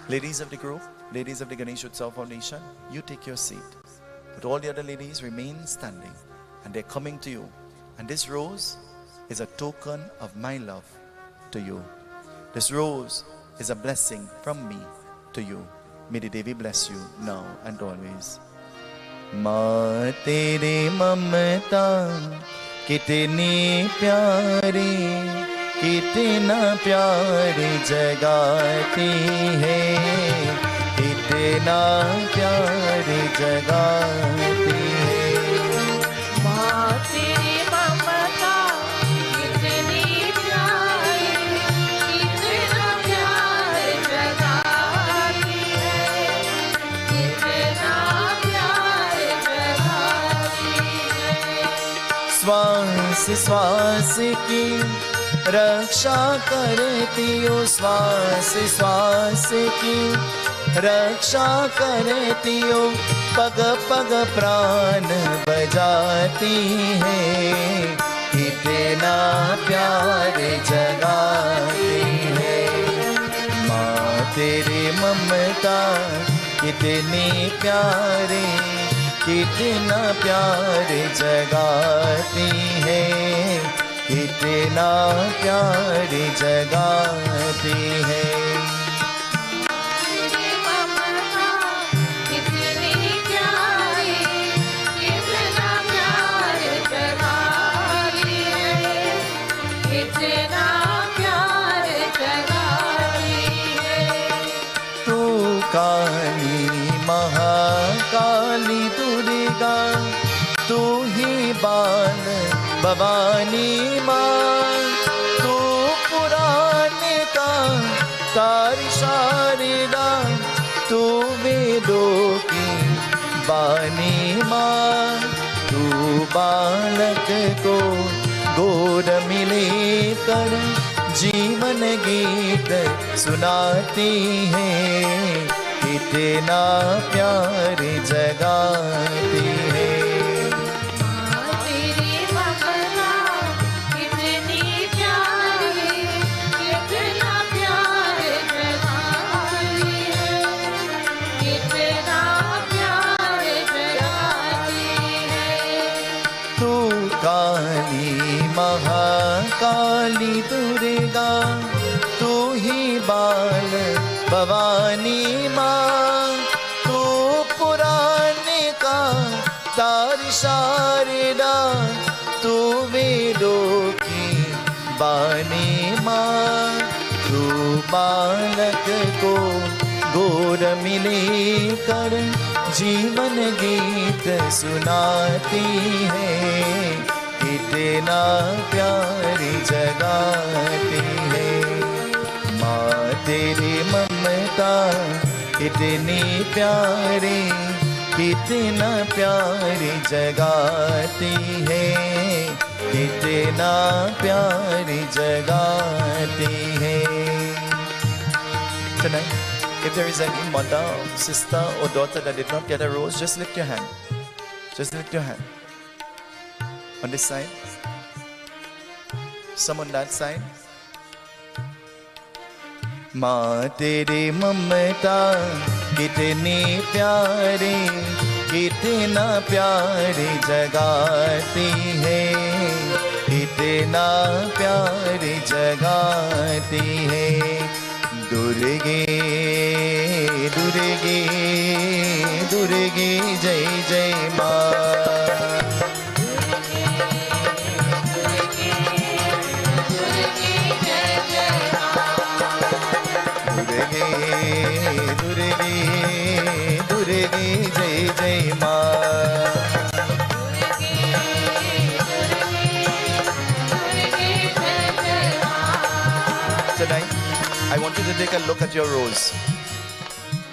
Ladies of the group, ladies of the Ganesh Utsav Foundation, you take your seat. But all the other ladies remain standing and they're coming to you. And this rose is a token of my love to you. This rose is a blessing from me to you. May the Devi bless you now and always. माँ तेरे ममता कितनी प्यारी कितना प्यार जगाती है कितना प्यार जगाती है माँ तेरी ममता कितनी प्यारी कितना प्यार जगाती है कितना प्यार जगाती है श्वास श्वास की रक्षा करती हो श्वास श्वास की रक्षा करती हो पग पग प्राण बजाती है कितना प्यार जगाती है माँ तेरी ममता कितनी प्यारी कितना प्यार जगाती है कितना प्यार जगाती है काली महाकाली दुर्गा तू ही बाल भवानी माँ तू पुराने का तारी शारदा तू वेदों की बानी माँ तू बालक को गोद मिले कर जीवन गीत सुनाती है, कितना प्यार जगाती है। तेरी ममता कितनी प्यारी, कितना प्यार जगाती है, कितना प्यार जगाती है। तू काली महाकाली दुर्गा, तू ही बाल भवानी माँ, तू पुराने का तार शारदा, तू वेदों की बानी माँ, तू बालक को गोद मिले कर जीवन गीत सुनाती है, कितना प्यार जगाती है। माँ तेरी ममता कितनी प्यारी, कितना प्यार जगाती है, कितना प्यार जगाती है। Tonight, if there is any mother, sister or daughter that did not get a rose, just lift your hand. Just lift your hand. On this side. Some on that side. माँ तेरी ममता कितनी प्यारी, कितना प्यार जगाती है, कितना प्यार जगाती है। दुर्गे दुर्गे दुर्गे जय जय माँ। दुर्गे दुर्गे जय जय माँ। Tonight, I want you to take a look at your rose.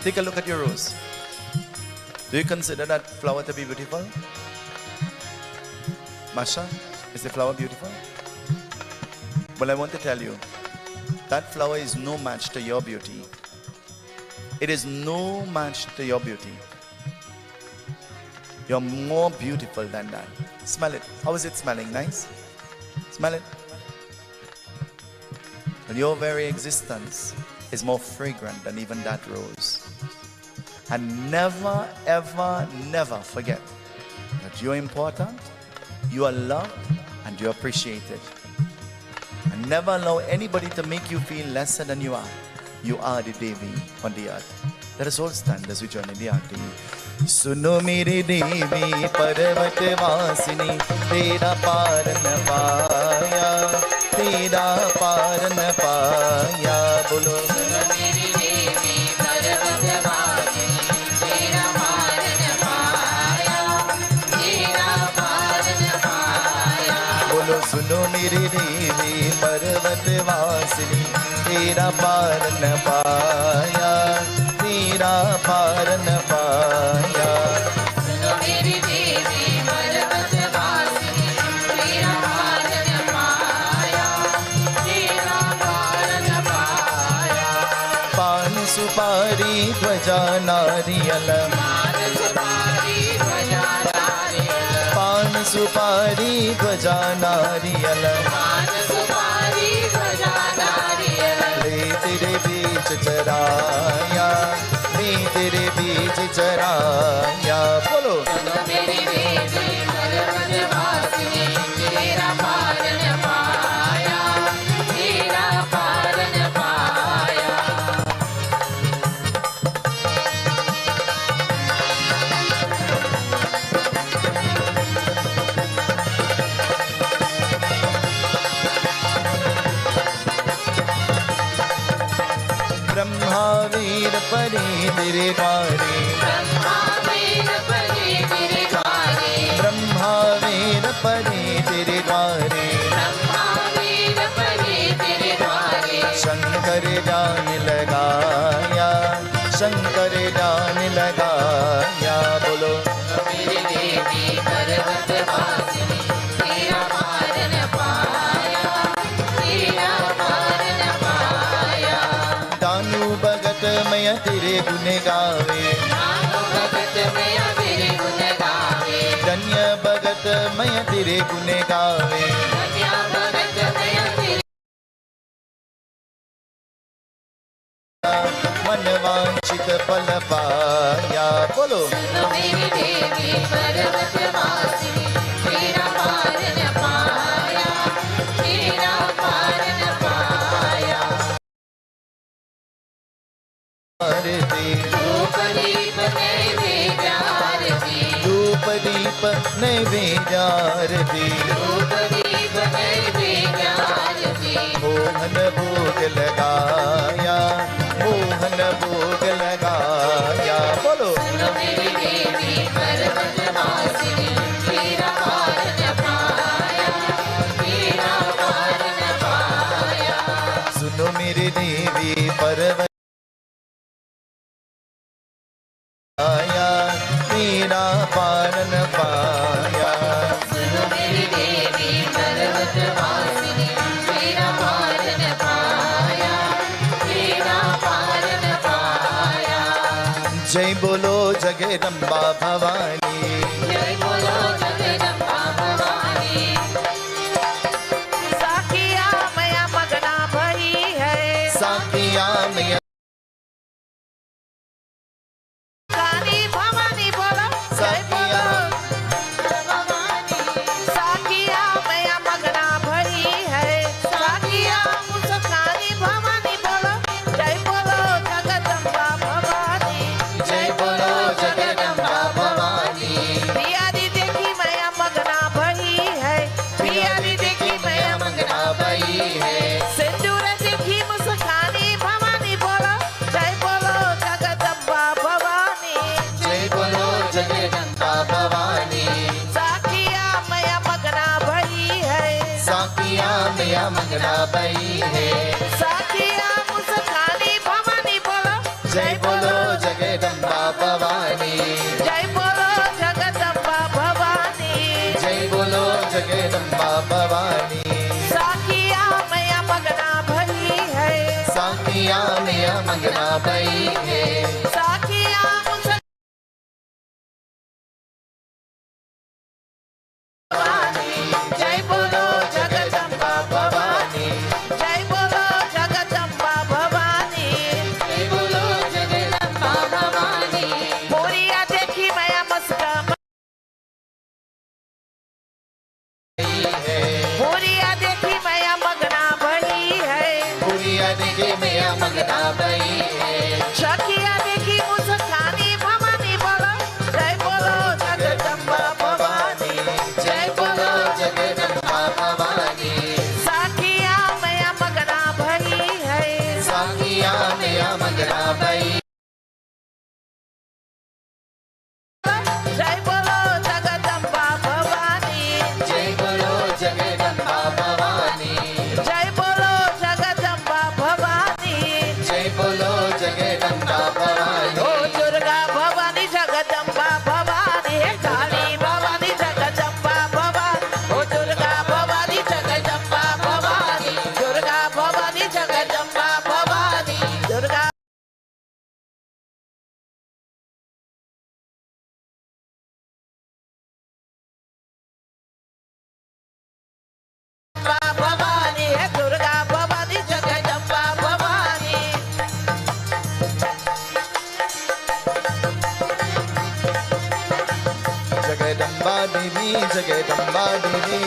Take a look at your rose. Do you consider that flower to be beautiful? Masha, is the flower beautiful? Well, I want to tell you, that flower is no match to your beauty. It is no match to your beauty. You're more beautiful than that. Smell it. How is it smelling? Nice? Smell it. And your very existence is more fragrant than even that rose. And never, ever, never forget that you're important, you are loved, and you're appreciated. And never allow anybody to make you feel lesser than you are. You are the Devi on the earth. Let us all stand as we join in the aarti. सुनो मेरी देवी पर्वत वासिनी, तेरा पार न पाया, तेरा पार न पाया। बोलो सुनो मेरी देवी पर्वत वासिनी, तेरा पार न पाया, तेरा पार न पाया। बोलो सुनो मेरी देवी पर्वत वासिनी, तेरा पार न पाया, तेरा पार न पाया। सुनो मेरी देवी पर्वत वासिनी, तेरा पार न पाया, तेरा पार न पाया। पान सुपारी ध्वजा नारियल, पान सुपारी ध्वजा नारियल, पान सुपारी ध्वजा नारियल, पान सुपारी ध्वजा नारियल। ले तेरे बीच चराया, ले तेरे बीच चराया। बोलो सुनो मेरी देवी पर्वत वासिनी, तेरा पार न पाया, तेरा पार न पाया। ब्रह्मा वीर परी तेरे द्वारे, ब्रह्मा वीर परी तेरे द्वारे, ब्रह्मा वीर परी तेरे द्वारे। ब्रह्मा वीर परी तेरे द्वारे। शंकर जान लगाया, शंकर जान लगाया। बोलो मेरी देवी पर्वत वासिनी, तेरा पार न पाया, तेरा पार गुण गावे, धन्य भगत मैं तेरे गुण गावे, मन वांछित फल पाया। बोलो मेरी देवी पर्वत वासिनी, तेरा पार न पाया, तेरा पार न पाया। आरती धूप दीप नैवेद्य आरती, धूप दीप नैवेद्य आरती, धूप दीप नैवेद्य आरती। मोहन भोग लगाया, मोहन भोग लगाया। बोलो मेरी देवी पर्वत वासिनी, तेरा पार न पाया, तेरा पार न पाया। सुनो मेरी देवी पर्वत आया, मेरा पारन पाया। सुनो मेरी देवी पर्वत वासिनी, तेरा पार न पाया, तेरा पार न पाया। जय बोलो जगदम्बा भवानी, जय बोलो जगदम्बा भवानी। साखिया मैया मगना भई है, साकिया में कानी भवानी बोलो जय बोलो भवानी, साखिया मैया मगना भई है, साखिया मुस्कानी भवानी बोलो जय बोलो जगदम्बा भवानी। जय बोलो जगदम्बा भवानी, पियारी देखी मैया मगना भई है, पियारी देखी मैया मंगना भई है। सिंदूर देखी मुस्कानी भवानी बोलो जय बोलो जगदम्बा भवानी। जय बोलो जगदम्बा भवानी, साखिया मैया मगना भई है, साकिया में मंगना भई है। साखिया मुस्कानी भवानी बोलो जय बोलो जगदम्बा भवानी, जय बोलो जगदम्बा भवानी। जय बोलो जगदम्बा भवानी, साखिया मैया मगना भई है, साकिया में मंगना भई है। साखिया मुस्कानी जय बोलो जगदम्बा भवानी, जय बोलो जगदम्बा भवानी। जय बोलो जगदम्बा भवानी। मोरिया देखी मैया मस्का, मोरिया देखी मैया मगना भई है, पुरिया देखे में मंगना भई है। सखिया देखी मुस्कानी भवानी बोलो जय बोलो जगदम्बा भवानी। जय बोलो जगदम्बा भवानी, साखिया मैया मगना भई है, साकिया में मंगना भई। जय बोलो जगदम्बा भवानी, जय बोलो जगदम्बा भवानी, जय बोलो जगदम्बा भवानी। जय बोलो जगदम्बा भवानी। ओ दुर्गा भवानी जगदम्बा भवानी, हे काली भवानी जगदम्बा भवानी, ओ दुर्गा भवानी जगदम्बा भवानी, दुर्गा भवानी जगदम्बा भवानी, दुर्गा भवानी, हे दुर्गा भवानी जगदम्बा भवानी। जगदम्बा देवी, जगदम्बा देवी,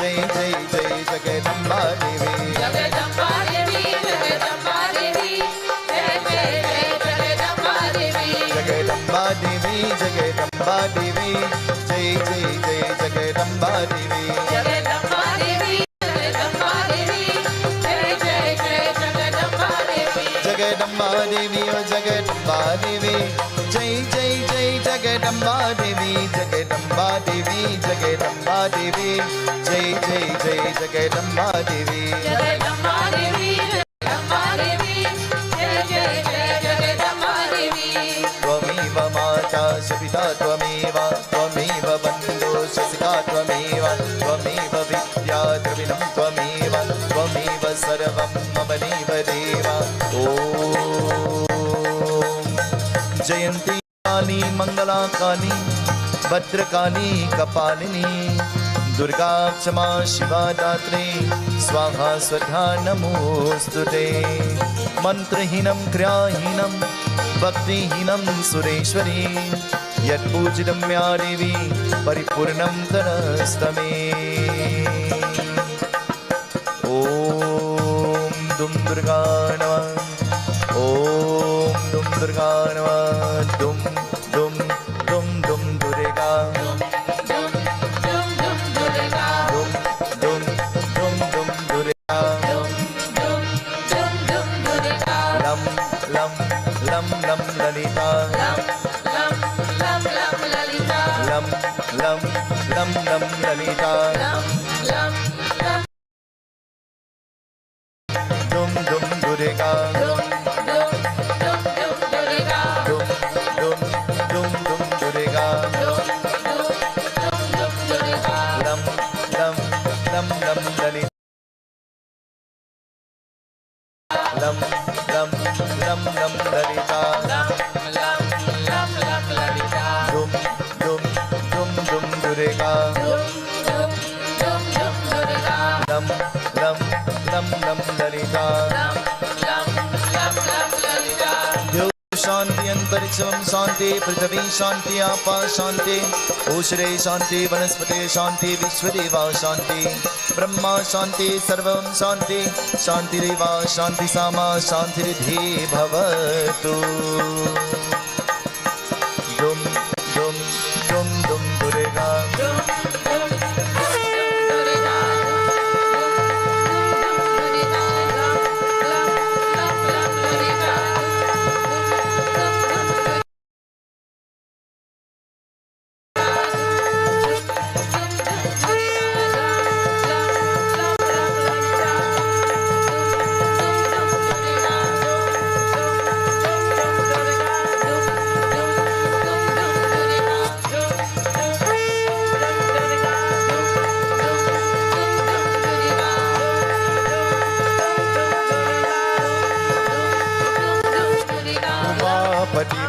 जय जय जय जगदम्बा देवी। जगदम्बा देवी, जगदम्बा देवी, जय जय जय जगदम्बा देवी। जगदम्बा देवी, जगदम्बा देवी, जय जय जय जगदम्बा देवी। जगदम्बा देवी, जगदम्बा देवी, जय जय जय जगदम्बा देवी। जगदम्बा देवी, ओ जगदम्बा देवी, जय जय जय जगदम्बा देवी। जगदम्बा देवी, जगदम्बा देवी, जय जय जय जगदम्बा देवी। जगदम्बा देवी, जगदम्बा देवी, जय जय जय जगदम्बा देवी। त्वमेव माता च पिता त्वमेव, त्वमेव बन्धो सखा त्वमेव, त्वमेव विद्या द्रविणं त्वमेव, त्वमेव सर्वं मम देव देव। ॐ जयंती काली मंगला काली भद्रकाली कपालिनी दुर्गा क्षमा शिवा दात्री स्वाहा स्वधा नमोस्तुते मंत्रहीनं क्रियाहीनं भक्तिहीनं सुरेश्वरी यत्पूजितं या देवी परिपूर्णं तनस्तमे ॐ दुं दुर्गा नमः ॐ दुं दुर्गा नमः दुं दुं दुं दुं दुर्गा दुं दुं दुं दुर्गा लं लं लं लं ललिता लं लं लं लं ललिता दुं दुं दुर्गा दुं दुं दुं दुर्गा लं लं लं लं ललिता लं लं लं लं ललिता दुं दुं दुं दुं दुर्गा लं लं लं लं ललिता शांति अंतरिक्षम शांति पृथ्वी शांति आपा शांति ओषधे शांति वनस्पति शांति विश्वदेवा शांति ब्रह्मा शांति सर्वं शांति शांतिरेवा शांति सामा शांतिरिधि भवतु दुम दुम दुम दुम दुर्गा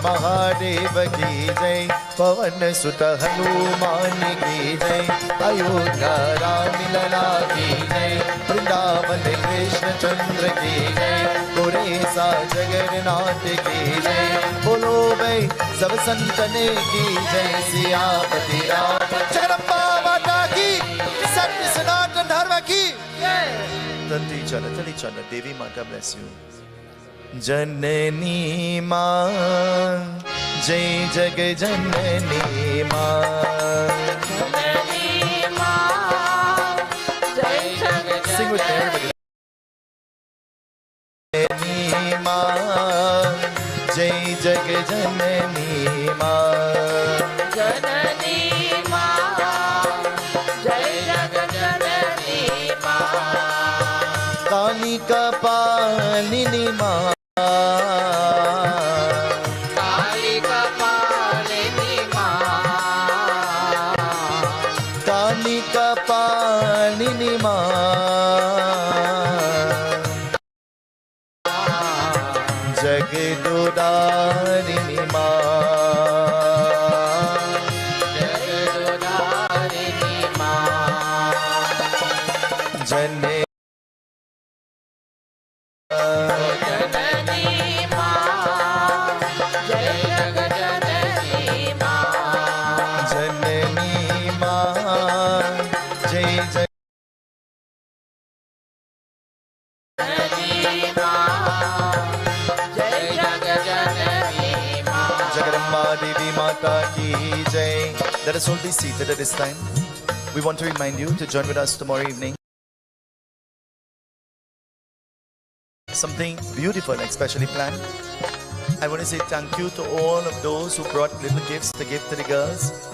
महादेव की जय पवन सुत हनुमान की जय अयोध्या राम लला की जय वृंदावन कृष्ण चंद्र की जय गोरेसा जगन्नाथ की जय बोलो भाई सब संतने की जय सियापति राम जगदम्बा माता की सत्य सनातन धर्म की जय चल देवी माता ब्लेस यू जननी माँ जय जग जननी माँ जननी माँ जय जग जननी माँ जय जग जननी माँ जननी माँ जय जग जननी माँ काली कपालिनी माँ कपालिनी माँ जगदोदारिणी माँ जगदोदारिणी माँ जने जननी माँ जय जग जननी माँ जननी माँ जय जय Jagadamba Devi Mata ki jai. Let us all be seated at this time. We want to remind you to join with us tomorrow evening. Something beautiful and specially planned. I want to say thank you to all of those who brought little gifts to give to the girls.